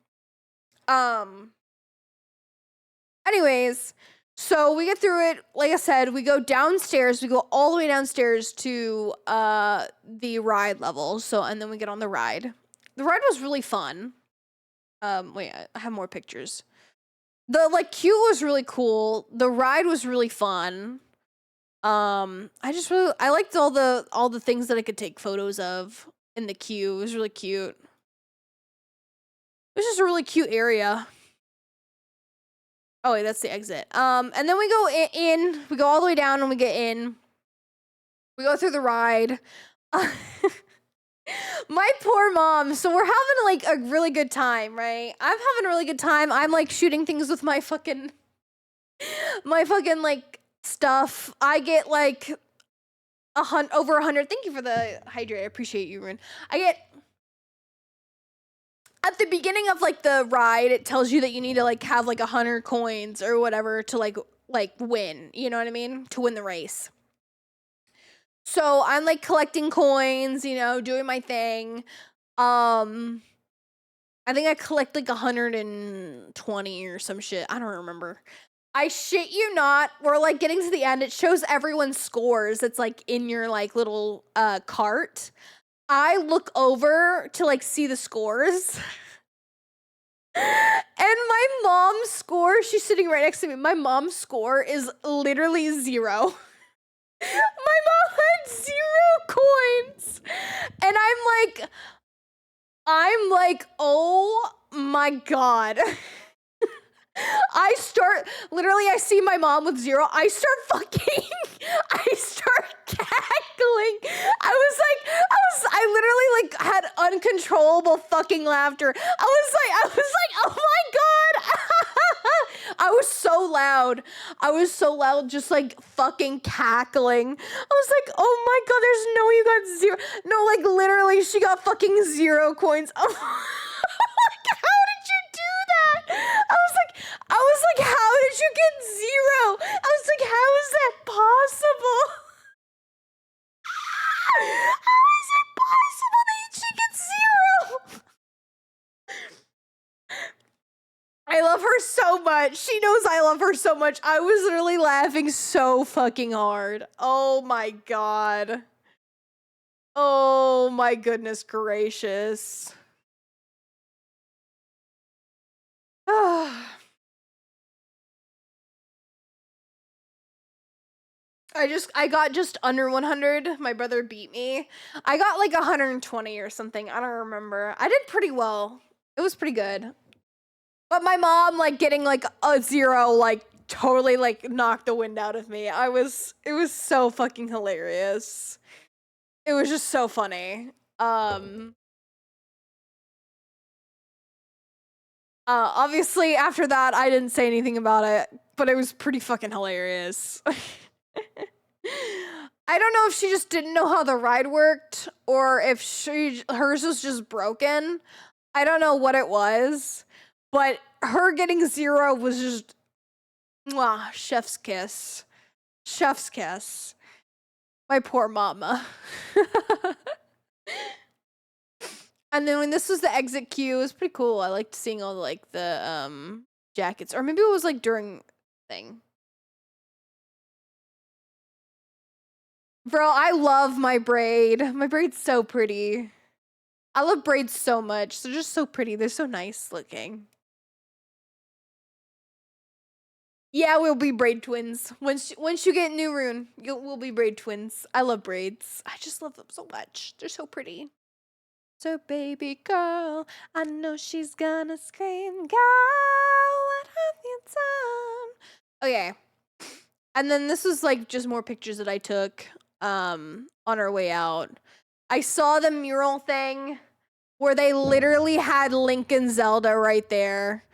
Anyways, so we get through it. Like I said, we go downstairs. We go all the way downstairs to the ride level. So, and then we get on the ride. The ride was really fun. Wait, I have more pictures. The like queue was really cool. The ride was really fun. I liked all the things that I could take photos of in the queue. It was really cute. It was just a really cute area. Oh wait, that's the exit. And then we go in. We go all the way down and we get in. We go through the ride. My poor mom. So we're having like a really good time, right? I'm having a really good time. I'm like shooting things with my fucking like stuff. I get like over 100. Thank you for the hydrate. I appreciate you, Rune. I get at the beginning of like the ride, it tells you that you need to like have like 100 coins or whatever to like win. You know what I mean? To win the race. So I'm like collecting coins, you know, doing my thing. I think I collect like 120 or some shit. I don't remember. I shit you not. We're like getting to the end. It shows everyone's scores. It's like in your like little cart. I look over to like see the scores. And my mom's score, she's sitting right next to me. My mom's score is literally 0. My mom had 0 coins. And I'm like, oh my God. I see my mom with 0. I start cackling. I literally like had uncontrollable fucking laughter. I was like, oh my God. I was so loud, just like fucking cackling. I was like, oh my God, there's no way you got 0. No, like literally she got fucking 0 coins. Oh, like, how did you do that? I was like, how did you get 0? I was like, how is that possible? How is it possible that she gets 0? I love her so much. She knows I love her so much. I was literally laughing so fucking hard. Oh my God. Oh my goodness gracious. I got just under 100. My brother beat me. I got like 120 or something. I don't remember. I did pretty well. It was pretty good. But my mom like getting like a 0 like totally like knocked the wind out of me. It was so fucking hilarious. It was just so funny. Obviously after that I didn't say anything about it, but it was pretty fucking hilarious. I don't know if she just didn't know how the ride worked or if hers was just broken. I don't know what it was, but her getting 0 was just mwah, chef's kiss. Chef's kiss. My poor mama. And then when this was the exit queue, it was pretty cool. I liked seeing all like the jackets, or maybe it was like during thing. Bro, I love my braid. My braid's so pretty. I love braids so much. They're just so pretty. They're so nice looking. Yeah, we'll be braid twins. Once you get new Rune, we'll be braid twins. I love braids. I just love them so much. They're so pretty. So baby girl, I know she's gonna scream, girl, what have you done? Okay. And then this was like just more pictures that I took on our way out. I saw the mural thing where they literally had Link and Zelda right there.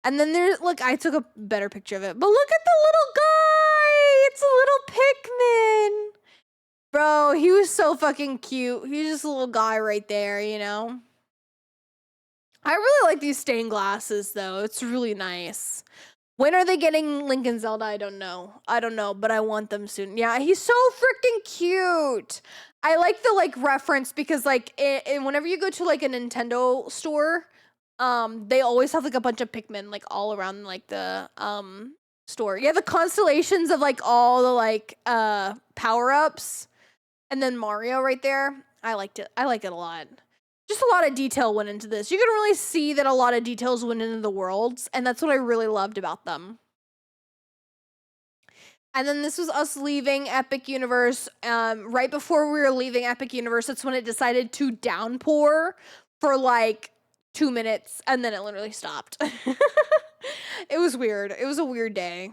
And then there's, look, I took a better picture of it. But look at the little guy! It's a little Pikmin! Bro, he was so fucking cute. He's just a little guy right there, you know? I really like these stained glasses, though. It's really nice. When are they getting Link and Zelda? I don't know. But I want them soon. Yeah, he's so freaking cute. I like the, like, reference because, like, whenever you go to, like, a Nintendo store, they always have, like, a bunch of Pikmin, like, all around, like, the, store. Yeah, the constellations of, like, all the, like, power-ups. And then Mario right there. I liked it. I like it a lot. Just a lot of detail went into this. You can really see that a lot of details went into the worlds, and that's what I really loved about them. And then this was us leaving Epic Universe. Right before we were leaving Epic Universe, that's when it decided to downpour for like 2 minutes, and then it literally stopped. It was weird. It was a weird day.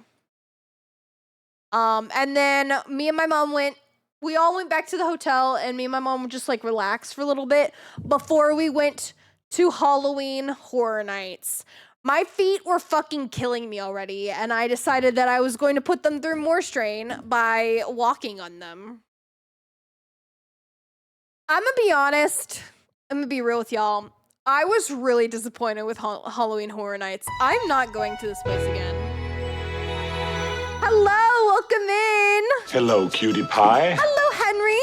And then me and my mom we all went back to the hotel, and me and my mom just like relaxed for a little bit before we went to Halloween Horror Nights. My feet were fucking killing me already, and I decided that I was going to put them through more strain by walking on them. I'm gonna be honest. I'm gonna be real with y'all. I was really disappointed with Halloween Horror Nights. I'm not going to this place again. Hello, welcome in. Hello, cutie pie. Hello, Henry.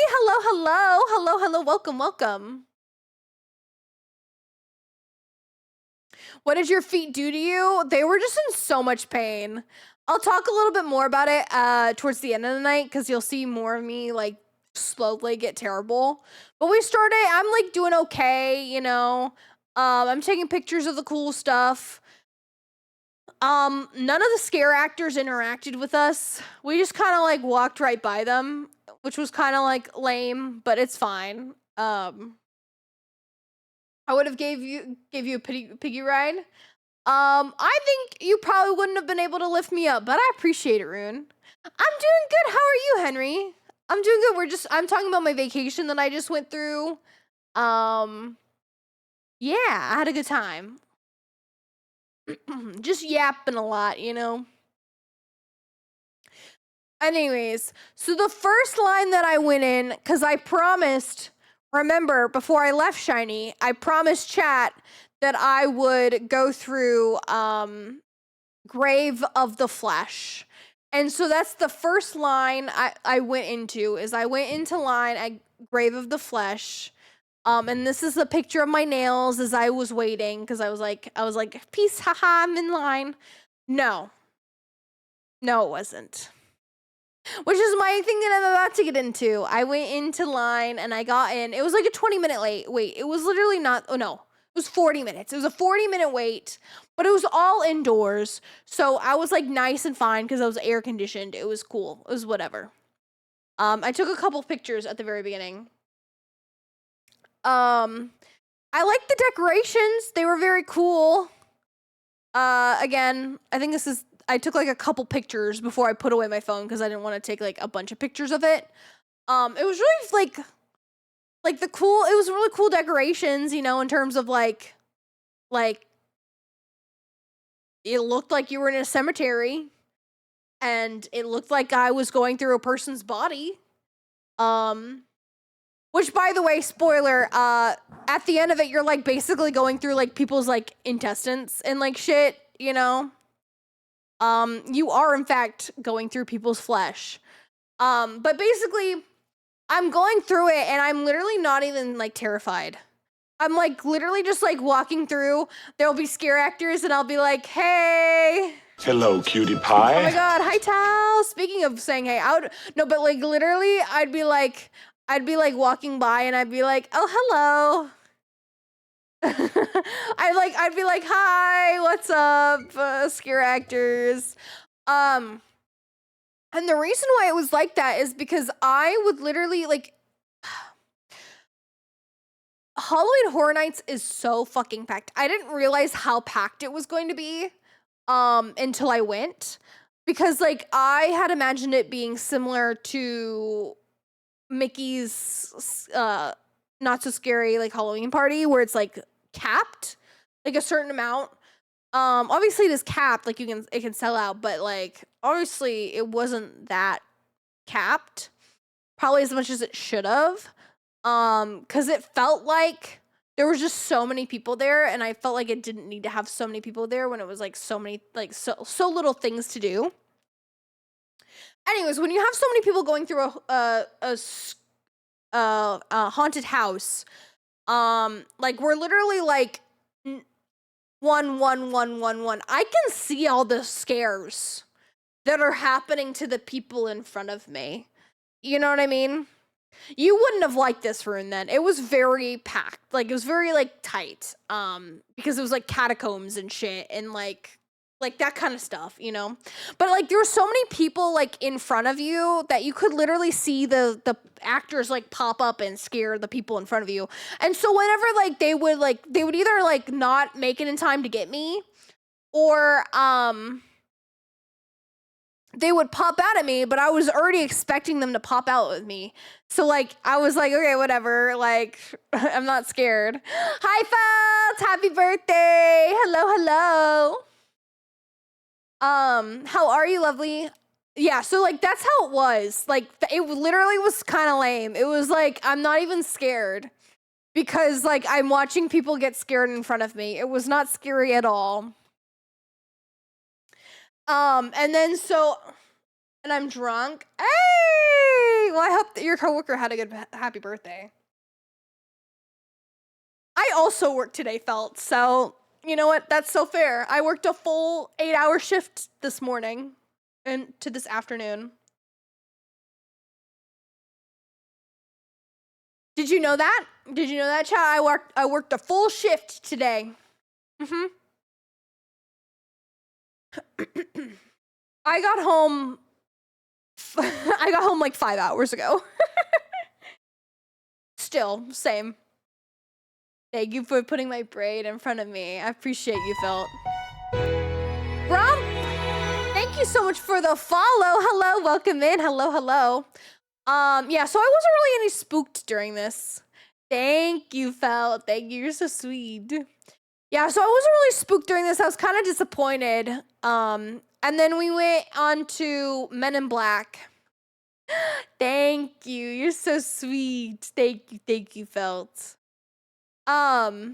Hello, welcome. What did your feet do to you? They were just in so much pain. I'll talk a little bit more about it towards the end of the night, because you'll see more of me like slowly get terrible. But I'm like doing okay, you know. I'm taking pictures of the cool stuff. None of the scare actors interacted with us. We just kind of like walked right by them, which was kind of like lame, but it's fine. I would have gave you a piggy ride. I think you probably wouldn't have been able to lift me up, but I appreciate it, Rune. I'm doing good. How are you, Henry? I'm doing good. I'm talking about my vacation that I just went through. Yeah, I had a good time. Just yapping a lot, you know. Anyways, so the first line that I went in, because I promised, remember, before I left Shiny, I promised chat that I would go through Grave of the Flesh. And so that's the first line I went into, is I went into line at Grave of the Flesh. And this is the picture of my nails as I was waiting, because I was like, peace, haha, I'm in line. No, it wasn't. Which is my thing that I'm about to get into. I went into line and I got in. It was like a 20-minute wait. It was literally not, oh no, it was 40 minutes. It was a 40-minute wait, but it was all indoors. So I was like nice and fine because I was air conditioned. It was cool. It was whatever. I took a couple pictures at the very beginning. I like the decorations. They were very cool. Again, I think I took like a couple pictures before I put away my phone because I didn't want to take like a bunch of pictures of it. It was really like it was really cool decorations, you know, in terms of like it looked like you were in a cemetery, and it looked like I was going through a person's body. Which, by the way, spoiler, at the end of it, you're like basically going through like people's like intestines and like shit, you know? You are in fact going through people's flesh. But basically, I'm going through it and I'm literally not even like terrified. I'm like literally just like walking through. There'll be scare actors and I'll be like, hey. Hello, cutie pie. Oh my god, hi Tal. Speaking of saying hey, but like literally I'd be like walking by and I'd be like, oh hello. I'd be like, hi, what's up, scare actors. And the reason why it was like that is because I would literally like Halloween Horror Nights is so fucking packed. I didn't realize how packed it was going to be until I went, because like I had imagined it being similar to Mickey's not so scary like Halloween party, where it's like capped like a certain amount. Obviously it is capped, like it can sell out, but like obviously it wasn't that capped, probably as much as it should have, because it felt like there was just so many people there, and I felt like it didn't need to have so many people there when it was like so many, like so little things to do. Anyways, when you have so many people going through a haunted house, like we're literally like 1 I can see all the scares that are happening to the people in front of me. You know what I mean? You wouldn't have liked this room then. It was very packed. Like it was very like tight. Because it was like catacombs and shit, and like Like that kind of stuff, you know? But like there were so many people like in front of you that you could literally see the actors like pop up and scare the people in front of you. And so whenever like they would either like not make it in time to get me, or they would pop out at me, but I was already expecting them to pop out with me. So like I was like, okay, whatever, like I'm not scared. Hi Felt, happy birthday. Hello. How are you, lovely? Yeah, so like that's how it was. Like it literally was kind of lame. It was like I'm not even scared because like I'm watching people get scared in front of me. It was not scary at all. And then and I'm drunk. Hey! Well, I hope that your coworker had a good happy birthday. I also worked today, Felt. So, you know what? That's so fair. I worked a full 8-hour shift this morning and to this afternoon. Did you know that? Did you know that, chat? I worked a full shift today. I got home like 5 hours ago. Still, same. Thank you for putting my braid in front of me. I appreciate you, Felt. Rump, thank you so much for the follow. Hello, welcome in. Hello. Yeah, so I wasn't really any spooked during this. Thank you, Felt. Thank you. You're so sweet. Yeah, so I wasn't really spooked during this. I was kind of disappointed. And then we went on to Men in Black. Thank you. You're so sweet. Thank you, Felt. I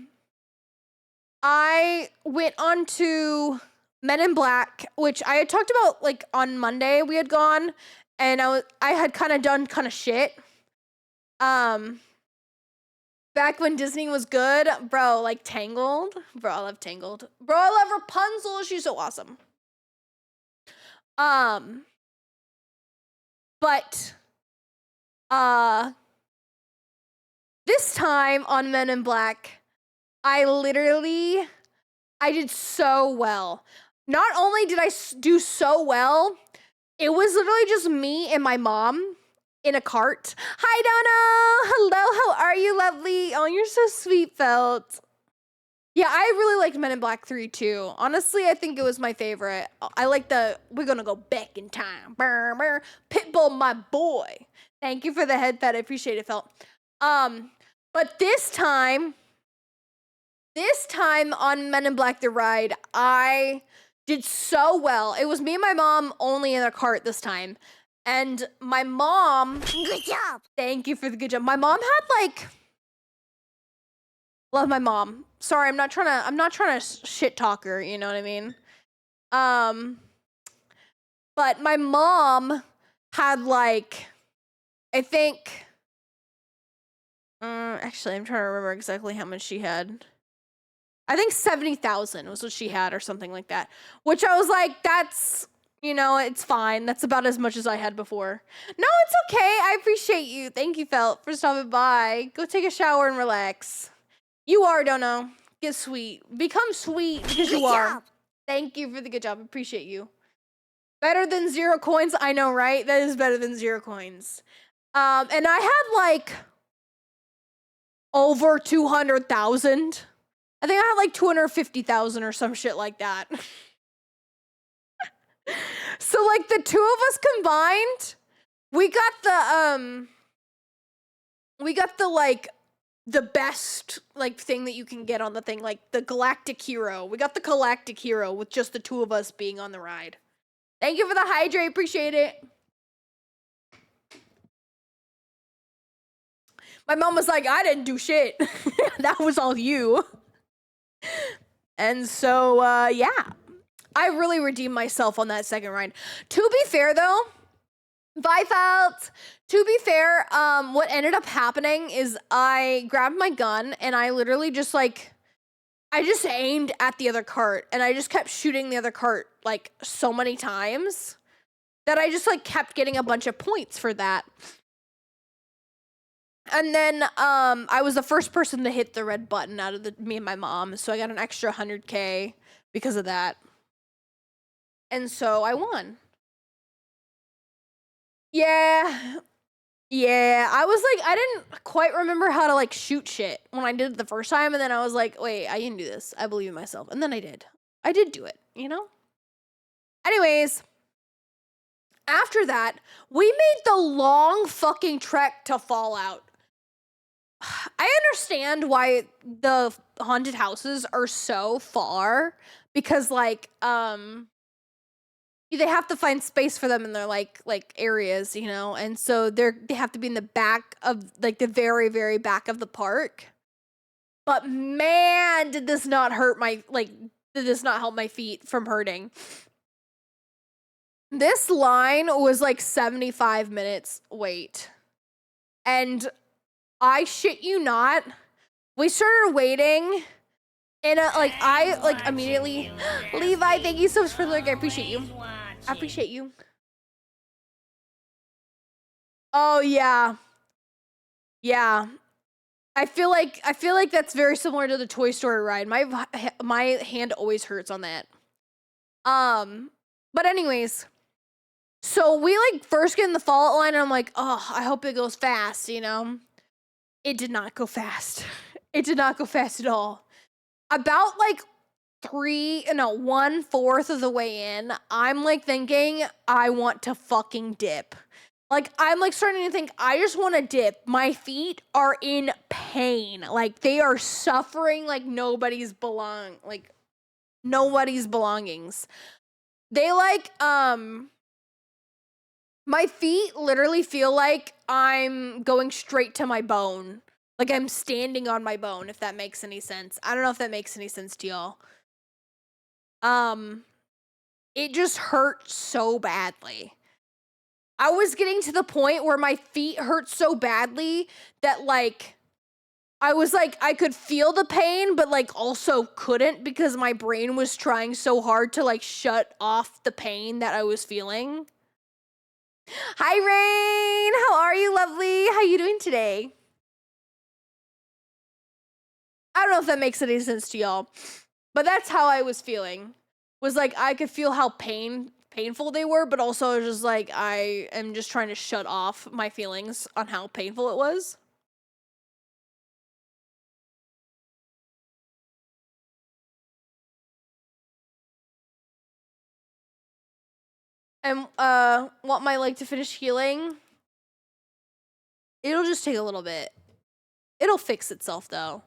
went on to Men in Black, which I had talked about like on Monday we had gone, and I had kind of done kind of shit. Back when Disney was good, bro, like Tangled. Bro, I love Tangled. Bro, I love Rapunzel. She's so awesome. But this time on Men in Black, I did so well. Not only did I do so well, it was literally just me and my mom in a cart. Hi, Donna. Hello, how are you, lovely? Oh, you're so sweet, Felt. Yeah, I really liked Men in Black 3 too. Honestly, I think it was my favorite. I like we're gonna go back in time. Brr, brr. Pitbull, my boy. Thank you for the head pet. I appreciate it, Felt. But this time on Men in Black The Ride, I did so well. It was me and my mom only in a cart this time. And my mom... Good job! Thank you for the good job. My mom had like... Love my mom. Sorry, I'm not trying to shit talk her, you know what I mean? But my mom had like... I think... actually, I'm trying to remember exactly how much she had. I think 70,000 was what she had or something like that. Which I was like, that's, you know, it's fine. That's about as much as I had before. No, it's okay. I appreciate you. Thank you, Felt, for stopping by. Go take a shower and relax. You are, Dono. Get sweet. Become sweet because you are. Thank you for the good job. Appreciate you. Better than 0 coins. I know, right? That is better than 0 coins. And I had like over 200,000. I think I had like 250,000 or some shit like that. So like the two of us combined, we got the like the best like thing that you can get on the thing, like the Galactic Hero. We got the Galactic Hero with just the two of us being on the ride. Thank you for the hydrate, appreciate it. My mom was like, I didn't do shit. That was all you. And so, yeah, I really redeemed myself on that second ride. To be fair, though, to be fair, what ended up happening is I grabbed my gun and I literally just like, I just aimed at the other cart and I just kept shooting the other cart like so many times that I just like kept getting a bunch of points for that. And then I was the first person to hit the red button out of me and my mom, so I got an extra 100K because of that. And so I won. Yeah. Yeah, I was like, I didn't quite remember how to like shoot shit when I did it the first time, and then I was like, wait, I can do this. I believe in myself. And then I did. I did do it, you know? Anyways, after that, we made the long fucking trek to Fallout. I understand why the haunted houses are so far because like they have to find space for them in their like areas, you know, and so they have to be in the back of like the very very back of the park. But man, did this not hurt my did this not help my feet from hurting. This line was like 75 minutes wait. And I shit you not, we started waiting and I like immediately Levi, thank you so much for the like, I appreciate you. I appreciate you. Oh yeah. Yeah. I feel like that's very similar to the Toy Story ride. My hand always hurts on that. But anyways, so we like first get in the Fallout line and I'm like, oh, I hope it goes fast, you know? It did not go fast. It did not go fast at all. About like 1/4 of the way in, I'm like thinking I want to fucking dip. Like I'm like starting to think I just want to dip. My feet are in pain. Like they are suffering like nobody's belongings. They like my feet literally feel like I'm going straight to my bone. Like I'm standing on my bone, if that makes any sense. I don't know if that makes any sense to y'all. It just hurt so badly. I was getting to the point where my feet hurt so badly that like I was like I could feel the pain but like also couldn't because my brain was trying so hard to like shut off the pain that I was feeling. Hi Rain, how are you, lovely? How you doing today? I don't know if that makes any sense to y'all, but that's how I was feeling. Was like I could feel how painful they were, but also just like I am just trying to shut off my feelings on how painful it was. And want my leg to finish healing? It'll just take a little bit. It'll fix itself though.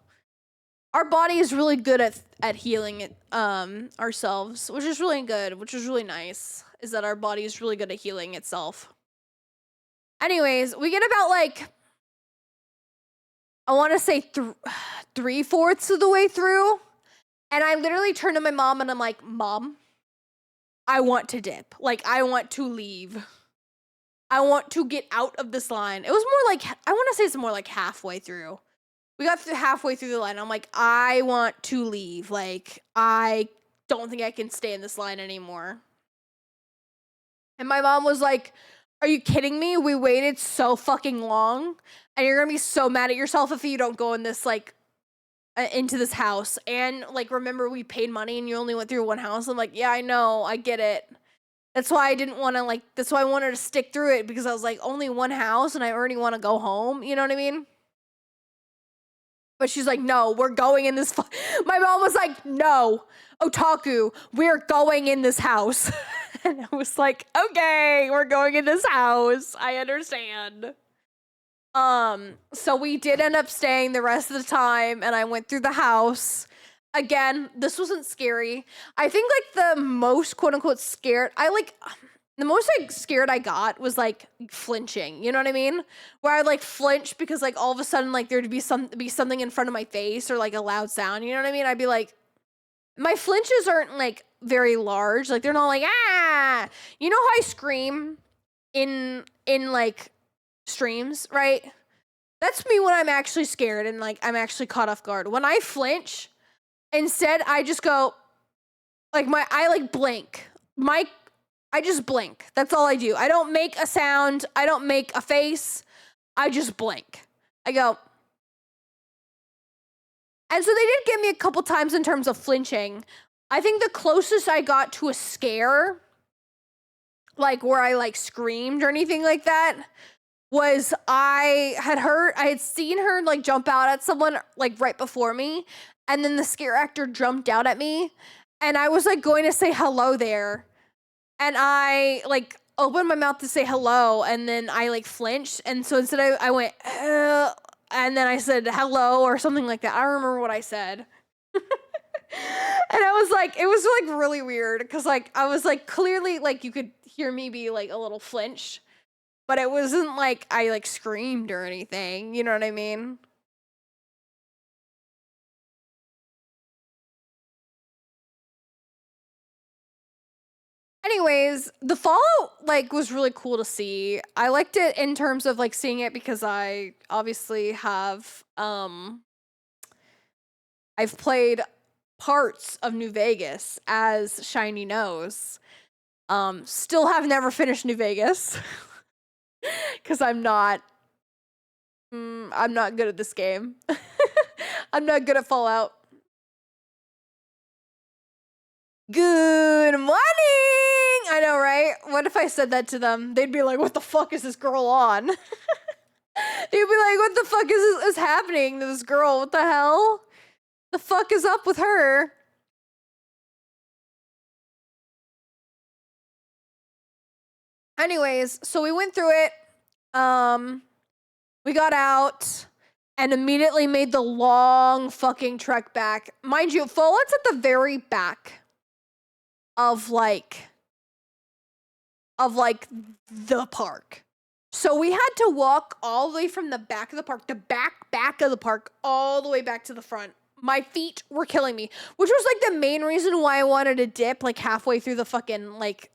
Our body is really good at healing it ourselves, which is really good, which is really nice. Is that our body is really good at healing itself. Anyways, we get about like I want to say 3/4 of the way through, and I literally turn to my mom and I'm like, "Mom, I want to dip. Like I want to leave. I want to get out of this line." It was more like I want to say it's more like halfway through. We got halfway through the line. I'm like, I want to leave. Like, I don't think I can stay in this line anymore. And my mom was like, are you kidding me? We waited so fucking long. And you're going to be so mad at yourself if you don't go in this, like, into this house. And, like, remember we paid money and you only went through one house? I'm like, yeah, I know. I get it. That's why I didn't want to, like, that's why I wanted to stick through it. Because I was like, only one house and I already want to go home. You know what I mean? But she's like, no, we're going in this. My mom was like, no, Otaku, we're going in this house. And I was like, okay, we're going in this house. I understand. So we did end up staying the rest of the time, and I went through the house. Again, this wasn't scary. I think like the most quote unquote scared, the most like scared I got was like flinching, you know what I mean? Where I'd like flinch because like all of a sudden like there'd be something in front of my face or like a loud sound, you know what I mean? I'd be like, my flinches aren't like very large, like they're not like ah. You know how I scream in like streams, right? That's me when I'm actually scared and like I'm actually caught off guard. When I flinch, instead I just go like I like blink. I just blink. That's all I do. I don't make a sound. I don't make a face. I just blink. I go. And so they did get me a couple times in terms of flinching. I think the closest I got to a scare like where I like screamed or anything like that, was I had seen her like jump out at someone like right before me, and then the scare actor jumped out at me, and I was like going to say hello there, and I like opened my mouth to say hello, and then I like flinched, and so instead I went, and then I said hello or something like that. I don't remember what I said. And I was like, it was like really weird because like I was like clearly like you could hear me be like a little flinch, but it wasn't like I like screamed or anything. You know what I mean? Anyways, the Fallout like was really cool to see. I liked it in terms of like seeing it because I obviously have I've played parts of New Vegas, as Shiny knows. Still have never finished New Vegas because I'm not good at this game. I'm not good at Fallout. Good morning! I know, right? What if I said that to them? They'd be like, what the fuck is this girl on? They'd be like, what the fuck is happening to this girl? What the hell? The fuck is up with her? Anyways, so we went through it. We got out and immediately made the long fucking trek back. Mind you, Fallout's at the very back of like the park. So we had to walk all the way from the back of the park, the back of the park, all the way back to the front. My feet were killing me, which was like the main reason why I wanted to dip like halfway through the fucking like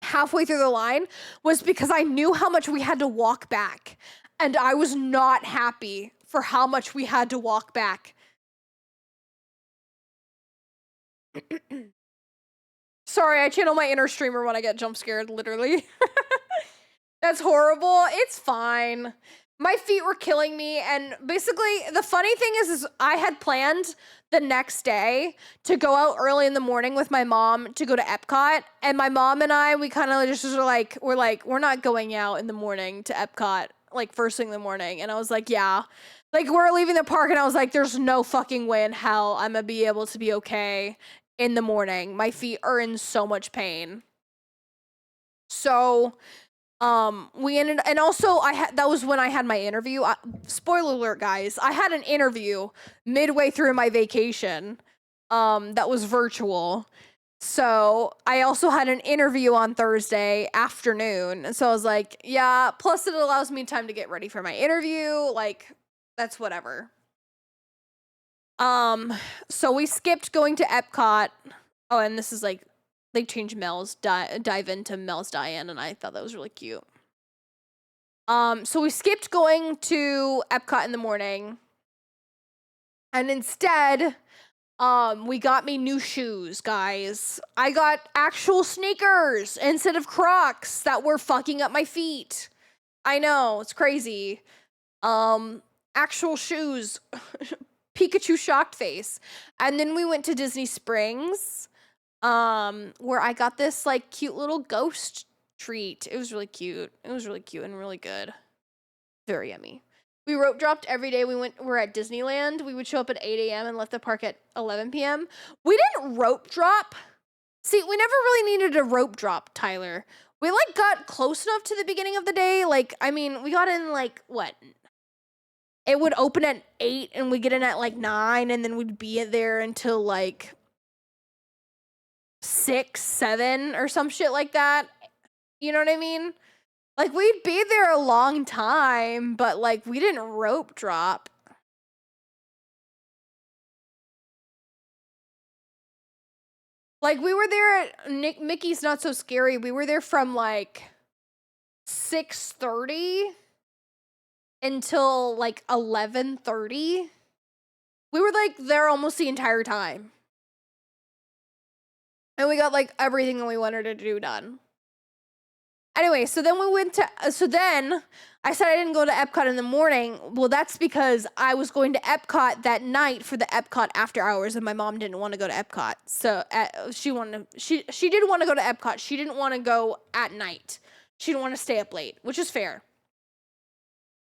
halfway through the line, was because I knew how much we had to walk back, and I was not happy for how much we had to walk back. Sorry, I channel my inner streamer when I get jump scared, literally. That's horrible. It's fine. My feet were killing me, and basically the funny thing is I had planned the next day to go out early in the morning with my mom to go to Epcot, and my mom and I, we kind of just were like, we're not going out in the morning to Epcot, like first thing in the morning. And I was like, yeah, like we're leaving the park, and I was like, there's no fucking way in hell I'm gonna be able to be okay in the morning. My feet are in so much pain. So we ended, and also that was when I had my interview. Spoiler alert, guys, I had an interview midway through my vacation that was virtual. So I also had an interview on Thursday afternoon, and so I was like, yeah, plus it allows me time to get ready for my interview, like that's whatever. So we skipped going to Epcot. Oh, and this is like they changed Mel's dive into Mel's Diane, and I thought that was really cute. So we skipped going to Epcot in the morning, and instead, we got me new shoes, guys. I got actual sneakers instead of Crocs that were fucking up my feet. I know, it's crazy. Actual shoes. Pikachu shocked face. And then we went to Disney Springs, where I got this like cute little ghost treat. It was really cute. It was really cute and really good. Very yummy. We rope dropped every day we're at Disneyland. We would show up at 8 a.m. and left the park at 11 p.m. We didn't rope drop. See, we never really needed a rope drop, Tyler. We like got close enough to the beginning of the day. Like, I mean, we got in like what? It would open at 8 and we'd get in at like 9, and then we'd be there until like 6, 7 or some shit like that. You know what I mean? Like, we'd be there a long time, but like we didn't rope drop. Like, we were there at Mickey's Not So Scary. We were there from like 6:30 until like 11:30. We were like there almost the entire time. And we got like everything that we wanted to do done. Anyway, so then we went to, so then I said I didn't go to Epcot in the morning. Well, that's because I was going to Epcot that night for the Epcot after hours, and my mom didn't want to go to Epcot. So she did want to go to Epcot. She didn't want to go at night. She didn't want to stay up late, which is fair.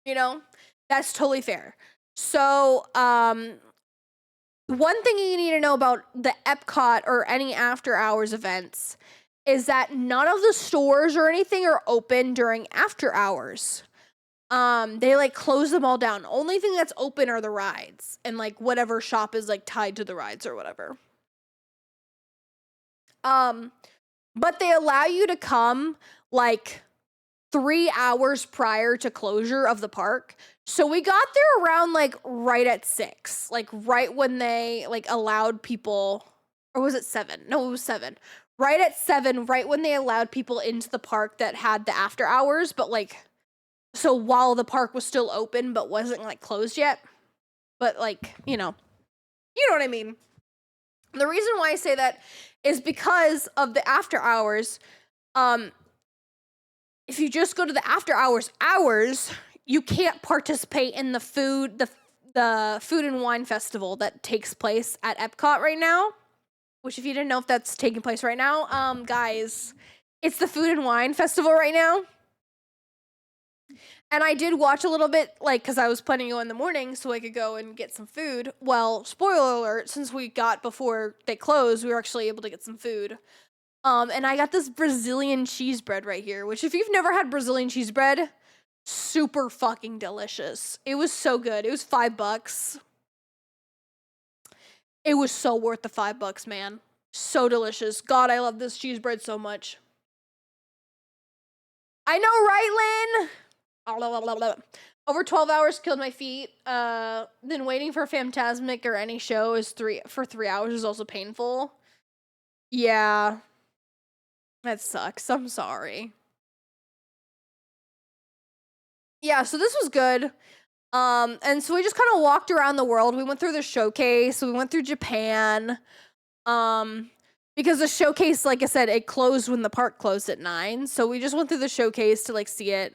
You know, that's totally fair. So, one thing you need to know about the Epcot or any after hours events is that none of the stores or anything are open during after hours. They like close them all down. Only thing that's open are the rides and like whatever shop is like tied to the rides or whatever. But they allow you to come like 3 hours prior to closure of the park. So we got there around like right at 6, like right when they like allowed people, or was it 7? No, it was 7. Right at 7, right when they allowed people into the park that had the after hours, but like, so while the park was still open but wasn't like closed yet. But like, you know what I mean. The reason why I say that is because of the after hours. If you just go to the after hours, you can't participate in the food and wine festival that takes place at Epcot right now. Which, if you didn't know if that's taking place right now, guys, it's the food and wine festival right now. And I did watch a little bit, like, because I was planning to go in the morning so I could go and get some food. Well, spoiler alert, since we got before they closed, we were actually able to get some food. And I got this Brazilian cheese bread right here, which if you've never had Brazilian cheese bread, super fucking delicious. It was so good. It was $5. It was so worth the $5, man. So delicious. God, I love this cheese bread so much. I know, right, Lynn? Over 12 hours killed my feet. Then waiting for Phantasmic or any show for 3 hours is also painful. Yeah. That sucks. I'm sorry. Yeah, so this was good. And so we just kind of walked around the world. We went through the showcase. We went through Japan. Because the showcase, like I said, it closed when the park closed at 9. So we just went through the showcase to like see it.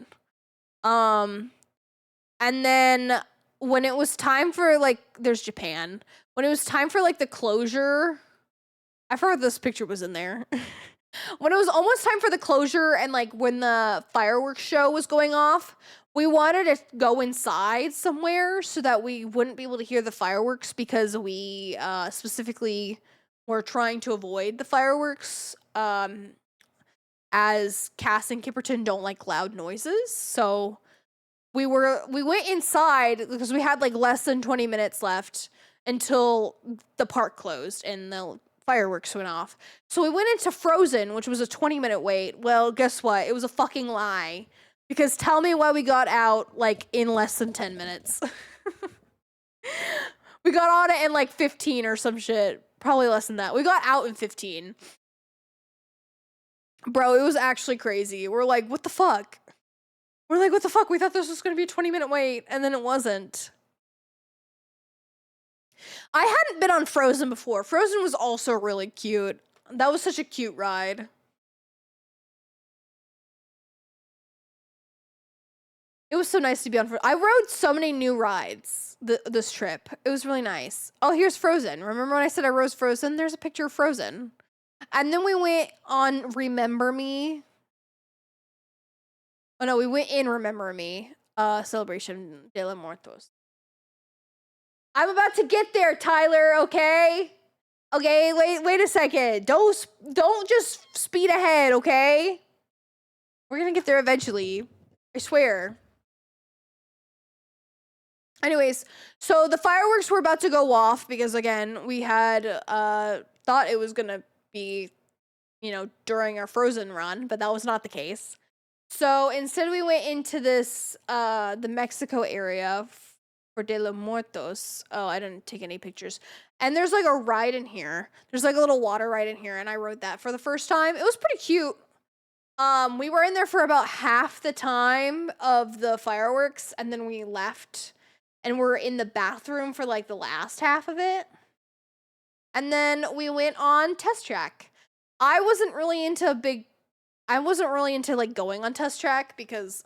And then when it was time for like, there's Japan. When it was time for like the closure, I forgot this picture was in there. When it was almost time for the closure and like when the fireworks show was going off, we wanted to go inside somewhere so that we wouldn't be able to hear the fireworks because we specifically were trying to avoid the fireworks as Cass and Kipperton don't like loud noises. So we went inside because we had like less than 20 minutes left until the park closed and the fireworks went off. So we went into Frozen, which was a 20-minute wait. Well, guess what? It was a fucking lie. Because tell me why we got out like in less than 10 minutes. We got on it in like 15 or some shit. Probably less than that. We got out in 15. Bro, it was actually crazy. We're like, what the fuck? We're like, what the fuck? We thought this was going to be a 20-minute wait, and then it wasn't. I hadn't been on Frozen before. Frozen was also really cute. That was such a cute ride. It was so nice to be on Frozen. I rode so many new rides this trip. It was really nice. Oh, here's Frozen. Remember when I said I rode Frozen? There's a picture of Frozen. And then we went on Remember Me. Oh no, we went in Remember Me. Celebration de los Muertos. I'm about to get there, Tyler, okay? Okay, wait a second. Don't just speed ahead, okay? We're gonna get there eventually. I swear. Anyways, so the fireworks were about to go off because again, we had thought it was gonna be, during our Frozen run, but that was not the case. So instead we went into this the Mexico area for De los Muertos. Oh, I didn't take any pictures. And there's like a ride in here. There's like a little water ride in here, and I rode that for the first time. It was pretty cute. We were in there for about half the time of the fireworks, and then we left, and we're in the bathroom for like the last half of it. And then we went on Test Track. I wasn't really into big I wasn't really into like going on Test Track because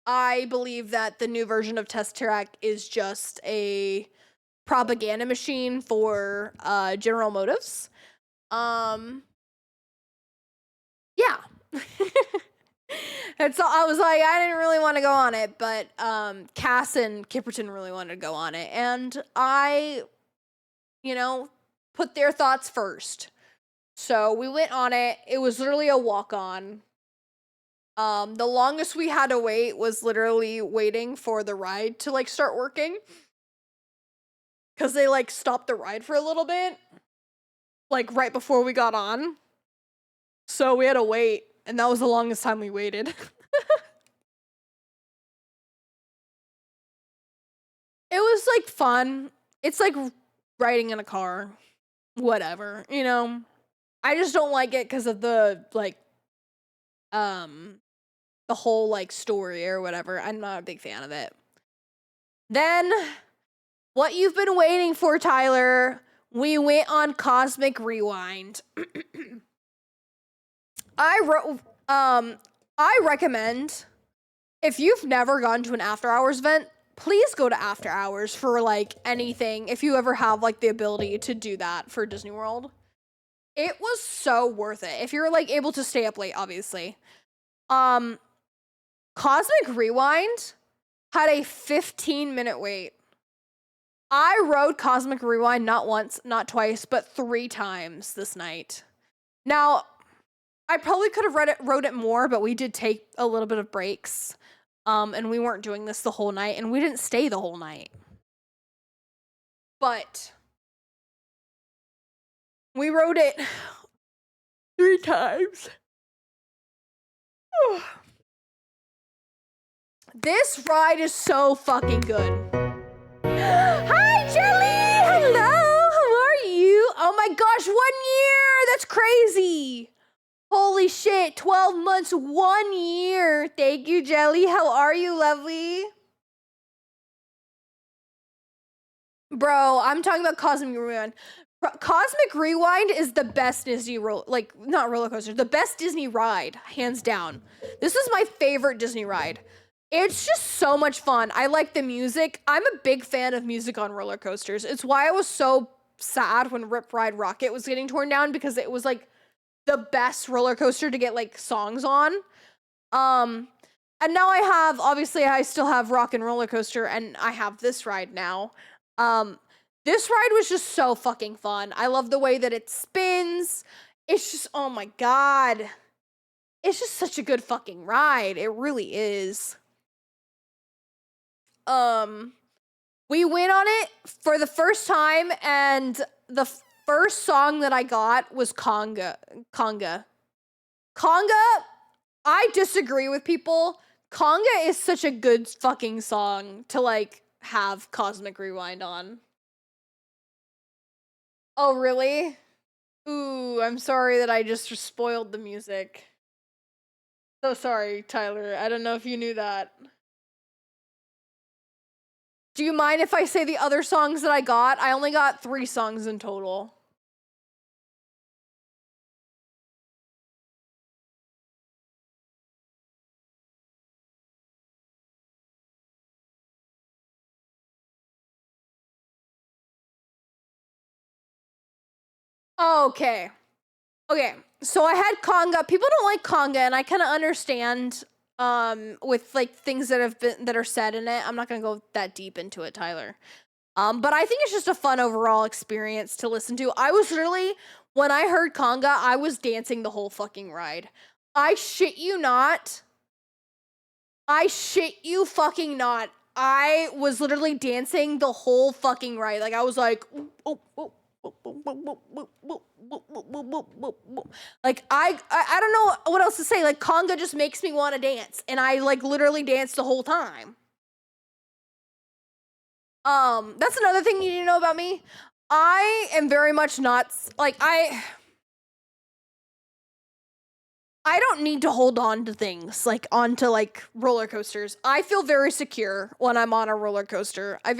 I believe that the new version of Test Track is just a propaganda machine for General Motors. Um yeah. And so I was like, I didn't really want to go on it, but Cass and Kipperton really wanted to go on it. And I, put their thoughts first. So we went on it. It was literally a walk-on. The longest we had to wait was literally waiting for the ride to like start working. Cause they like stopped the ride for a little bit. Like right before we got on. So we had to wait. And that was the longest time we waited. It was like fun. It's like riding in a car. Whatever, I just don't like it because of the like the whole like story or whatever. I'm not a big fan of it. Then what you've been waiting for, Tyler, we went on Cosmic Rewind. I recommend, if you've never gone to an after hours event, please go to after hours for like anything if you ever have like the ability to do that for Disney World. It was so worth it. If you're like able to stay up late, obviously. Cosmic Rewind had a 15-minute wait. I rode Cosmic Rewind not once, not twice, but 3 times this night. Now, I probably could have rode it more, but we did take a little bit of breaks. And we weren't doing this the whole night, and we didn't stay the whole night. But we rode it 3 times. This ride is so fucking good. Hi, Jelly! Hello! How are you? Oh my gosh, 1 year! That's crazy! Holy shit, 12 months, 1 year. Thank you, Jelly. How are you, lovely? Bro, I'm talking about Cosmic Rewind. Cosmic Rewind is the best Disney not roller coaster, the best Disney ride, hands down. This is my favorite Disney ride. It's just so much fun. I like the music. I'm a big fan of music on roller coasters. It's why I was so sad when Rip Ride Rocket was getting torn down, because it was like the best roller coaster to get like songs on. And now I still have Rock and Roller Coaster, and I have this ride now. This ride was just so fucking fun. I love the way that it spins. It's just, oh my god. It's just such a good fucking ride. It really is. We went on it for the first time, and the first song that I got was Conga. Conga, I disagree with people. Conga is such a good fucking song to like have Cosmic Rewind on. Oh, really? Ooh, I'm sorry that I just spoiled the music. So sorry, Tyler. I don't know if you knew that. Do you mind if I say the other songs that I got? I only got 3 songs in total. Okay. Okay, so I had Conga. People don't like Conga, and I kind of understand with like things that are said in it. I'm not gonna go that deep into it, Tyler. But I think it's just a fun overall experience to listen to. I was literally, when I heard Conga, I was dancing the whole fucking ride. I shit you not. I shit you fucking not. I was literally dancing the whole fucking ride. Like I was like, oh, oh. Like I don't know what else to say. Like Conga just makes me want to dance, and I like literally danced the whole time. That's another thing you need to know about me. I am very much not like I don't need to hold on to things like onto like roller coasters. I feel very secure when I'm on a roller coaster. I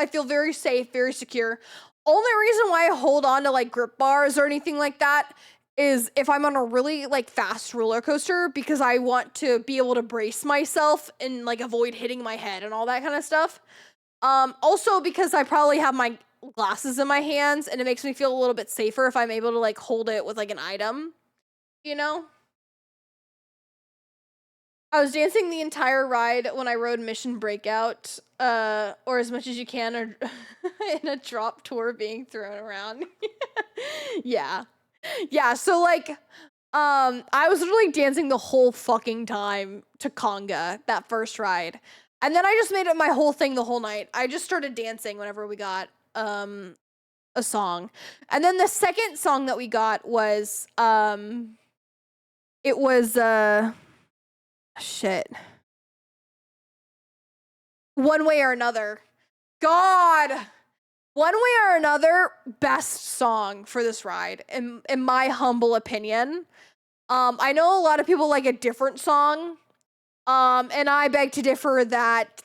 feel very safe, very secure. Only reason why I hold on to like grip bars or anything like that is if I'm on a really like fast roller coaster because I want to be able to brace myself and like avoid hitting my head and all that kind of stuff. Also because I probably have my glasses in my hands and it makes me feel a little bit safer if I'm able to like hold it with like an item, you know? I was dancing the entire ride when I rode Mission Breakout, or as much as you can, or in a drop tour being thrown around. Yeah. Yeah, so like, I was literally dancing the whole fucking time to conga, that first ride. And then I just made it my whole thing the whole night. I just started dancing whenever we got, a song. And then the second song that we got was, it was, shit. One Way or Another. God! One Way or Another, best song for this ride, in my humble opinion. I know a lot of people like a different song, and I beg to differ that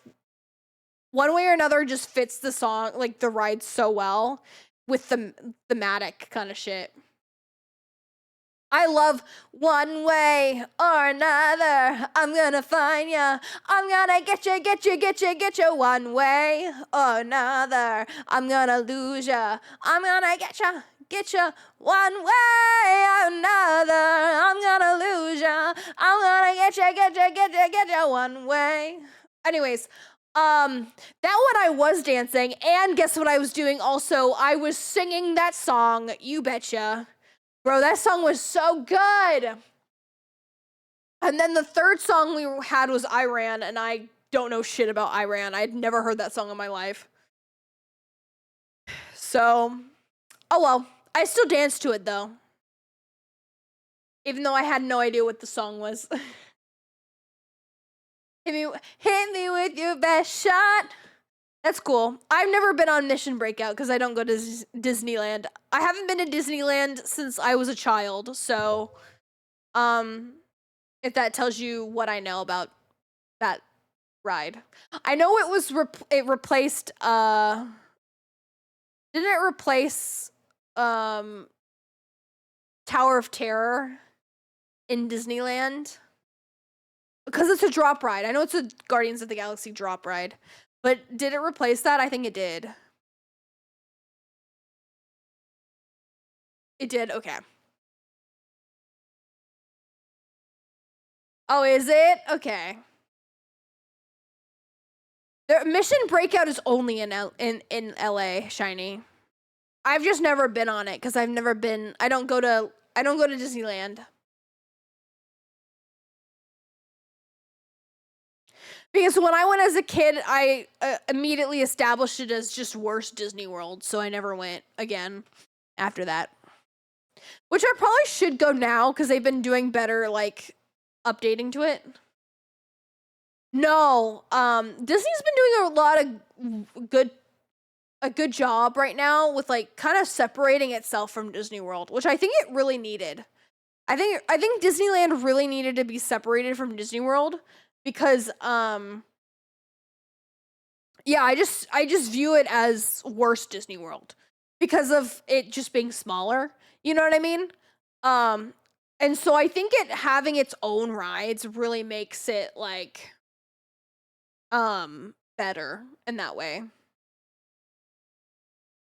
One Way or Another just fits the song, like the ride so well with the thematic kind of shit. I love One Way or Another, I'm gonna find ya, I'm gonna get you, get you, get you, get you. One way or another, I'm gonna lose ya, I'm gonna get you. One way or another, I'm gonna lose ya, I'm gonna get you, get you, get you, get you. One way. Anyways, that one I was dancing, and guess what I was doing also? I was singing that song, you betcha. Bro, that song was so good. And then the third song we had was Iran, and I don't know shit about Iran. I'd never heard that song in my life. So, oh well. I still danced to it, though. Even though I had no idea what the song was. Hit me with your best shot. That's cool. I've never been on Mission Breakout because I don't go to Disneyland. I haven't been to Disneyland since I was a child, so if that tells you what I know about that ride. I know it was it replaced didn't it replace Tower of Terror in Disneyland? Because it's a drop ride. I know it's a Guardians of the Galaxy drop ride. But did it replace that? I think it did. It did? Okay. Oh, is it? Okay. The Mission Breakout is only in LA, Shiny. I've just never been on it because I've never been. I don't go to Disneyland. Because when I went as a kid, I immediately established it as just worst Disney World, so I never went again after that. Which I probably should go now because they've been doing better, like updating to it. No, Disney's been doing a lot of a good job right now with like kind of separating itself from Disney World, which I think it really needed. I think Disneyland really needed to be separated from Disney World because yeah, I just view it as worse Disney World because of it just being smaller. You know what I mean? And so I think it having its own rides really makes it like better in that way.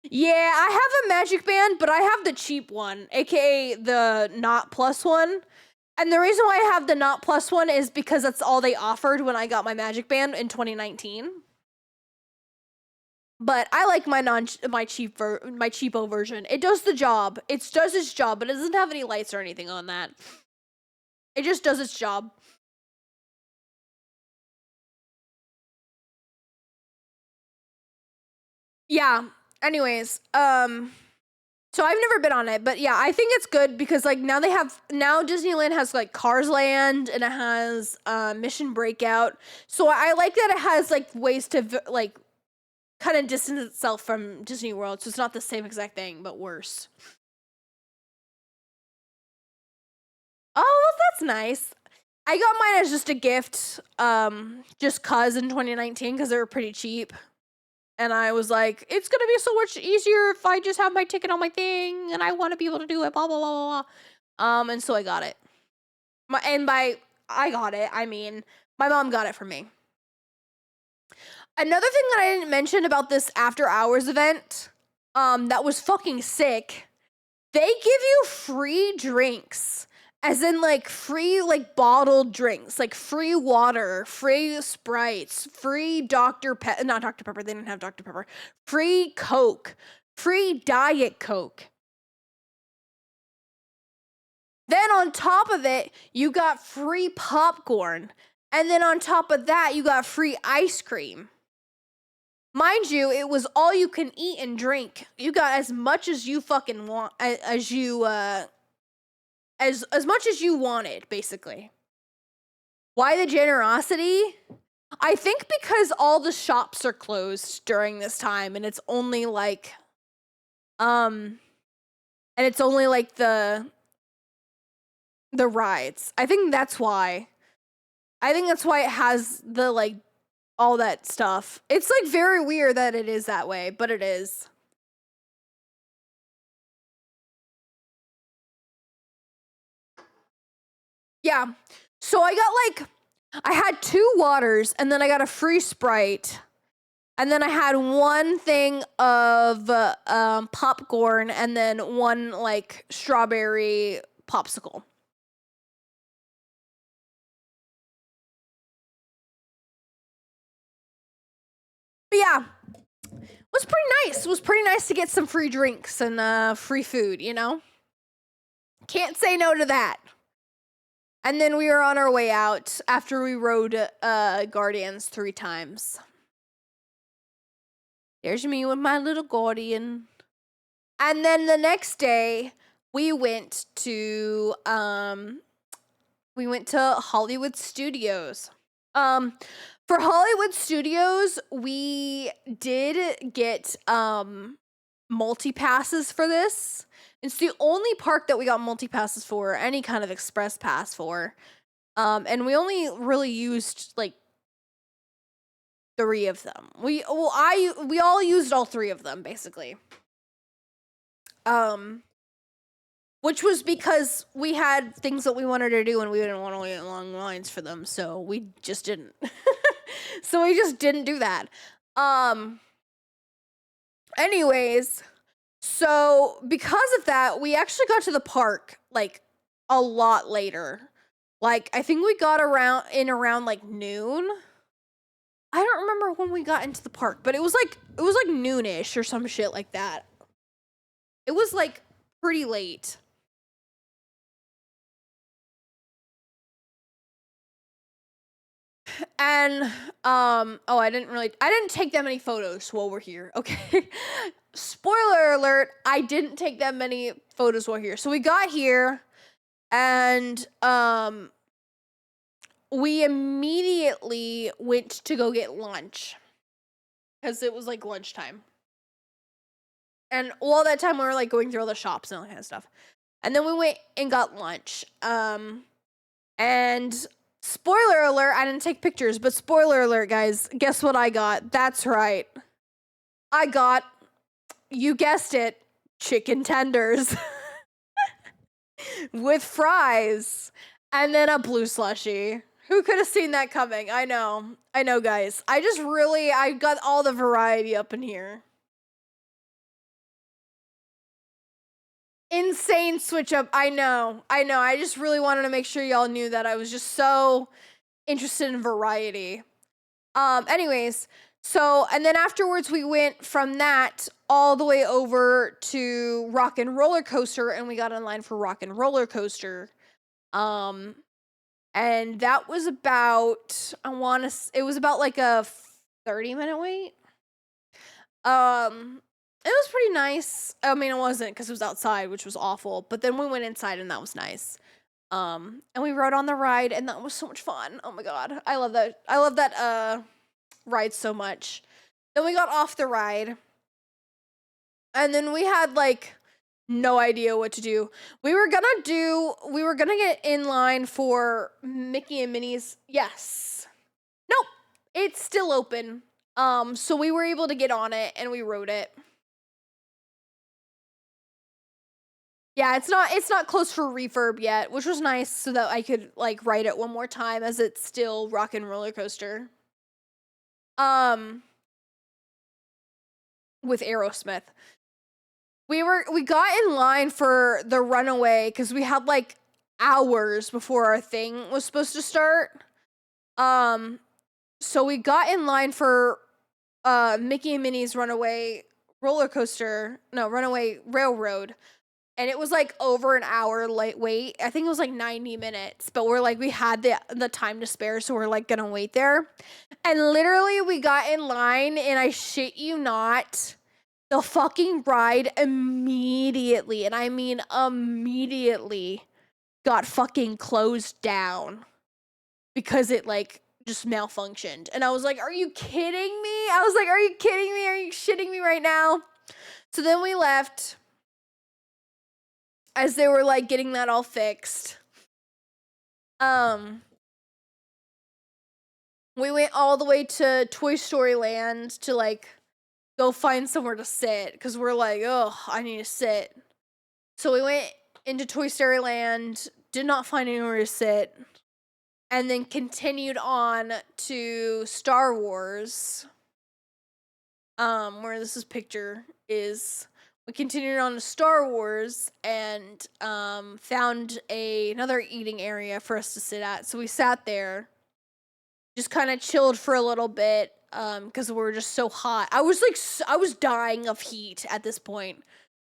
Yeah, I have a Magic Band, but I have the cheap one, aka the Not Plus one. And the reason why I have the Not Plus one is because that's all they offered when I got my Magic Band in 2019. But I like my cheapo version. It does the job. It does its job, but it doesn't have any lights or anything on that. It just does its job. Yeah. Anyways, so I've never been on it, but yeah, I think it's good because like now Disneyland has like Cars Land and it has Mission Breakout. So I like that it has like ways to like kind of distance itself from Disney World, so it's not the same exact thing, but worse. Oh, that's nice. I got mine as just a gift, just cause in 2019 because they were pretty cheap. And I was like, it's gonna be so much easier if I just have my ticket on my thing and I want to be able to do it, blah, blah, blah, blah, And so I got it. By I got it, I mean my mom got it for me. Another thing that I didn't mention about this after hours event, that was fucking sick. They give you free drinks, as in like free like bottled drinks, like free water, free Sprites, free not Dr. Pepper, they didn't have Dr. Pepper, free Coke, free Diet Coke. Then on top of it, you got free popcorn. And then on top of that, you got free ice cream. Mind you, it was all you can eat and drink. You got as much as you fucking want, as much as you wanted, basically. Why the generosity? I think because all the shops are closed during this time, and it's only like, the rides. I think that's why. I think that's why it has the like all that stuff. It's like very weird that it is that way, but it is. Yeah. So I had 2 waters, and then I got a free Sprite. And then I had one thing of popcorn, and then one like strawberry popsicle. But yeah, it was pretty nice. It was pretty nice to get some free drinks and free food, you know? Can't say no to that. And then we were on our way out after we rode Guardians 3 times. There's me with my little Guardian. And then the next day, we went to Hollywood Studios. For Hollywood Studios, we did get multi-passes for this. It's the only park that we got multi-passes for, any kind of express pass for. And we only really used like 3 of them. We all used all 3 of them, basically. Which was because we had things that we wanted to do and we didn't want to wait long lines for them, so we just didn't. So we just didn't do that. Anyways, so because of that, we actually got to the park like a lot later. Like I think we got around like noon. I don't remember when we got into the park, but it was like noonish or some shit like that. It was like pretty late. And I didn't take that many photos while we're here. Okay. Spoiler alert, I didn't take that many photos while here. So we got here and we immediately went to go get lunch because it was like lunchtime. And all that time we were like going through all the shops and all that kind of stuff. And then we went and got lunch. And spoiler alert, I didn't take pictures, but spoiler alert, guys, guess what I got? That's right. I got, you guessed it, chicken tenders with fries and then a blue slushie. Who could have seen that coming? I know, guys. I got all the variety up in here. Insane switch up. I know. I just really wanted to make sure y'all knew that I was just so interested in variety. Anyways, so, and then afterwards we went from that all the way over to Rock and Roller Coaster, and we got in line for Rock and Roller Coaster. And that was about, it was about like a 30-minute wait. It was pretty nice. I mean, it wasn't because it was outside, which was awful. But then we went inside, and that was nice. And we rode on the ride, and that was so much fun. Oh my god, I love that. I love that ride so much. Then we got off the ride, and then we had like no idea what to do. We were gonna get in line for Mickey and Minnie's. Yes. Nope. It's still open. So we were able to get on it, and we rode it. Yeah, it's not close for refurb yet, which was nice so that I could like ride it one more time as it's still rockin' roller coaster. Um with Aerosmith. We got in line for the runaway cuz we had like hours before our thing was supposed to start. Um so we got in line for Mickey and Minnie's Runaway roller coaster, no, Runaway Railroad. And it was like over an hour late wait. I think it was like 90 minutes, but we're like we had the time to spare, so we're like gonna wait there. And literally we got in line and I shit you not, the fucking ride immediately, and I mean immediately, got fucking closed down because it like just malfunctioned. And I was like, are you kidding me? I was like, are you kidding me? Are you shitting me right now? So then we left as they were like getting that all fixed. We went all the way to Toy Story Land to like go find somewhere to sit because we're like, oh, I need to sit. So we went into Toy Story Land, did not find anywhere to sit, and then continued on to Star Wars. Where this picture is. We continued on to Star Wars and found another eating area for us to sit at. So we sat there, just kind of chilled for a little bit because we were just so hot. I was dying of heat at this point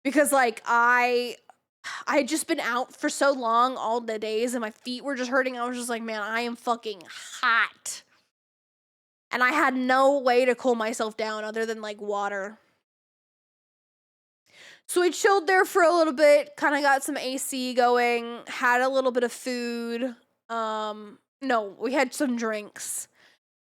because like I had just been out for so long all the days and my feet were just hurting. I was just like, man, I am fucking hot. And I had no way to cool myself down other than like water. So we chilled there for a little bit, kind of got some AC going, had a little bit of food. No, we had some drinks.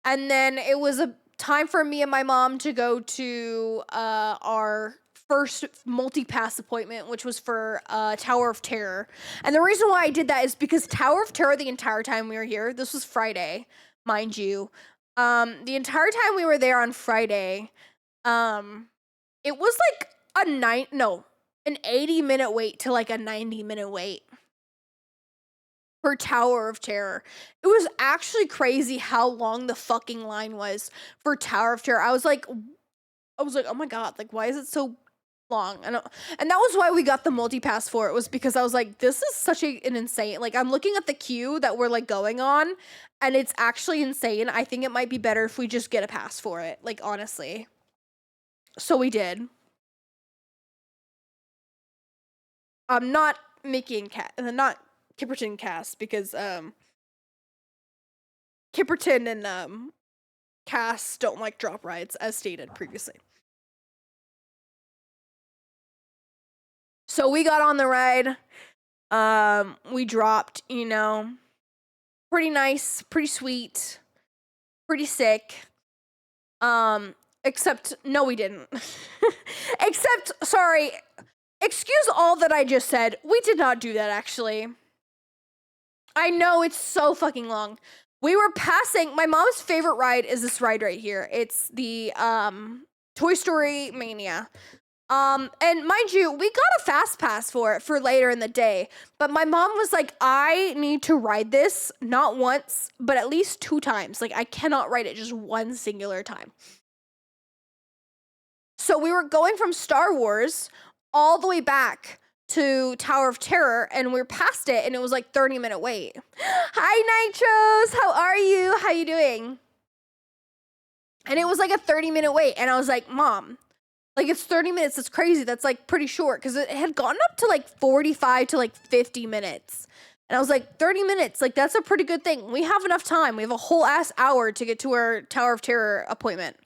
And then it was a time for me and my mom to go to our first multi-pass appointment, which was for Tower of Terror. And the reason why I did that is because Tower of Terror, the entire time we were here, this was Friday, mind you. The entire time we were there on Friday, it was like an 80-minute wait to like a 90-minute wait for Tower of Terror. It was actually crazy how long the fucking line was for Tower of Terror. I was like, oh my god, like why is it so long? And that was why we got the multi-pass for it, was because I was like, this is such an insane, like I'm looking at the queue that we're like going on and it's actually insane. I think it might be better if we just get a pass for it, like honestly. So we did. Not Mickey and not Kipperton cast, because Kipperton and Cass don't like drop rides, as stated previously. So we got on the ride. We dropped, pretty nice, pretty sweet, pretty sick. Except no, we didn't. Sorry. Excuse all that I just said. We did not do that, actually. I know, it's so fucking long. We were passing, my mom's favorite ride is this ride right here. It's the Toy Story Mania. And mind you, we got a fast pass for it for later in the day. But my mom was like, I need to ride this not once, but at least 2 times. Like, I cannot ride it just one singular time. So we were going from Star Wars all the way back to Tower of Terror, and we're past it, and it was like 30-minute wait. Hi, Nitros! How are you? How you doing? And it was like a 30-minute wait, and I was like, Mom, like, it's 30 minutes. That's crazy. That's like pretty short, because it had gone up to like 45 to like 50 minutes. And I was like, 30 minutes, like, that's a pretty good thing. We have enough time. We have a whole ass hour to get to our Tower of Terror appointment.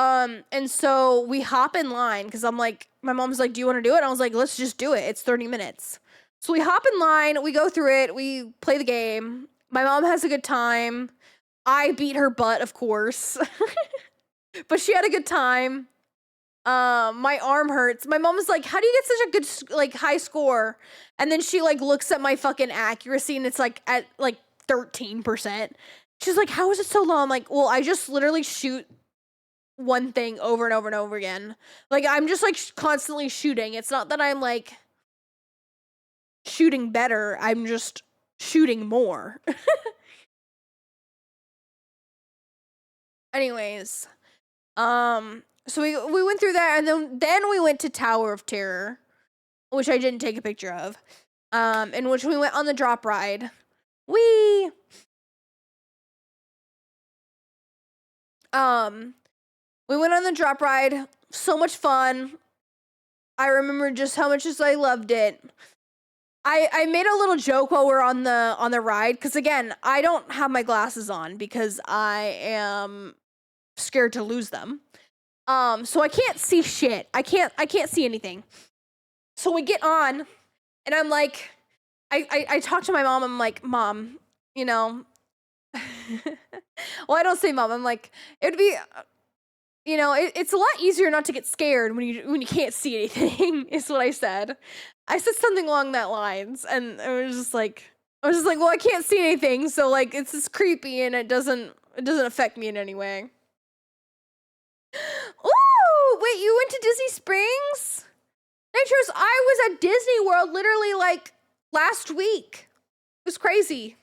And so we hop in line, because I'm like, my mom's like, do you want to do it? And I was like, let's just do it. It's 30 minutes. So we hop in line, we go through it, we play the game. My mom has a good time. I beat her butt, of course. But she had a good time. My arm hurts. My mom was like, how do you get such a good, like, high score? And then she, like, looks at my fucking accuracy, and it's, like, at, like, 13%. She's like, how is it so low? I'm like, well, I just literally shoot one thing over and over and over again. Like, I'm just, like, constantly shooting. It's not that I'm, like, shooting better. I'm just shooting more. Anyways, so we went through that, and then we went to Tower of Terror, which I didn't take a picture of. In which we went on the drop ride. We went on the drop ride. So much fun. I remember just how much as I loved it. I made a little joke while we're on the ride, because again, I don't have my glasses on because I am scared to lose them. So I can't see shit. I can't see anything. So we get on, and I'm like, I talk to my mom. I'm like, Mom, you know, well, I don't say mom. I'm like, it would be, it's a lot easier not to get scared when you can't see anything. Is what I said. I said something along that lines, and I was just like, well, I can't see anything, so like it's just creepy, and it doesn't affect me in any way. Ooh, wait, you went to Disney Springs? Nitros, I was at Disney World literally like last week. It was crazy.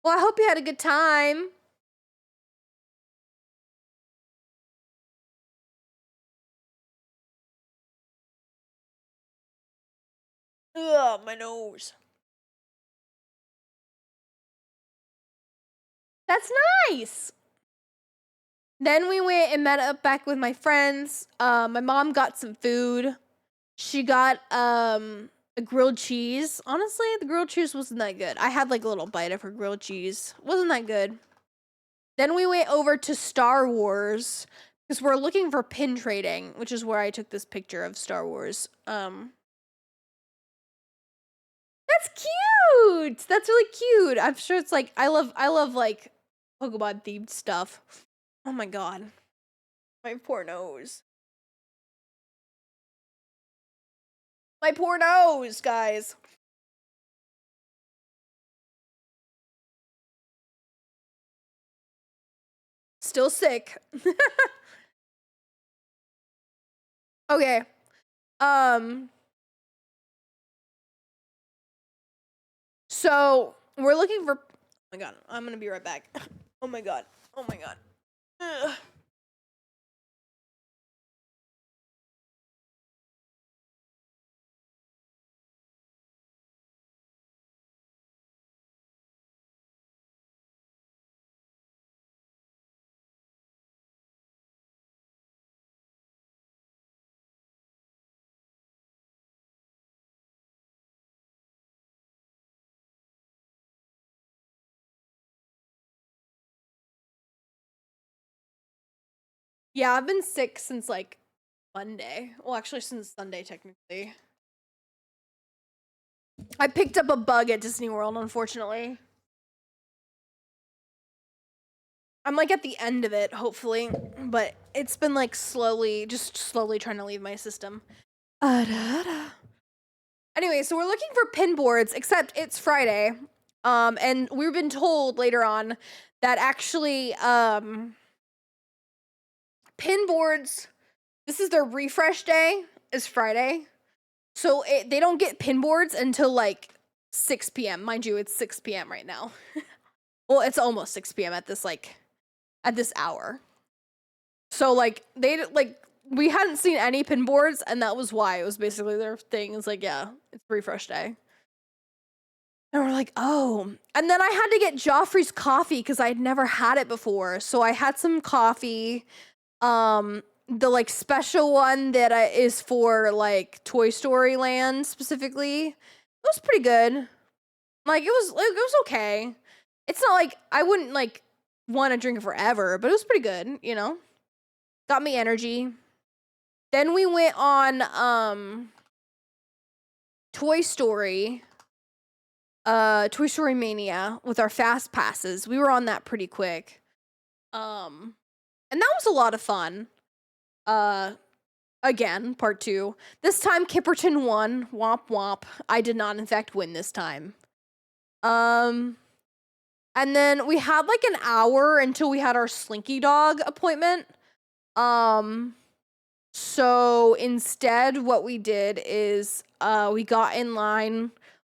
Well, I hope you had a good time. Ugh, my nose. That's nice. Then we went and met up back with my friends. My mom got some food. She got a grilled cheese. Honestly, the grilled cheese wasn't that good. I had like a little bite of her grilled cheese. Wasn't that good. Then we went over to Star Wars because we're looking for pin trading, which is where I took this picture of Star Wars. That's cute. That's really cute. I'm sure it's like I love like Pokemon themed stuff. Oh my god. My poor nose. My poor nose, guys. Still sick. Okay. So we're looking for. Oh my god, I'm gonna be right back. Oh my god. Oh my god. Ugh. Yeah, I've been sick since like Monday. Well, actually, since Sunday, technically. I picked up a bug at Disney World, unfortunately. I'm like at the end of it, hopefully, but it's been like slowly trying to leave my system. Anyway, so we're looking for pin boards, except it's Friday. And we've been told later on that actually, pin boards, this is their refresh day, is Friday. So they don't get pin boards until like 6 p.m. Mind you, it's 6 p.m. right now. Well, it's almost 6 p.m. at this hour. So like we hadn't seen any pin boards, and that was why. It was basically their thing. It's like, yeah, it's refresh day. And we're like, oh. And then I had to get Joffrey's coffee because I'd never had it before. So I had some coffee. The like special one that is for like Toy Story Land specifically. It was pretty good. Like it was okay. It's not like I wouldn't like want to drink it forever, but it was pretty good, you know? Got me energy. Then we went on Toy Story Mania with our fast passes. We were on that pretty quick. And that was a lot of fun. Again, part 2. This time Kipperton won. Womp womp. I did not in fact win this time. And then we had like an hour until we had our Slinky Dog appointment. So instead, what we did is we got in line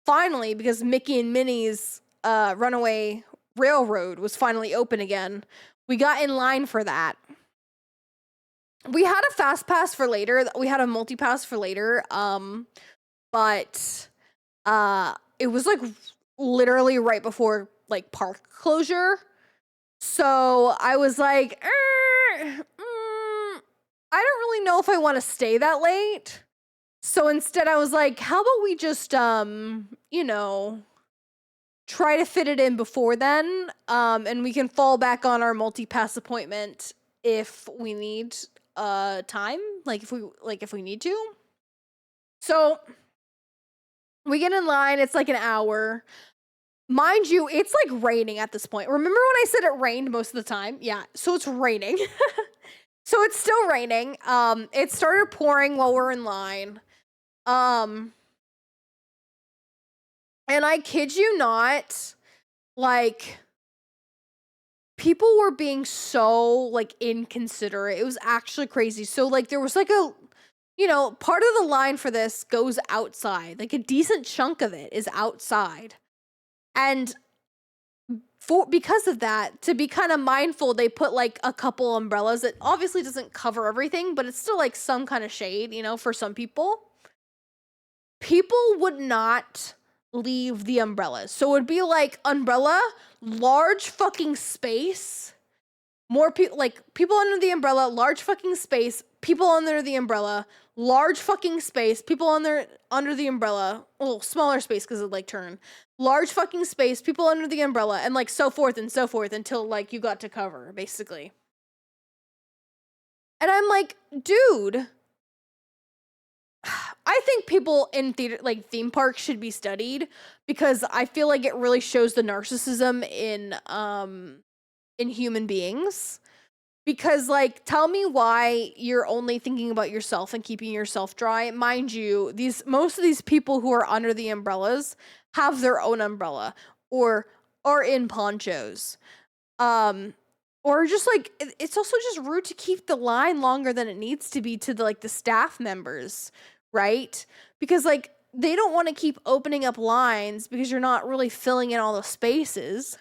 finally because Mickey and Minnie's Runaway Railroad was finally open again. We got in line for that. We had a fast pass for later. We had a multi pass for later. But it was like literally right before like park closure. So I was like, I don't really know if I want to stay that late. So instead I was like, how about we just try to fit it in before then, and we can fall back on our multi-pass appointment if we need time, like if we need to. So we get in line, it's like an hour. Mind you, it's like raining at this point. Remember when I said it rained most of the time? Yeah, so it's raining. So it's still raining. It started pouring while we're in line. And I kid you not, like, people were being so, like, inconsiderate. It was actually crazy. So, like, there was, like, part of the line for this goes outside. Like, a decent chunk of it is outside. And because of that, to be kind of mindful, they put, like, a couple umbrellas. It obviously doesn't cover everything, but it's still, like, some kind of shade, for some people. People would not leave the umbrellas. So it would be like umbrella, large fucking space, more people, like people under the umbrella, large fucking space, people under the umbrella, large fucking space, people under the umbrella, a little smaller space because it like turn, large fucking space, people under the umbrella, and like so forth until like you got to cover, basically. And I'm like, dude, I think people in theater, like theme parks, should be studied because I feel like it really shows the narcissism in human beings. Because like, tell me why you're only thinking about yourself and keeping yourself dry. Mind you, most of these people who are under the umbrellas have their own umbrella or are in ponchos. Or just like it's also just rude to keep the line longer than it needs to be to the staff members, right? Because like they don't want to keep opening up lines because you're not really filling in all the spaces.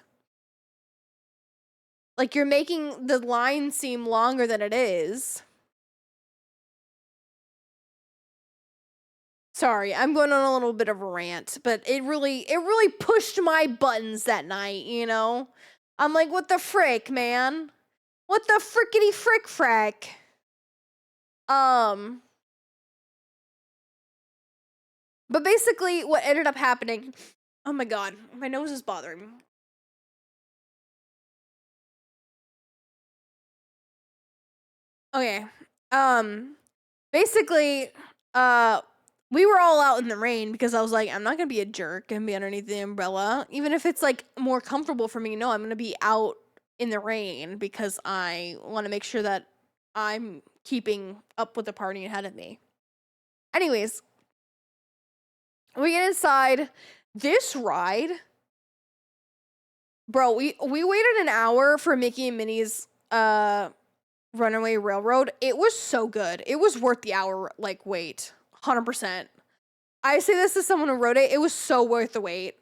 Like you're making the line seem longer than it is. Sorry, I'm going on a little bit of a rant, but it really pushed my buttons that night, I'm like, what the frick, man? What the frickety frick frack? But basically what ended up happening, oh my god, my nose is bothering me. Okay. Basically, we were all out in the rain because I was like, I'm not gonna be a jerk and be underneath the umbrella. Even if it's like more comfortable for me, no, I'm gonna be out in the rain because I want to make sure that I'm keeping up with the party ahead of me. Anyways, we get inside. This ride, bro, we waited an hour for Mickey and Minnie's Runaway Railroad. It was so good. It was worth the hour wait. 100%. I say this as someone who wrote it. It was so worth the wait.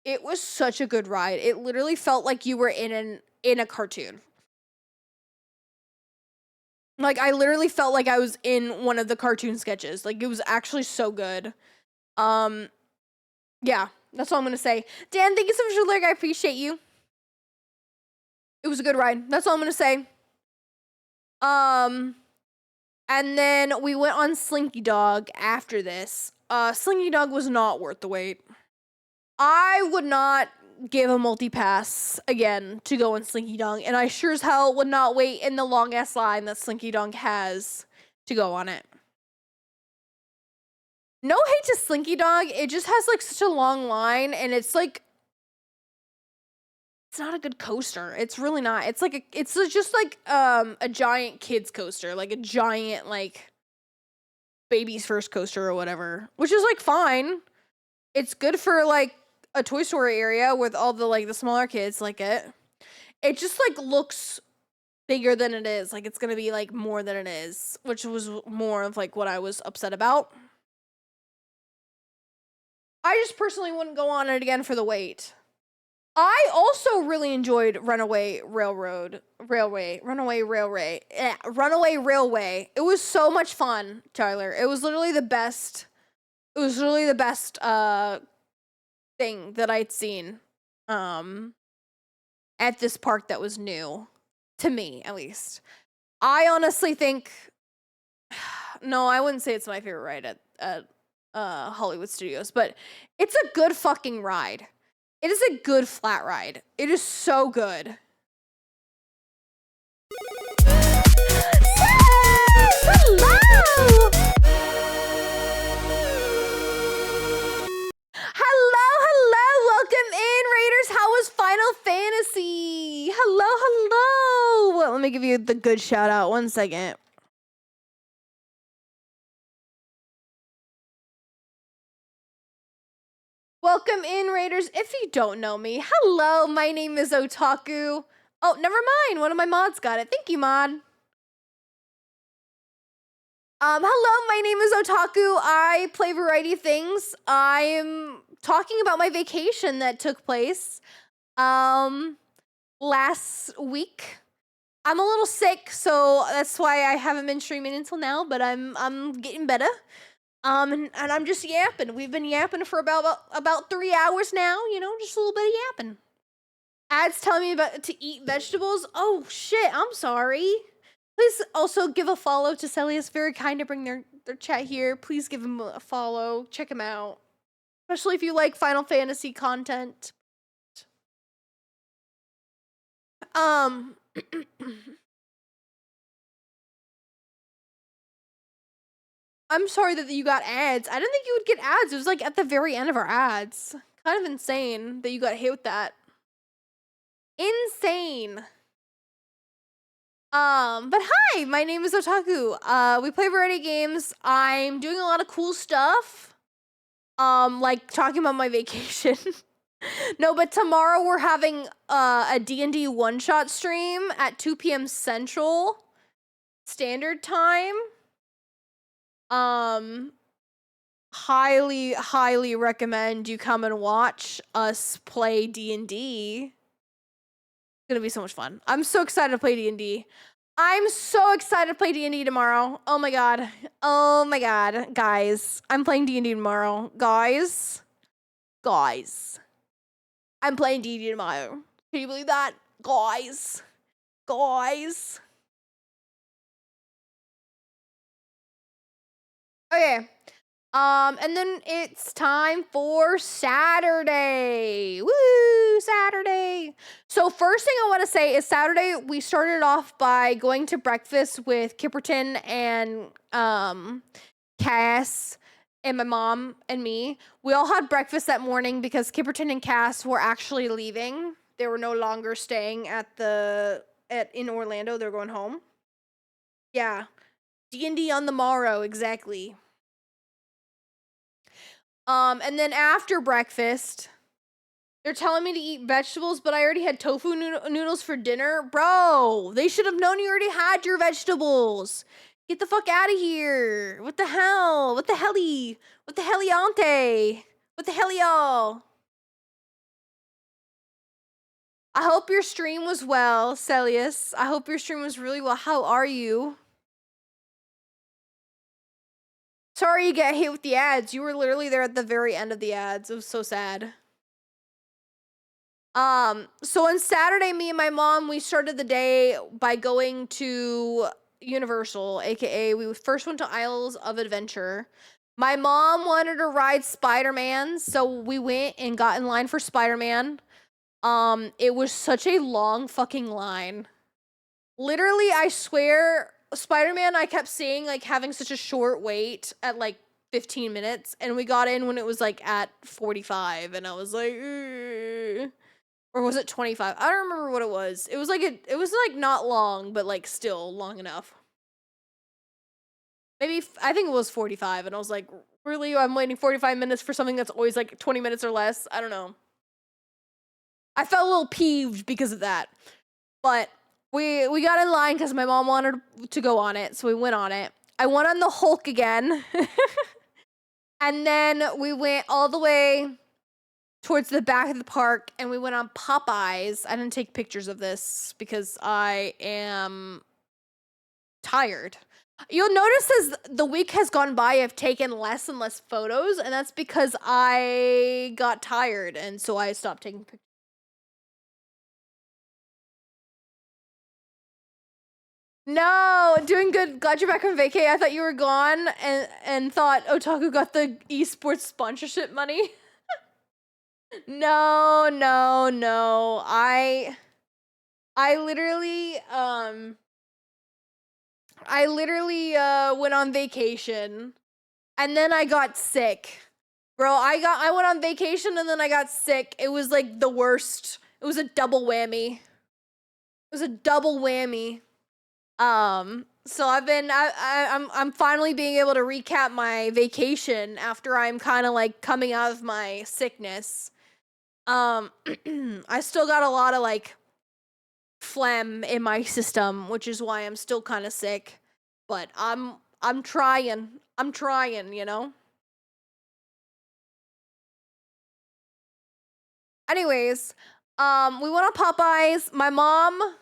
It was such a good ride. It literally felt like you were in a cartoon. Like I literally felt like I was in one of the cartoon sketches. Like it was actually so good. Yeah, that's all I'm gonna say. Dan, thank you so much for the lyric. I appreciate you. It was a good ride. That's all I'm gonna say. And then we went on Slinky Dog after this. Slinky Dog was not worth the wait. I would not give a multi-pass again to go on Slinky Dog, and I sure as hell would not wait in the long-ass line that Slinky Dog has to go on it. No hate to Slinky Dog, it just has such a long line, and it's it's not a good coaster. It's really not. It's it's just a giant kids coaster, like a giant baby's first coaster or whatever, which is fine. It's good for a Toy Story area with all the the smaller kids like it. It just looks bigger than it is. Like, it's gonna be, like, more than it is, which was more of, like, what I was upset about. I just personally wouldn't go on it again for the wait. I also really enjoyed Runaway Railway. It was so much fun, Tyler. It was literally the best. It was really the best thing that I'd seen at this park that was new to me, at least. I honestly think no, I wouldn't say it's my favorite ride at Hollywood Studios, but it's a good fucking ride. It is a good flat ride. It is so good. Hello! Hello! Welcome in, Raiders. How was Final Fantasy? Hello! Well, let me give you the good shout out. 1 second. Welcome in, Raiders. If you don't know me, hello, my name is Otaku. Oh, never mind. One of my mods got it. Thank you, mod. Hello, my name is Otaku. I play a variety of things. I am talking about my vacation that took place last week. I'm a little sick, so that's why I haven't been streaming until now, but I'm getting better. And I'm just yapping. We've been yapping for about 3 hours now, you know, just a little bit of yapping. Ads telling me to eat vegetables. Oh shit, I'm sorry. Please also give a follow to Celius. Very kind to bring their chat here. Please give him a follow. Check him out. Especially if you like Final Fantasy content. I'm sorry that you got ads. I didn't think you would get ads. It was like at the very end of our ads. Kind of insane that you got hit with that. Insane. But hi, my name is Otaku. We play variety games. I'm doing a lot of cool stuff. Like talking about my vacation. No, but tomorrow we're having a D&D one-shot stream at 2 p.m. Central Standard Time. Highly recommend you come and watch us play D&D. It's gonna be so much fun. I'm so excited to play D&D. I'm so excited to play D&D tomorrow. Oh my god. Oh my god. Guys, I'm playing D&D tomorrow. Guys. I'm playing D&D tomorrow. Can you believe that? Guys. Okay. And then it's time for Saturday. Woo, Saturday. So first thing I want to say is Saturday, we started off by going to breakfast with Kipperton and Cass and my mom and me. We all had breakfast that morning because Kipperton and Cass were actually leaving. They were no longer staying in Orlando. They're going home. Yeah. D&D on the morrow, exactly. And then after breakfast, they're telling me to eat vegetables, but I already had tofu noodles for dinner. Bro, they should have known you already had your vegetables. Get the fuck out of here. What the hell? What the helly? What the heliante? What the hell, y'all? I hope your stream was well, Celius. I hope your stream was really well. How are you? Sorry you got hit with the ads. You were literally there at the very end of the ads. It was so sad. So on Saturday, me and my mom, we started the day by going to Universal, aka we first went to Isles of Adventure. My mom wanted to ride Spider-Man, so we went and got in line for Spider-Man. It was such a long fucking line. Literally, I swear, Spider-Man, I kept seeing like having such a short wait at like 15 minutes, and we got in when it was like at 45, and I was like, ugh. Or was it 25? I don't remember what it was. It was like not long, but like still long enough. Maybe I think it was 45, and I was like, really? I'm waiting 45 minutes for something that's always like 20 minutes or less? I don't know. I felt a little peeved because of that. But we got in line because my mom wanted to go on it, so we went on it. I went on the Hulk again. And then we went all the way towards the back of the park and we went on Popeyes. I didn't take pictures of this because I am tired. You'll notice as the week has gone by, I've taken less and less photos, and that's because I got tired, and so I stopped taking pictures. No, doing good. Glad you're back from vacay. I thought you were gone and thought Otaku got the esports sponsorship money. No, no, no. I literally went on vacation and then I got sick. Bro, I went on vacation and then I got sick. It was like the worst. It was a double whammy. It was a double whammy. So I'm finally being able to recap my vacation after I'm kind of like coming out of my sickness. I still got a lot of like phlegm in my system, which is why I'm still kind of sick, but I'm trying, you know? Anyways, we went on Popeyes. My mom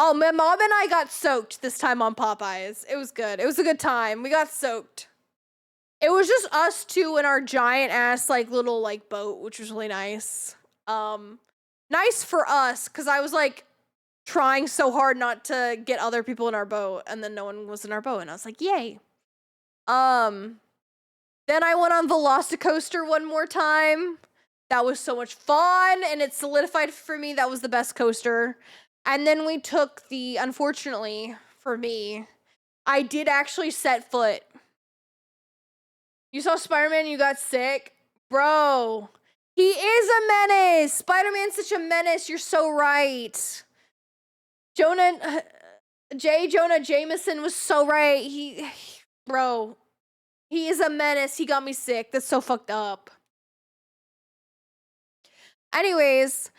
and I got soaked this time on Popeyes. It was good. It was a good time. We got soaked. It was just us two in our giant ass like little like boat, which was really nice. Nice for us because I was like trying so hard not to get other people in our boat, and then no one was in our boat, and I was like, yay. Then I went on Velocicoaster one more time. That was so much fun, and it solidified for me that was the best coaster. And then we took unfortunately for me, I did actually set foot. You saw Spider-Man, you got sick? Bro, he is a menace. Spider-Man's such a menace. You're so right. Jonah Jameson was so right. Bro, he is a menace. He got me sick. That's so fucked up. Anyways,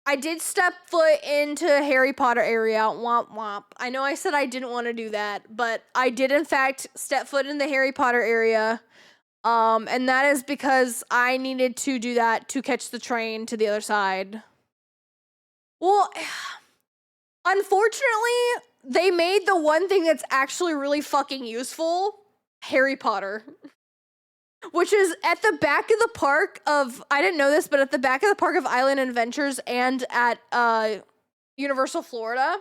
I did step foot into Harry Potter area. Womp womp. I know I said I didn't want to do that, but I did in fact step foot in the Harry Potter area. And that is because I needed to do that to catch the train to the other side. Well, unfortunately, they made the one thing that's actually really fucking useful, Harry Potter. Which is at the back of the park of, I didn't know this, but at the back of the park of Island Adventures and at Universal Florida,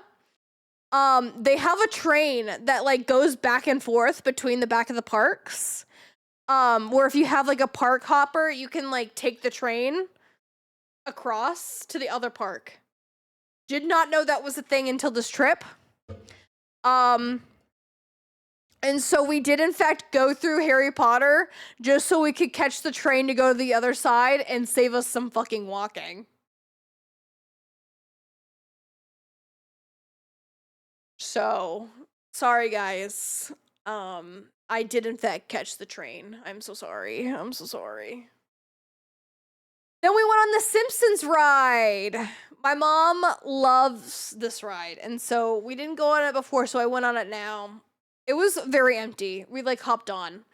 they have a train that like goes back and forth between the back of the parks. Where if you have like a park hopper, you can like take the train across to the other park. Did not know that was a thing until this trip. And so we did in fact go through Harry Potter just so we could catch the train to go to the other side and save us some fucking walking. So, sorry guys. I did in fact catch the train. I'm so sorry. I'm so sorry. Then we went on the Simpsons ride. My mom loves this ride, and so we didn't go on it before, so I went on it now. It was very empty. We like hopped on.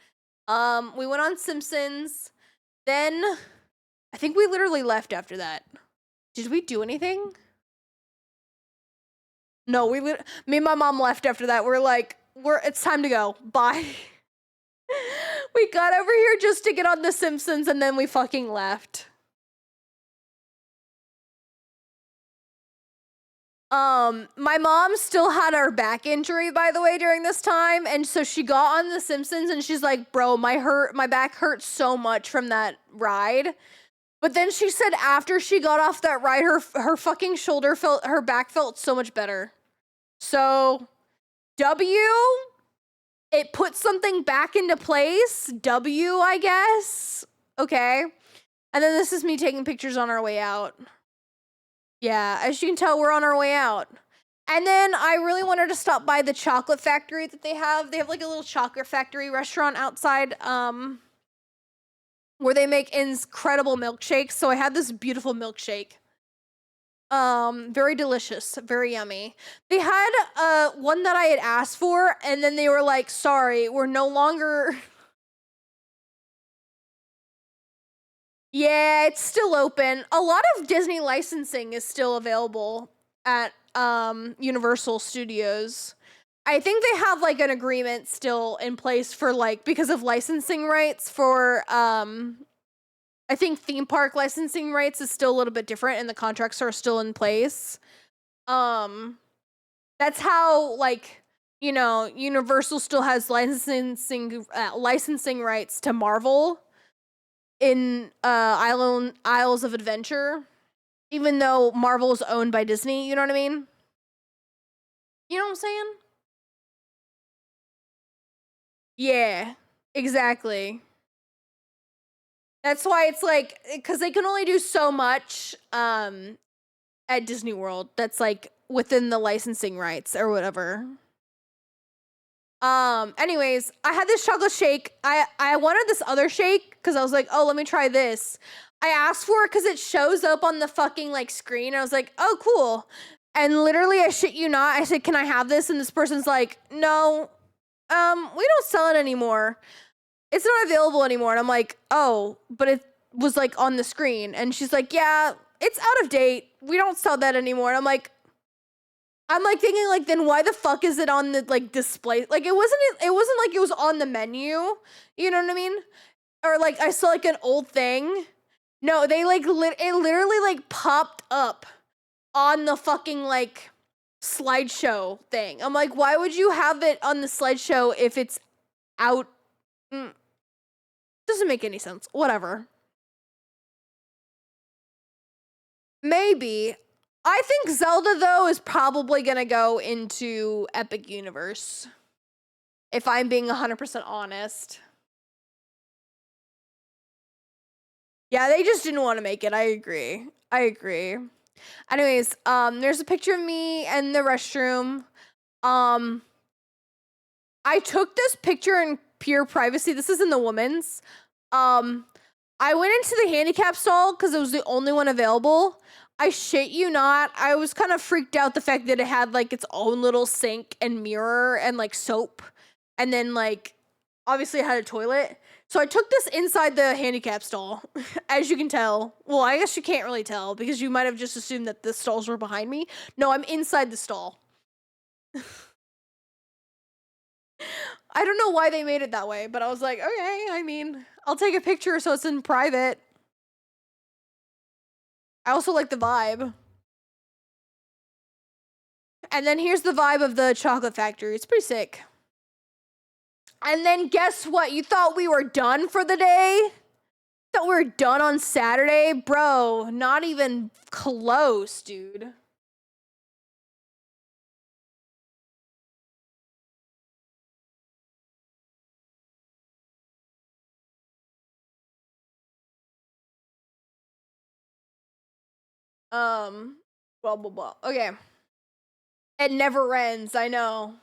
We went on Simpsons. Then I think we literally left after that. Did we do anything? No, me and my mom left after that. We're like, it's time to go. Bye. We got over here just to get on the Simpsons and then we fucking left. My mom still had her back injury, by the way, during this time, and so she got on The Simpsons, and she's like, "Bro, my back hurts so much from that ride." But then she said after she got off that ride, her fucking her back felt so much better. So, it put something back into place. I guess. Okay. And then this is me taking pictures on our way out. Yeah, as you can tell, we're on our way out. And then I really wanted to stop by the chocolate factory that they have. They have like a little chocolate factory restaurant outside where they make incredible milkshakes. So I had this beautiful milkshake. Very delicious, very yummy. They had one that I had asked for, and then they were like, sorry, we're no longer. Yeah, it's still open. A lot of Disney licensing is still available at Universal Studios. I think they have like an agreement still in place for like because of licensing rights for I think theme park licensing rights is still a little bit different and the contracts are still in place. That's how like Universal still has licensing rights to Marvel in Isles of Adventure, even though Marvel is owned by Disney. You know what I mean? You know what I'm saying? Yeah, exactly. That's why it's like because they can only do so much at Disney World. That's like within the licensing rights or whatever. Anyways, I had this chocolate shake. I wanted this other shake because I was like, oh, let me try this. I asked for it because it shows up on the fucking like screen. I was like, oh, cool. And literally, I shit you not, I said, can I have this? And this person's like, no, we don't sell it anymore. It's not available anymore. And I'm like, oh, but it was like on the screen. And she's like, yeah, it's out of date. We don't sell that anymore. And I'm like thinking like, then why the fuck is it on the like display? Like it wasn't like it was on the menu. You know what I mean? Or like I saw like an old thing. No, they like it literally like popped up on the fucking like slideshow thing. I'm like, why would you have it on the slideshow if it's out? Doesn't make any sense. Whatever. Maybe. I think Zelda, though, is probably gonna go into Epic Universe. If I'm being 100% honest. Yeah, they just didn't want to make it. I agree. Anyways, there's a picture of me in the restroom. I took this picture in pure privacy. This is in the woman's. I went into the handicap stall because it was the only one available. I shit you not. I was kind of freaked out the fact that it had like its own little sink and mirror and like soap. And then like obviously it had a toilet. So I took this inside the handicap stall, as you can tell. Well, I guess you can't really tell because you might have just assumed that the stalls were behind me. No, I'm inside the stall. I don't know why they made it that way, but I was like, okay, I mean, I'll take a picture so it's in private. I also like the vibe. And then here's the vibe of the chocolate factory. It's pretty sick. And then guess what? You thought we were done for the day? Thought we were done on Saturday? Bro, not even close, dude. Blah, blah, blah. Okay. It never ends, I know.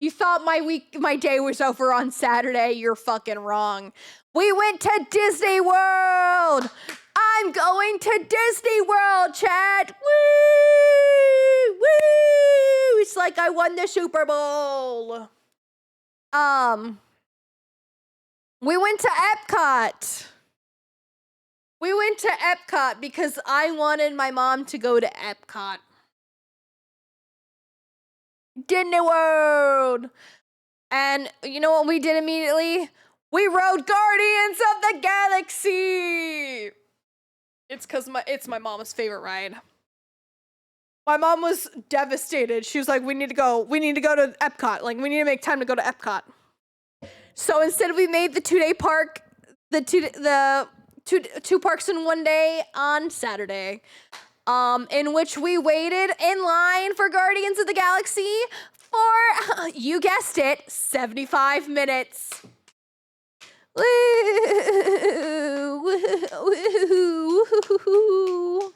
You thought my day was over on Saturday. You're fucking wrong. We went to Disney World. I'm going to Disney World, chat. Woo! Woo! It's like I won the Super Bowl. We went to Epcot. We went to Epcot because I wanted my mom to go to Epcot. Disney World. And you know what we did immediately? We rode Guardians of the Galaxy. It's my mom's favorite ride. My mom was devastated. She was like, we need to go to Epcot. Like, we need to make time to go to Epcot. So instead we made the 2-day park, the two parks in one day on Saturday. In which we waited in line for Guardians of the Galaxy for, you guessed it, 75 minutes. Woo, woo, woo.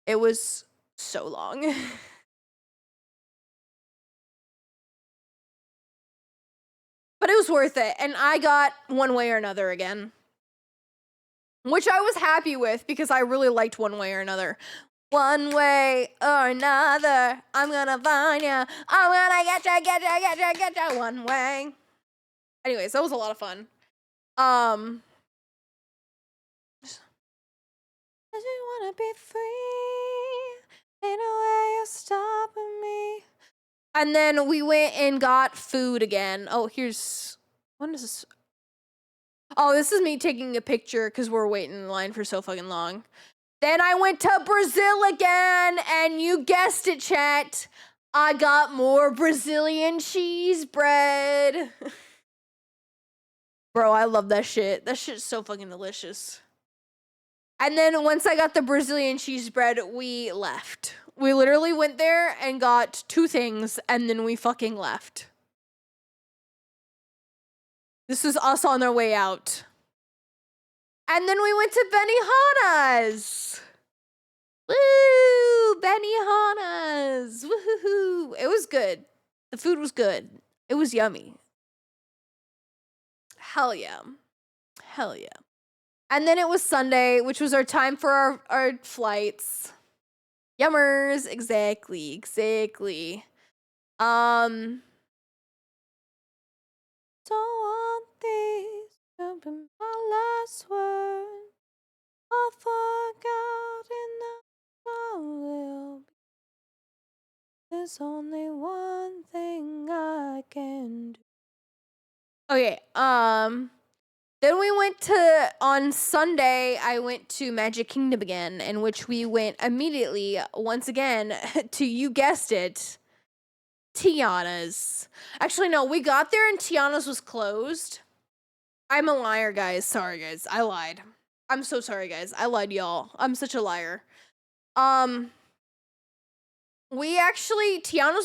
It was so long. But it was worth it, and I got one way or another again. which I was happy with because I really liked One Way or Another. One way or another, I'm gonna find ya. I'm gonna get ya, one way. Anyways, that was a lot of fun. I just wanna be free. Ain't no way you're stopping me. And then we went and got food again. Oh, when is this? Oh, this is me taking a picture because we're waiting in line for so fucking long. Then I went to Brazil again, and you guessed it, chat. I got more Brazilian cheese bread. Bro, I love that shit. That shit's so fucking delicious. And then once I got the Brazilian cheese bread, we left. We literally went there and got 2 things, and then we fucking left. This was us on our way out. And then we went to Benihana's. Woo! Benihana's. Woohoo! It was good. The food was good. It was yummy. Hell yeah. Hell yeah. And then it was Sunday, which was our time for our flights. Yummers. Exactly. Don't want these to be my last word. I forgot I will be. There's only one thing I can do. Okay, then we went on Sunday, I went to Magic Kingdom again, in which we went immediately, once again, to, you guessed it, Tiana's. Actually, no, we got there and Tiana's was closed. I'm a liar, guys. Sorry, guys. I lied. I'm so sorry, guys. I lied, y'all. I'm such a liar. Tiana's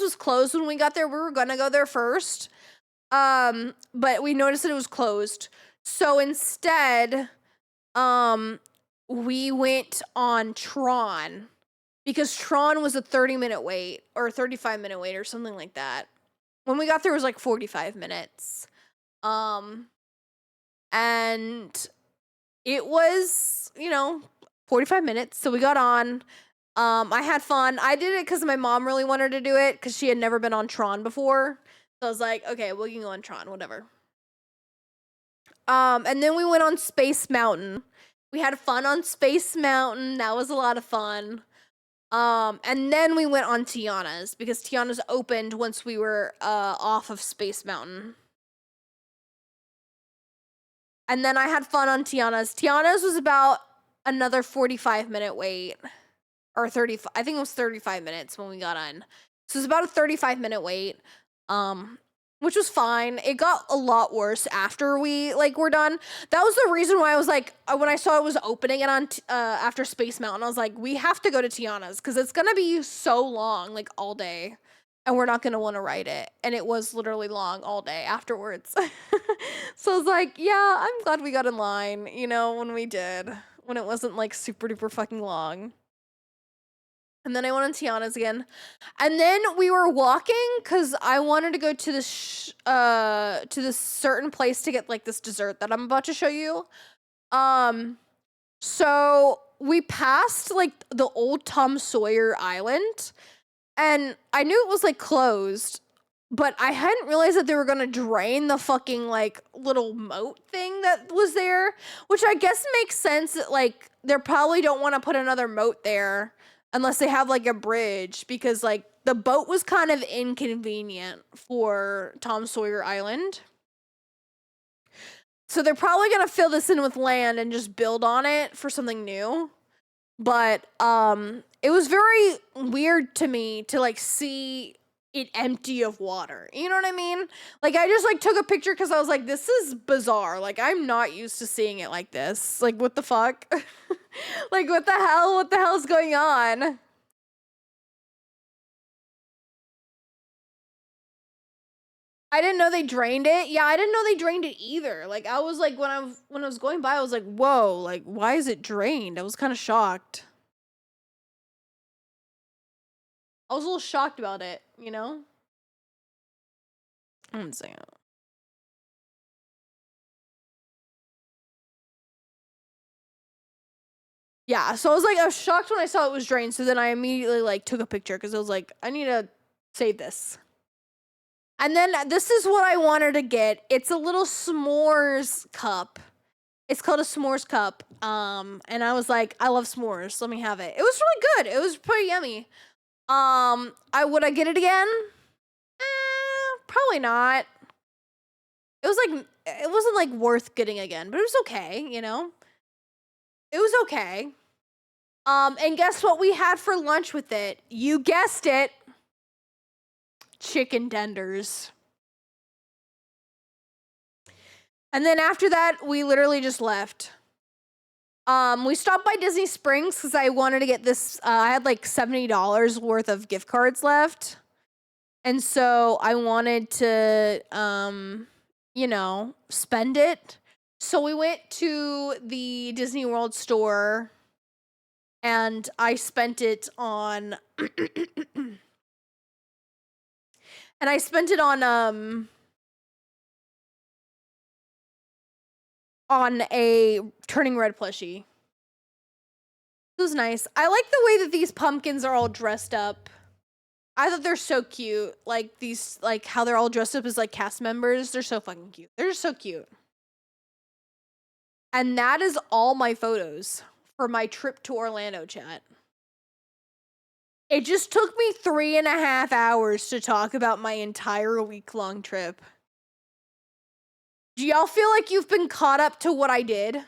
was closed when we got there. We were gonna go there first. But we noticed that it was closed. So instead, we went on Tron because Tron was a 30-minute wait or a 35-minute wait or something like that. When we got there, it was like 45 minutes. And it was, 45 minutes. So we got on. I had fun. I did it because my mom really wanted to do it because she had never been on Tron before. So I was like, okay, we can go on Tron, whatever. And then we went on Space Mountain. We had fun on Space Mountain. That was a lot of fun. And then we went on Tiana's because Tiana's opened once we were off of Space Mountain. And then I had fun on Tiana's. Tiana's was about another 45-minute wait. Or 30, I think it was 35 minutes when we got on. So it was about a 35-minute wait. Which was fine. It got a lot worse after we were done. That was the reason why I was like, when I saw it was opening and on after Space Mountain, I was like, we have to go to Tiana's because it's gonna be so long, like all day, and we're not gonna want to ride it. And it was literally long all day afterwards. So I was like, yeah, I'm glad we got in line, when we did, when it wasn't like super duper fucking long. And then I went on Tiana's again. And then we were walking because I wanted to go to this certain place to get like this dessert that I'm about to show you. So we passed like the old Tom Sawyer Island, and I knew it was like closed, but I hadn't realized that they were gonna drain the fucking like little moat thing that was there, which I guess makes sense that like they probably don't want to put another moat there unless they have like a bridge, because like the boat was kind of inconvenient for Tom Sawyer Island. So they're probably going to fill this in with land and just build on it for something new. But it was very weird to me to like see it empty of water. You know what I mean? Like I just like took a picture because I was like, this is bizarre. Like I'm not used to seeing it like this. Like what the fuck? Like what the hell? What the hell's going on? I didn't know they drained it. Yeah, I didn't know they drained it either. Like I was like when I was going by, I was like, whoa, like why is it drained? I was kind of shocked. I was a little shocked about it, you know? One second. Yeah, so I was shocked when I saw it was drained, so then I immediately, like, took a picture, because I was like, I need to save this. And then this is what I wanted to get. It's a little s'mores cup. It's called a s'mores cup. And I was like, I love s'mores. Let me have it. It was really good. It was pretty yummy. Would I get it again? Probably not. It was like, it wasn't like worth getting again, but it was okay, you know? It was okay. And guess what we had for lunch with it? You guessed it. Chicken tenders. And then after that, we literally just left. We stopped by Disney Springs because I wanted to get this. I had like $70 worth of gift cards left. And so I wanted to, spend it. So we went to the Disney World store and I spent it on, and I spent it on a Turning Red plushie. It was nice. I like the way that these pumpkins are all dressed up. I thought they're so cute. Like these, like how they're all dressed up as like cast members. They're so fucking cute. They're just so cute. And that is all my photos for my trip to Orlando, chat. It just took me 3.5 hours to talk about my entire week-long trip. Do y'all feel like you've been caught up to what I did?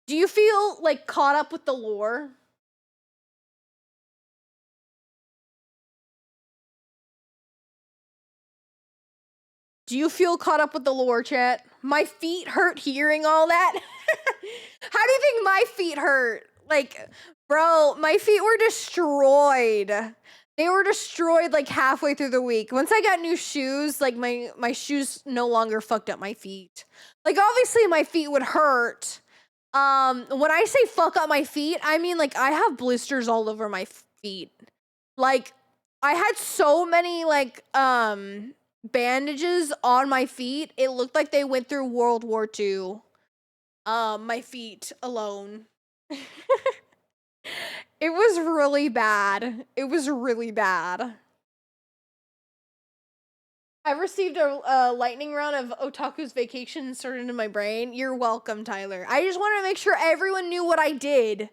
Do you feel like caught up with the lore? Do you feel caught up with the lore, chat? My feet hurt hearing all that. How do you think my feet hurt? Like, bro, my feet were destroyed. They were destroyed like halfway through the week. Once I got new shoes, like my shoes no longer fucked up my feet. Like obviously my feet would hurt. When I say fuck up my feet, I mean like I have blisters all over my feet. Like I had so many like bandages on my feet. It looked like they went through World War II. My feet alone. It was really bad. It was really bad. I received a lightning round of Otaku's Vacation inserted into my brain. You're welcome, Tyler. I just wanted to make sure everyone knew what I did.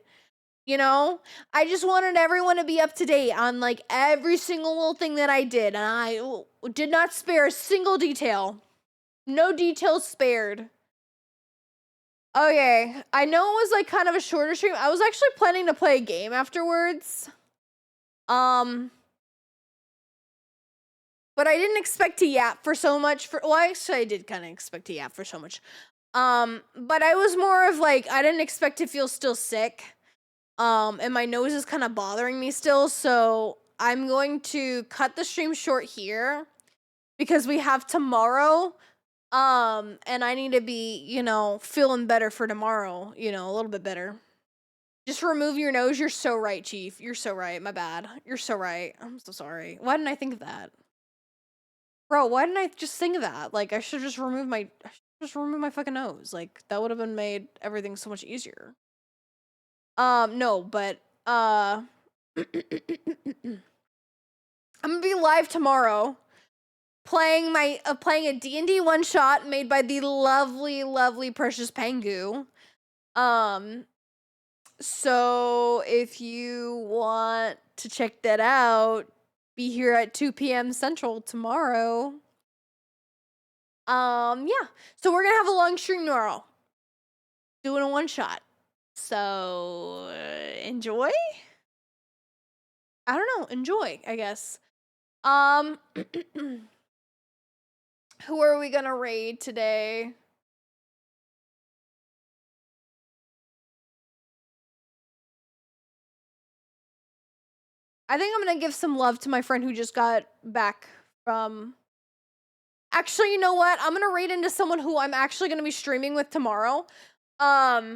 You know? I just wanted everyone to be up to date on like every single little thing that I did. And I did not spare a single detail. No details spared. Okay, I know it was like kind of a shorter stream. I was actually planning to play a game afterwards. But I didn't expect to yap for so much well, actually I did kind of expect to yap for so much. But I was more of like, I didn't expect to feel still sick. And my nose is kind of bothering me still, so I'm going to cut the stream short here because we have tomorrow. And I need to be, feeling better for tomorrow, a little bit better. Just remove your nose. You're so right, Chief. You're so right. My bad. You're so right. I'm so sorry. Why didn't I think of that? Bro, why didn't I just think of that? Like, I should just remove my fucking nose. Like, that would have been made everything so much easier. No, but, I'm gonna be live tomorrow. Playing a D&D one shot made by the lovely Precious Pangu. So if you want to check that out, be here at 2 p.m. Central tomorrow. Yeah. So we're gonna have a long stream tomorrow. Doing a one shot. So enjoy? I don't know. Enjoy, I guess. Who are we gonna raid today? I think I'm gonna give some love to my friend who just got back from... Actually, you know what? I'm gonna raid into someone who I'm actually gonna be streaming with tomorrow. Eris!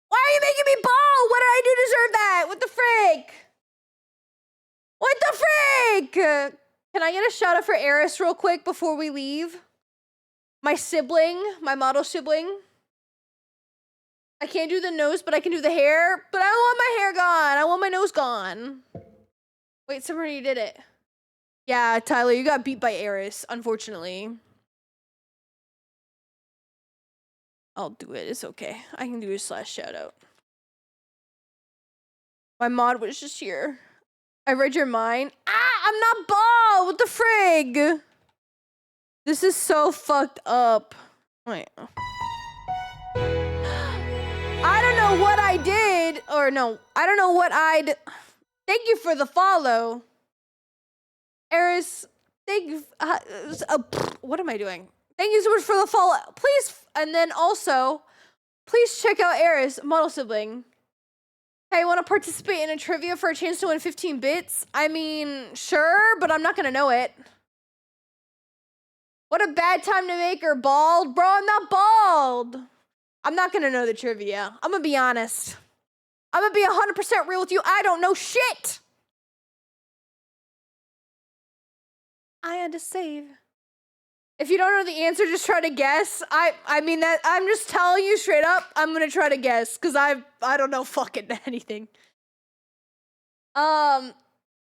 Why are you making me ball? What did I do to deserve that? What the frick? What the frick? Can I get a shout out for Eris real quick before we leave? My sibling, my model sibling. I can't do the nose, but I can do the hair. But I don't want my hair gone. I want my nose gone. Wait, somebody did it. Yeah, Tyler, you got beat by Eris, unfortunately. I'll do it. It's okay. I can do a slash shout out. My mod was just here. I read your mind. Ah, I'm not bald. What the frig? This is so fucked up. Wait. I don't know what I did. Or no, I don't know what I'd. Thank you for the follow. Eris, thank you. What am I doing? Thank you so much for the follow. Please, and then also, please check out Eris, model sibling. Hey, want to participate in a trivia for a chance to win 15 bits? I mean, sure, but I'm not gonna know it. What a bad time to make her bald. Bro, I'm not bald. I'm not gonna know the trivia. I'm gonna be honest. I'm gonna be 100% real with you. I don't know shit. I had to save. If you don't know the answer, just try to guess. I mean that I'm just telling you straight up, I'm gonna try to guess because I don't know fucking anything.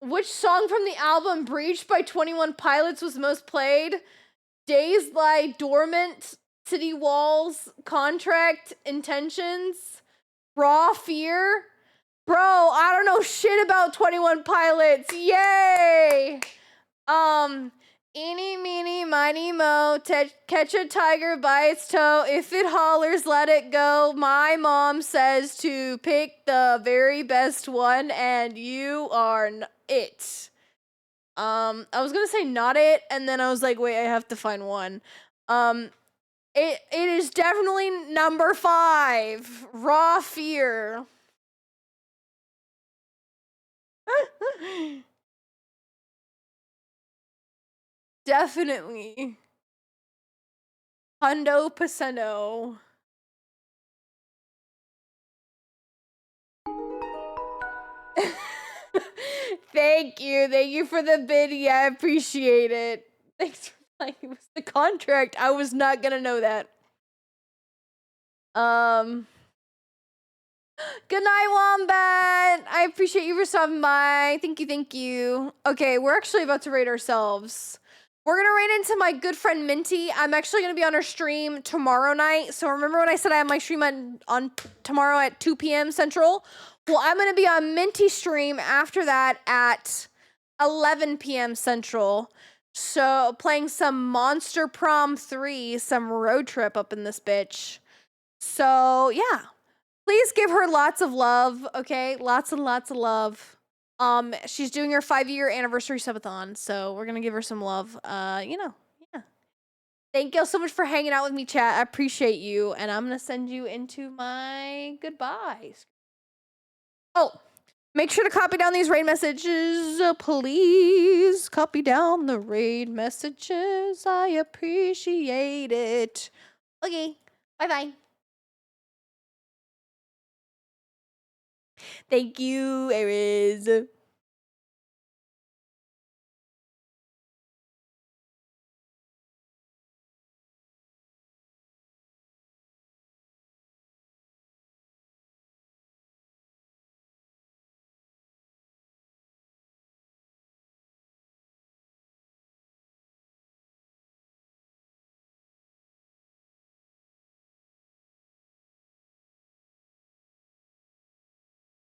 Which song from the album Breached by 21 Pilots was most played? Days Lie Dormant, City Walls, Contract, Intentions, Raw Fear. Bro, I don't know shit about 21 Pilots. Yay! Eeny, meeny, miny, mo, catch a tiger by its toe. If it hollers, let it go. My mom says to pick the very best one, and you are it. I was gonna say not it, and then I was like, wait, I have to find one. It is definitely number 5, Raw Fear. Definitely. Hundo Paceno. Thank you for the biddy. I appreciate it. Thanks for playing with the contract. I was not gonna know that. Good night, Wombat. I appreciate you for stopping by. Thank you. Okay, we're actually about to raid ourselves. We're gonna raid into my good friend Minty. I'm actually gonna be on her stream tomorrow night. So remember when I said I have my stream on tomorrow at 2 p.m. Central? Well, I'm gonna be on Minty's stream after that at 11 p.m. Central. So playing some Monster Prom 3, some road trip up in this bitch. So yeah. Please give her lots of love, okay? Lots and lots of love. She's doing her 5-year anniversary subathon, so we're gonna give her some love. Yeah. Thank y'all so much for hanging out with me, chat. I appreciate you, and I'm gonna send you into my goodbyes. Oh, make sure to copy down these raid messages, please. Copy down the raid messages. I appreciate it. Okay, bye-bye. Thank you, Aries.